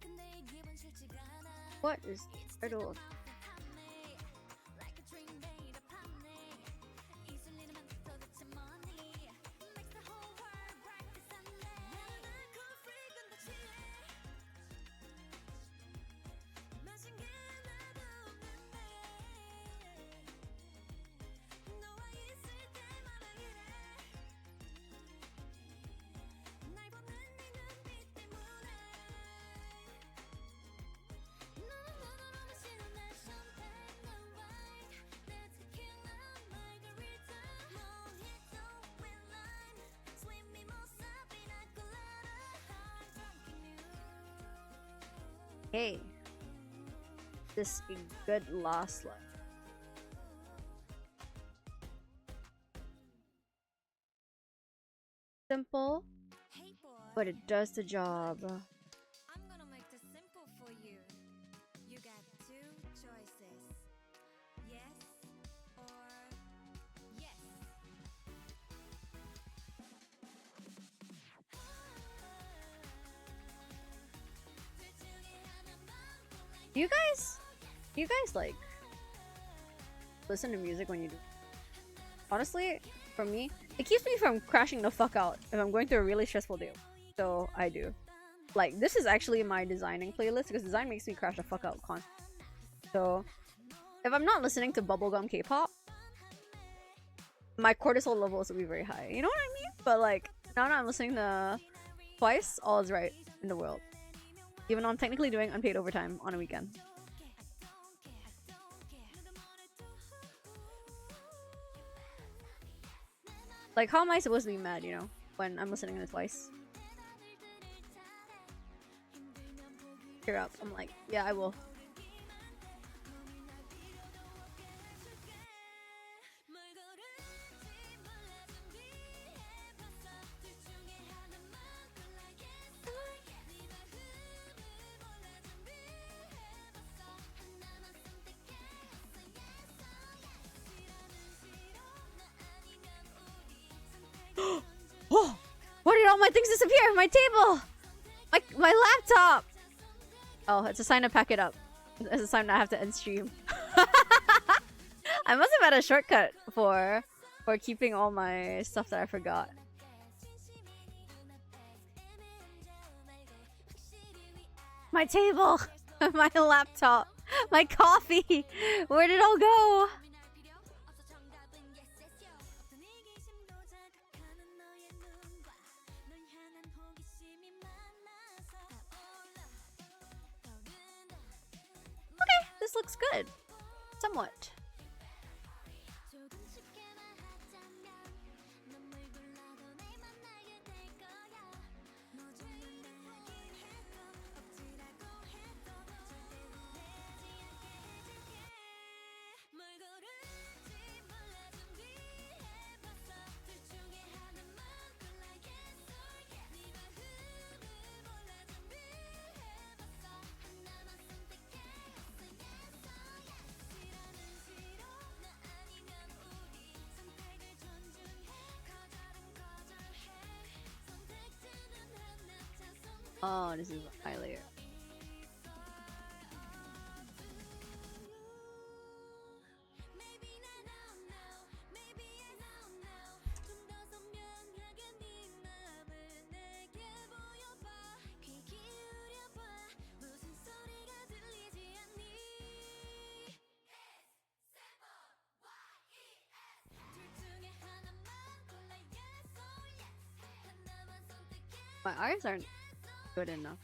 근데 이 기분 싫지가 않아 What is turtle? Like a dream made of honey 이 순리는 도대체 뭐니 Makes the whole world bright as sunny 나는 alcohol freak 나 취해 마신 게 하나도 없는데 Hey, this is a good last line. Simple, Hey boy, but it does the job. I'm gonna make this simple for you. You got two choices. Yes or yes. Do you guys like listen to music when you do? Honestly, for me, it keeps me from crashing the fuck out if I'm going through a really stressful day. So I do. Like, this is actually my designing playlist because design makes me crash the fuck out constantly. So if I'm not listening to bubblegum K-pop, my cortisol levels will be very high. You know what I mean? But like, now that I'm listening to Twice, all is right in the world. Even though I'm technically doing unpaid overtime on a weekend. Like, how am I supposed to be mad, you know, when I'm listening to Twice? Cheer up. I'm like, yeah, I will. Oh, where did all my things disappear? My table, my laptop. Oh, it's a sign to pack it up. It's a sign that I have to end stream. I must have had a shortcut for keeping all my stuff that I forgot. My table, my laptop, my coffee. Where did it all go? Okay, this looks good. Somewhat. Oh, this is a high layer. My eyes aren't good enough.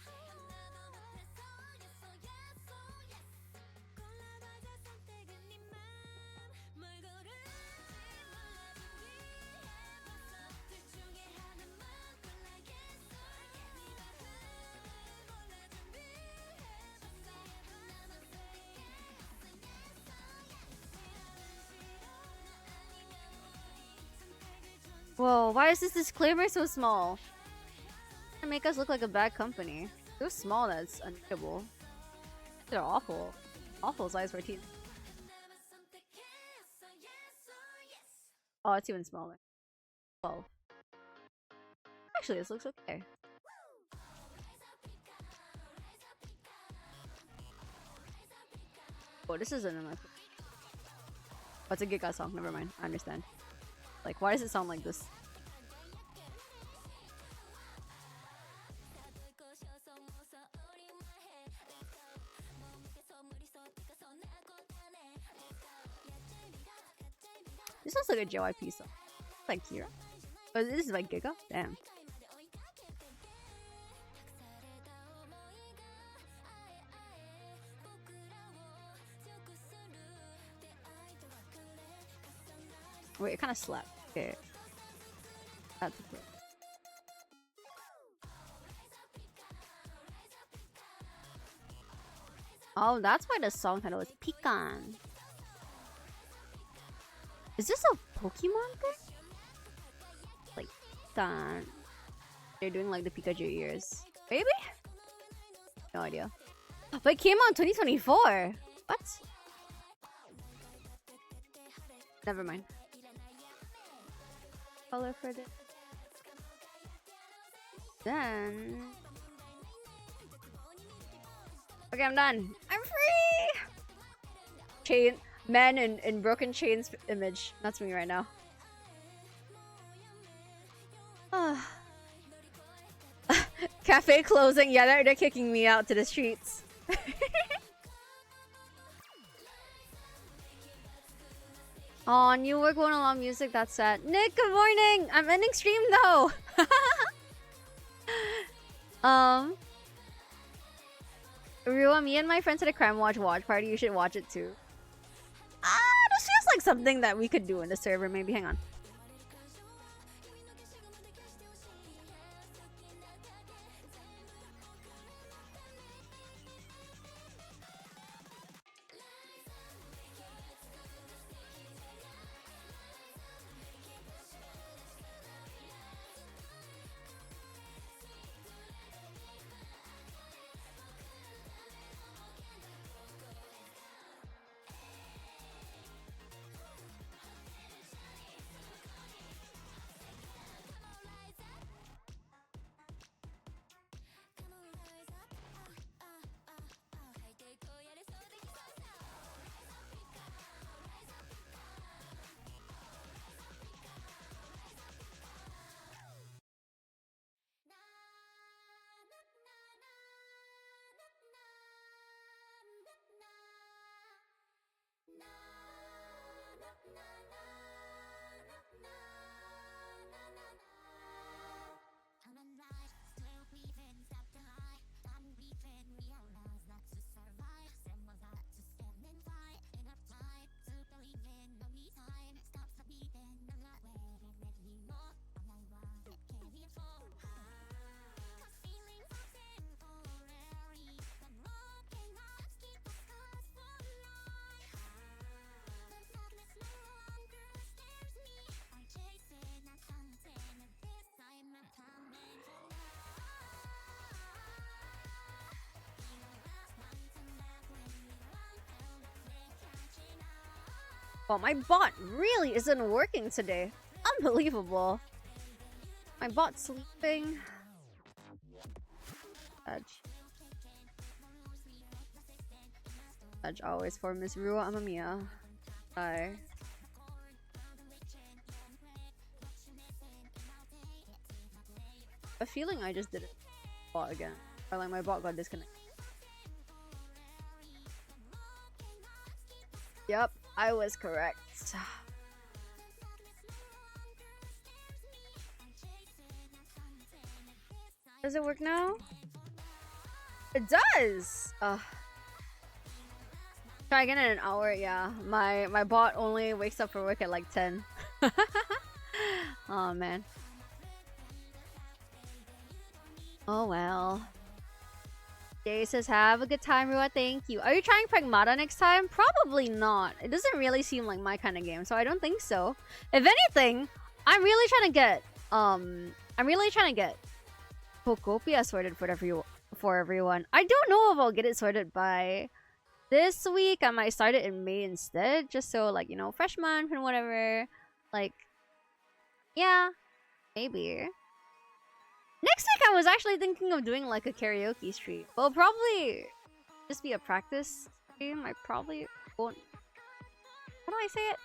Whoa, why is this disclaimer so small? To make us look like a bad company. So small that it's unreadable. They're awful. Awful size for teeth. Oh, it's even smaller. 12. Actually, this looks okay. Oh, this isn't enough. Oh, it's a Giga song. Never mind. I understand. Like, why does it sound like this? This sounds like a JYP song. Like Kira. Oh, this is like Giga? Damn. Wait, it kind of slapped. Okay. That's the flip. Oh, that's why the song title is Pecan. Is this a Pokemon thing? Like, that. They're doing like the Pikachu ears. Maybe? No idea. But it came out in 2024. What? Never mind. Color for this. Then. Okay, I'm done. I'm free! Chain. Men in broken chains image. That's me right now. Cafe closing. Yeah, they're kicking me out to the streets. Oh, new work won't allow music. That's sad. Nick, good morning. I'm ending stream though. Rua, me and my friends at a crime watch party. You should watch it too. This feels like something that we could do in the server. Maybe. Hang on. Well, my bot really isn't working today. Unbelievable. My bot's sleeping. Edge always for Miss ruamamiya. Bye. A feeling I just did it bot again. Or like my bot got disconnected. Yep, I was correct. Does it work now? It does! Try again in an hour, yeah. My bot only wakes up for work at like 10. Oh man. Oh well. Jay says, have a good time, Rua. Thank you. Are you trying Pragmata next time? Probably not. It doesn't really seem like my kind of game, so I don't think so. If anything, I'm really trying to get Pokopia sorted for everyone. I don't know if I'll get it sorted by this week. I might start it in May instead, just so like, you know, fresh month and whatever. Like, yeah, maybe. Next week I was actually thinking of doing like a karaoke stream. Well, probably just be a practice stream. I probably won't. How do I say it?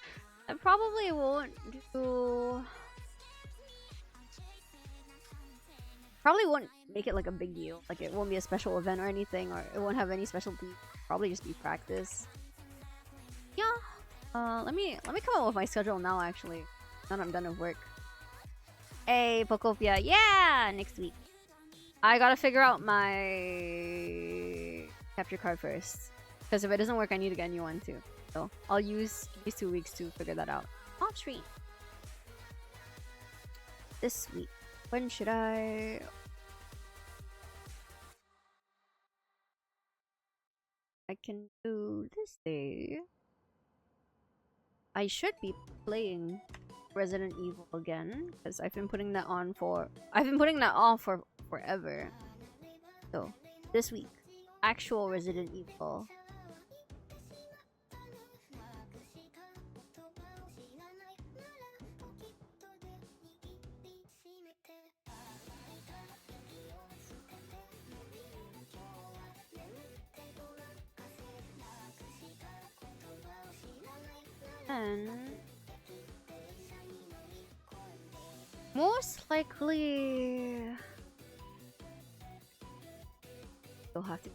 I probably won't do. Probably won't make it like a big deal. Like it won't be a special event or anything, or it won't have any specialty. Probably just be practice. Yeah. Let me come up with my schedule now. Actually, now that I'm done with work. Hey, Pokopia. Yeah, next week. I gotta figure out my capture card first. Because if it doesn't work, I need to get a new one too. So I'll use these 2 weeks to figure that out. Off stream. This week. When should I... I can do this day. I should be playing Resident Evil again because I've been putting that on for forever. So this week, actual Resident Evil. And most likely you'll have to.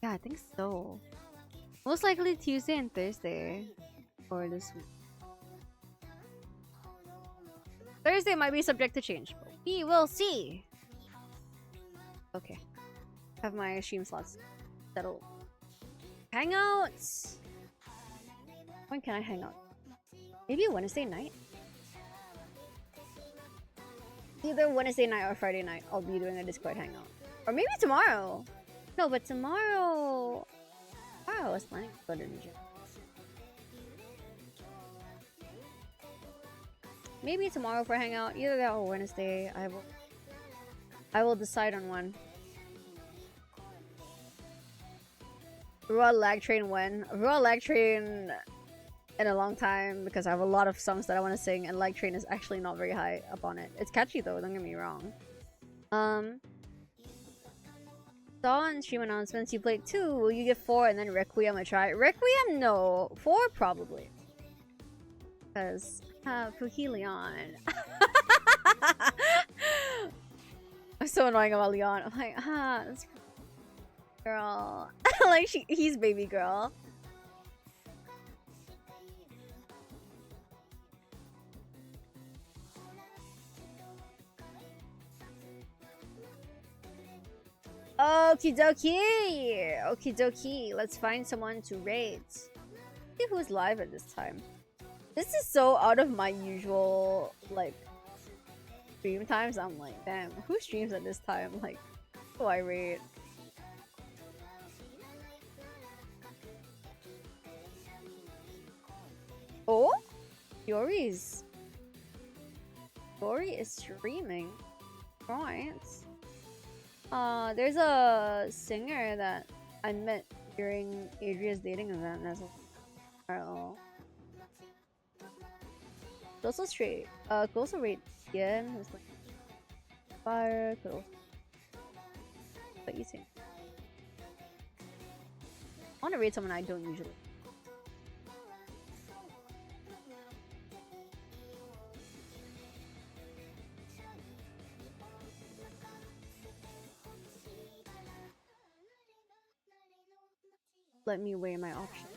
Yeah, I think so. Most likely Tuesday and Thursday for this week. Thursday might be subject to change, but we will see. Okay. Have my stream slots settled. Hangouts! When can I hang out? Maybe Wednesday night? Either Wednesday night or Friday night, I'll be doing a Discord hangout. Or maybe tomorrow! No, but tomorrow... Wow, I was planning to go to the gym. Maybe tomorrow for hangout, either that or Wednesday. I will decide on one. Raw lag train when? Raw lag train in a long time because I have a lot of songs that I want to sing and lag train is actually not very high up on it. It's catchy though, don't get me wrong. Saw on stream announcements you played 2. Will you get 4 and then Requiem a try? Requiem no. 4 probably. Because Puki Leon. I'm so annoying about Leon. I'm like, this girl. Like he's baby girl. Okie dokie! Okie dokie. Let's find someone to rate. See who's live at this time. This is so out of my usual, like, stream times. I'm like, damn, who streams at this time? Like, who do I rate? Oh? Yori is streaming. Right. There's a singer that I met during Adria's dating event as well. Also straight. Could also rate Yen, who's like fire, could also but you think. I wanna rate someone I don't usually. Let me weigh my options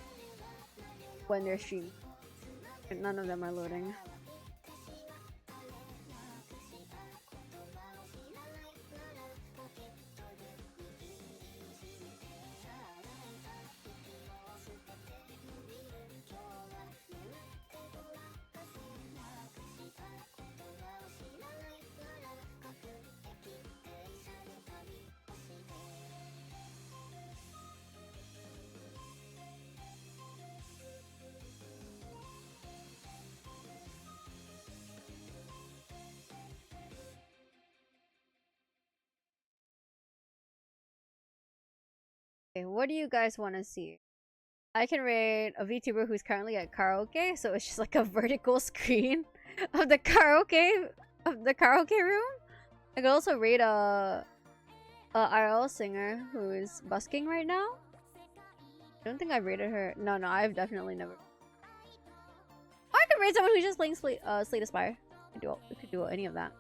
when they're streaming. None of them are loading. Okay, what do you guys want to see? I can rate a VTuber who's currently at karaoke, so it's just like a vertical screen of the karaoke room. I could also rate a IRL singer who is busking right now. I don't think I've rated her. No, I've definitely never. Or I could rate someone who's just playing Slate Aspire. We could do any of that.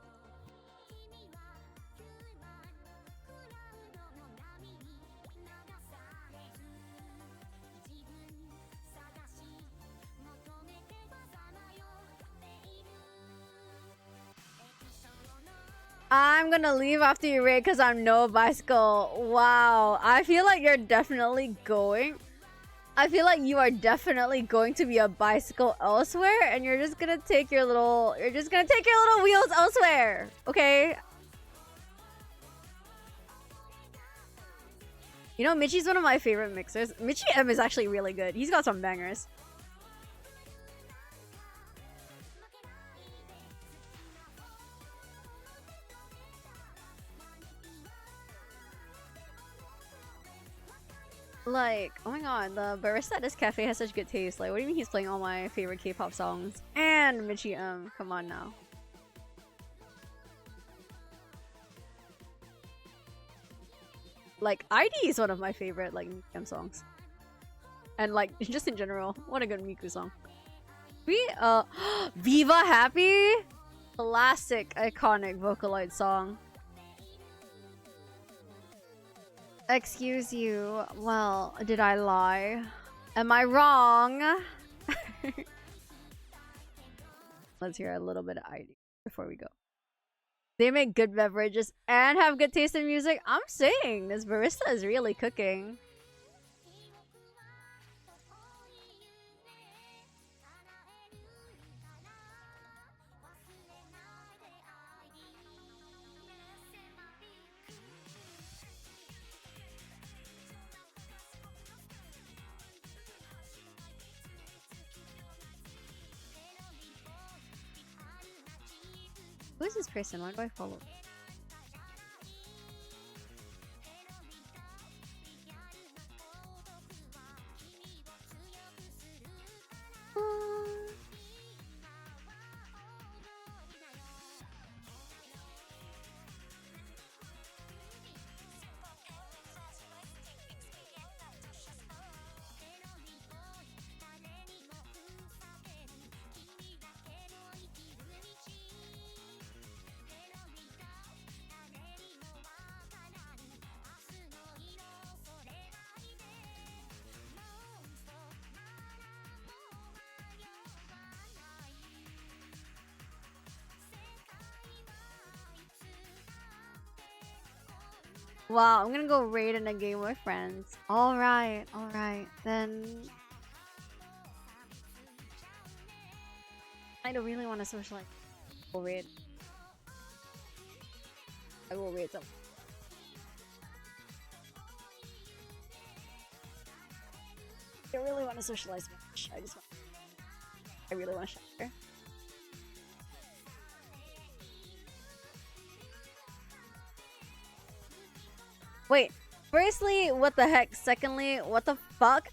I'm gonna leave after you rate because I'm no bicycle. Wow, I feel like you're definitely going. I feel like you are definitely going to be a bicycle elsewhere, and you're just gonna take your little wheels elsewhere. Okay. You know, Michi's one of my favorite mixers. Michi M is actually really good. He's got some bangers. Like, oh my god, the barista at this cafe has such good taste. Like, what do you mean he's playing all my favorite K-pop songs? And Michi M, come on now. Like, ID is one of my favorite, like, M songs. And, like, just in general, what a good Miku song. Viva Happy? Classic, iconic Vocaloid song. Excuse you. Well, did I lie? Am I wrong? Let's hear a little bit of ID before we go. They make good beverages and have good taste in music. I'm saying this barista is really cooking. Who is this person? Why do I follow? Wow, I'm gonna go raid in a game with friends. Alright, then... I don't really want to socialize. I will raid. I will raid some. I don't really want to socialize much. I really want to share. Wait, firstly, what the heck? Secondly, what the fuck?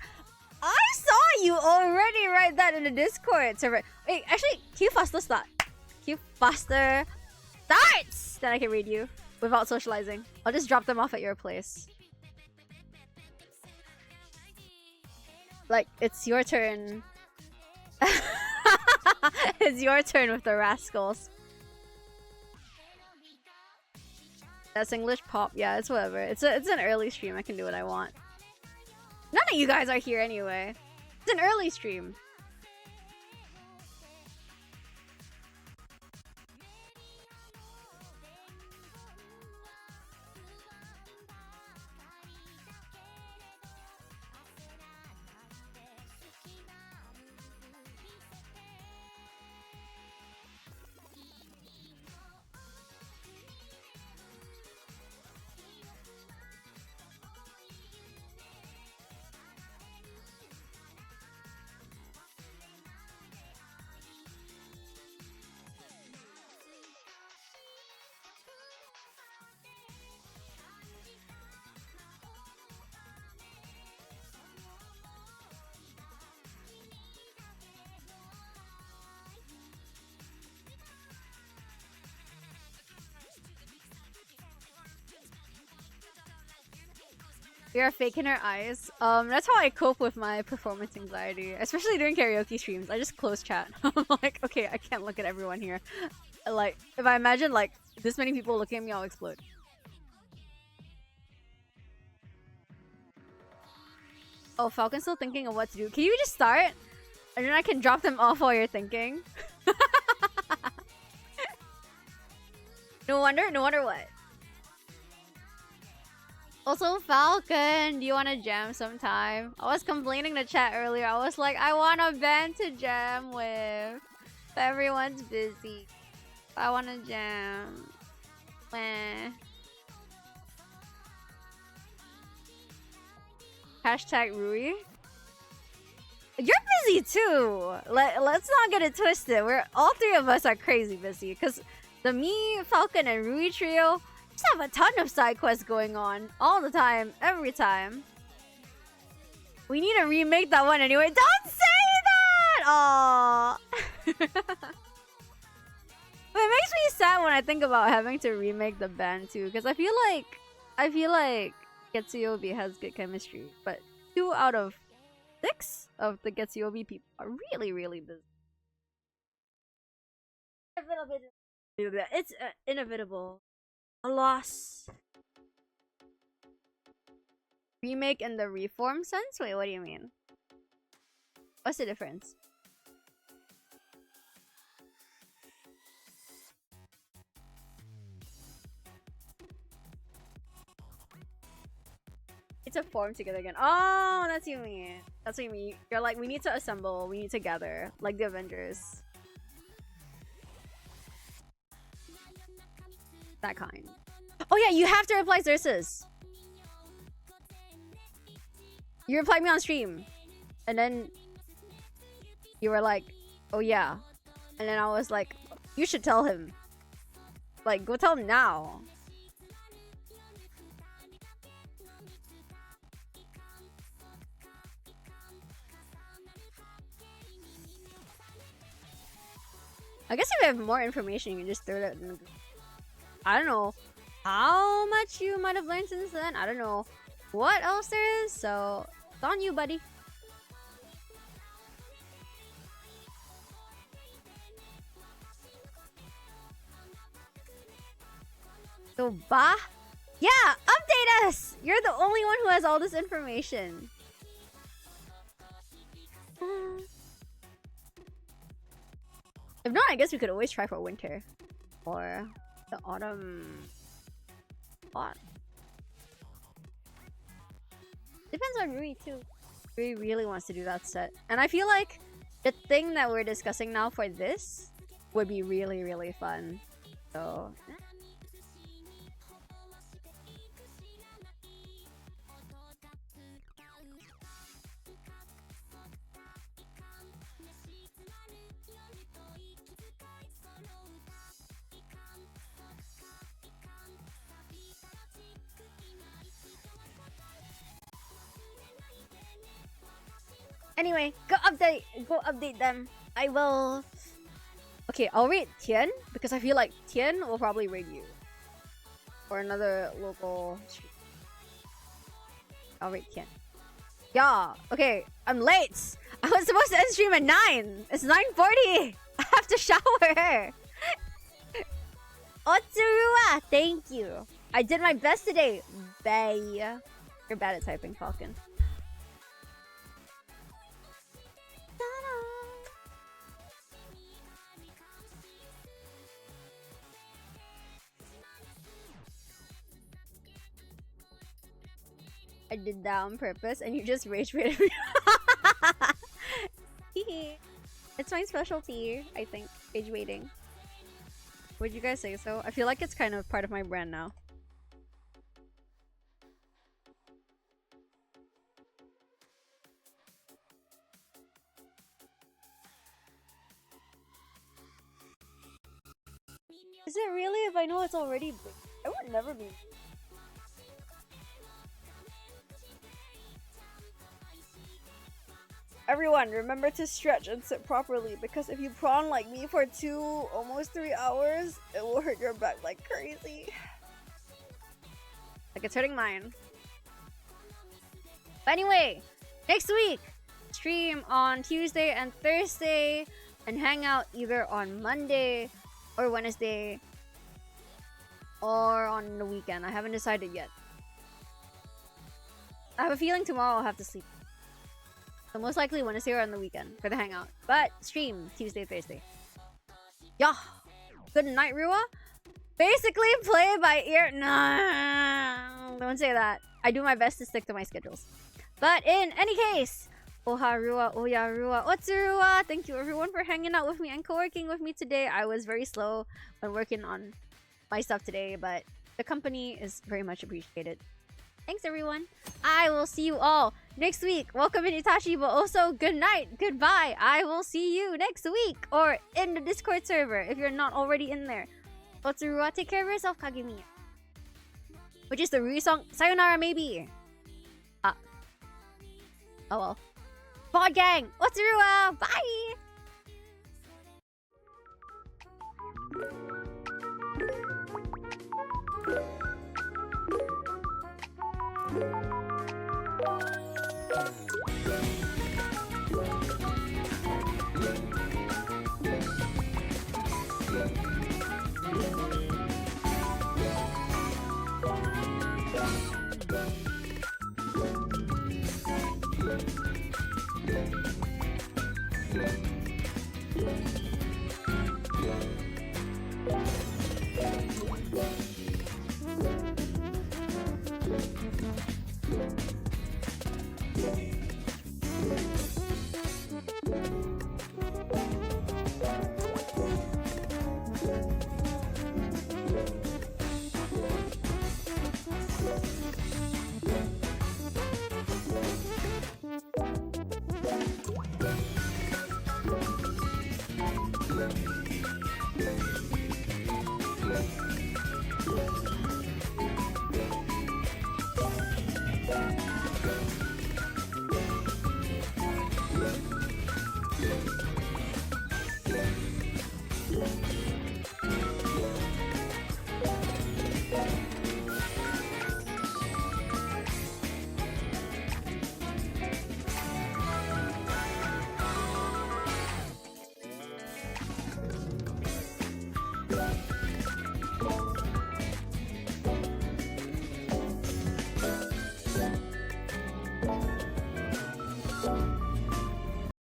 I saw you already write that in the Discord server. Wait, actually, Q faster start. Q faster starts! Then I can read you without socializing. I'll just drop them off at your place. Like, it's your turn. It's your turn with the rascals. That's English pop. Yeah, it's whatever. It's an early stream. I can do what I want. None of you guys are here anyway. It's an early stream. You're fake in her eyes. That's how I cope with my performance anxiety, especially during karaoke streams. I just close chat. I'm like, okay, I can't look at everyone here. Like, if I imagine like this many people looking at me, I'll explode. Oh, Falcon's still thinking of what to do. Can you just start? And then I can drop them off while you're thinking. No wonder what? Also, Falcon, do you want to jam sometime? I was complaining to chat earlier. I was like, I want a band to jam with. But everyone's busy. I want to jam. Meh. Hashtag Rui. You're busy too. Let's not get it twisted. We're all three of us are crazy busy because the me, Falcon, and Rui trio just have a ton of side quests going on all the time, every time. We need to remake that one anyway. Don't say that! Aww. But it makes me sad when I think about having to remake the band too, because I feel like Getsuyobi has good chemistry, but 2 out of 6 of the Getsuyobi people are really, really busy. It's inevitable. A loss. Remake in the reform sense? Wait, what do you mean? What's the difference? It's a form together again. Oh, that's what you mean. That's what you mean. You're like, we need to assemble. We need to gather. Like the Avengers. That kind. Oh yeah, you have to reply Xerxes. You replied me on stream. And then you were like, oh yeah. And then I was like, you should tell him. Like, go tell him now. I guess if you have more information, you can just throw that in the group. I don't know how much you might have learned since then. I don't know what else there is, so it's on you, buddy. So, bah? Yeah, update us! You're the only one who has all this information. If not, I guess we could always try for winter. Or the autumn. What? Depends on Rui too. Rui really wants to do that set. And I feel like the thing that we're discussing now for this would be really, really fun. So... Anyway, go update them. I will... Okay, I'll raid Tian, because I feel like Tian will probably raid you. Or another local stream. I'll raid Tian. Yeah, okay, I'm late! I was supposed to end stream at 9! It's 9:40! I have to shower! Otsurua! Thank you! I did my best today! Bay. You're bad at typing, Falcon. I did that on purpose and you just rage baited me. It's my specialty, I think. Rage waiting. Would you guys say so? I feel like it's kind of part of my brand now. Is it really if I know it's already big? I would never be. Everyone, remember to stretch and sit properly because if you prawn like me for 2, almost 3 hours, it will hurt your back like crazy. Like it's hurting mine. But anyway, next week, stream on Tuesday and Thursday and hang out either on Monday or Wednesday or on the weekend. I haven't decided yet. I have a feeling tomorrow I'll have to sleep. So most likely Wednesday or on the weekend for the hangout. But stream Tuesday, Thursday. Yeah. Good night, Rua. Basically play by ear. Nah, don't say that. I do my best to stick to my schedules. But in any case, oharua, oyarua, otsurua. Thank you everyone for hanging out with me and co-working with me today. I was very slow when working on my stuff today, but the company is very much appreciated. Thanks everyone. I will see you all next week. Welcome in Itachi, but also good night, goodbye. I will see you next week or in the Discord server if you're not already in there. Otsurua, take care of yourself, Kagemiya. Which is the Rui song, Sayonara maybe. Ah. Oh well. Pod gang, Otsurua, bye!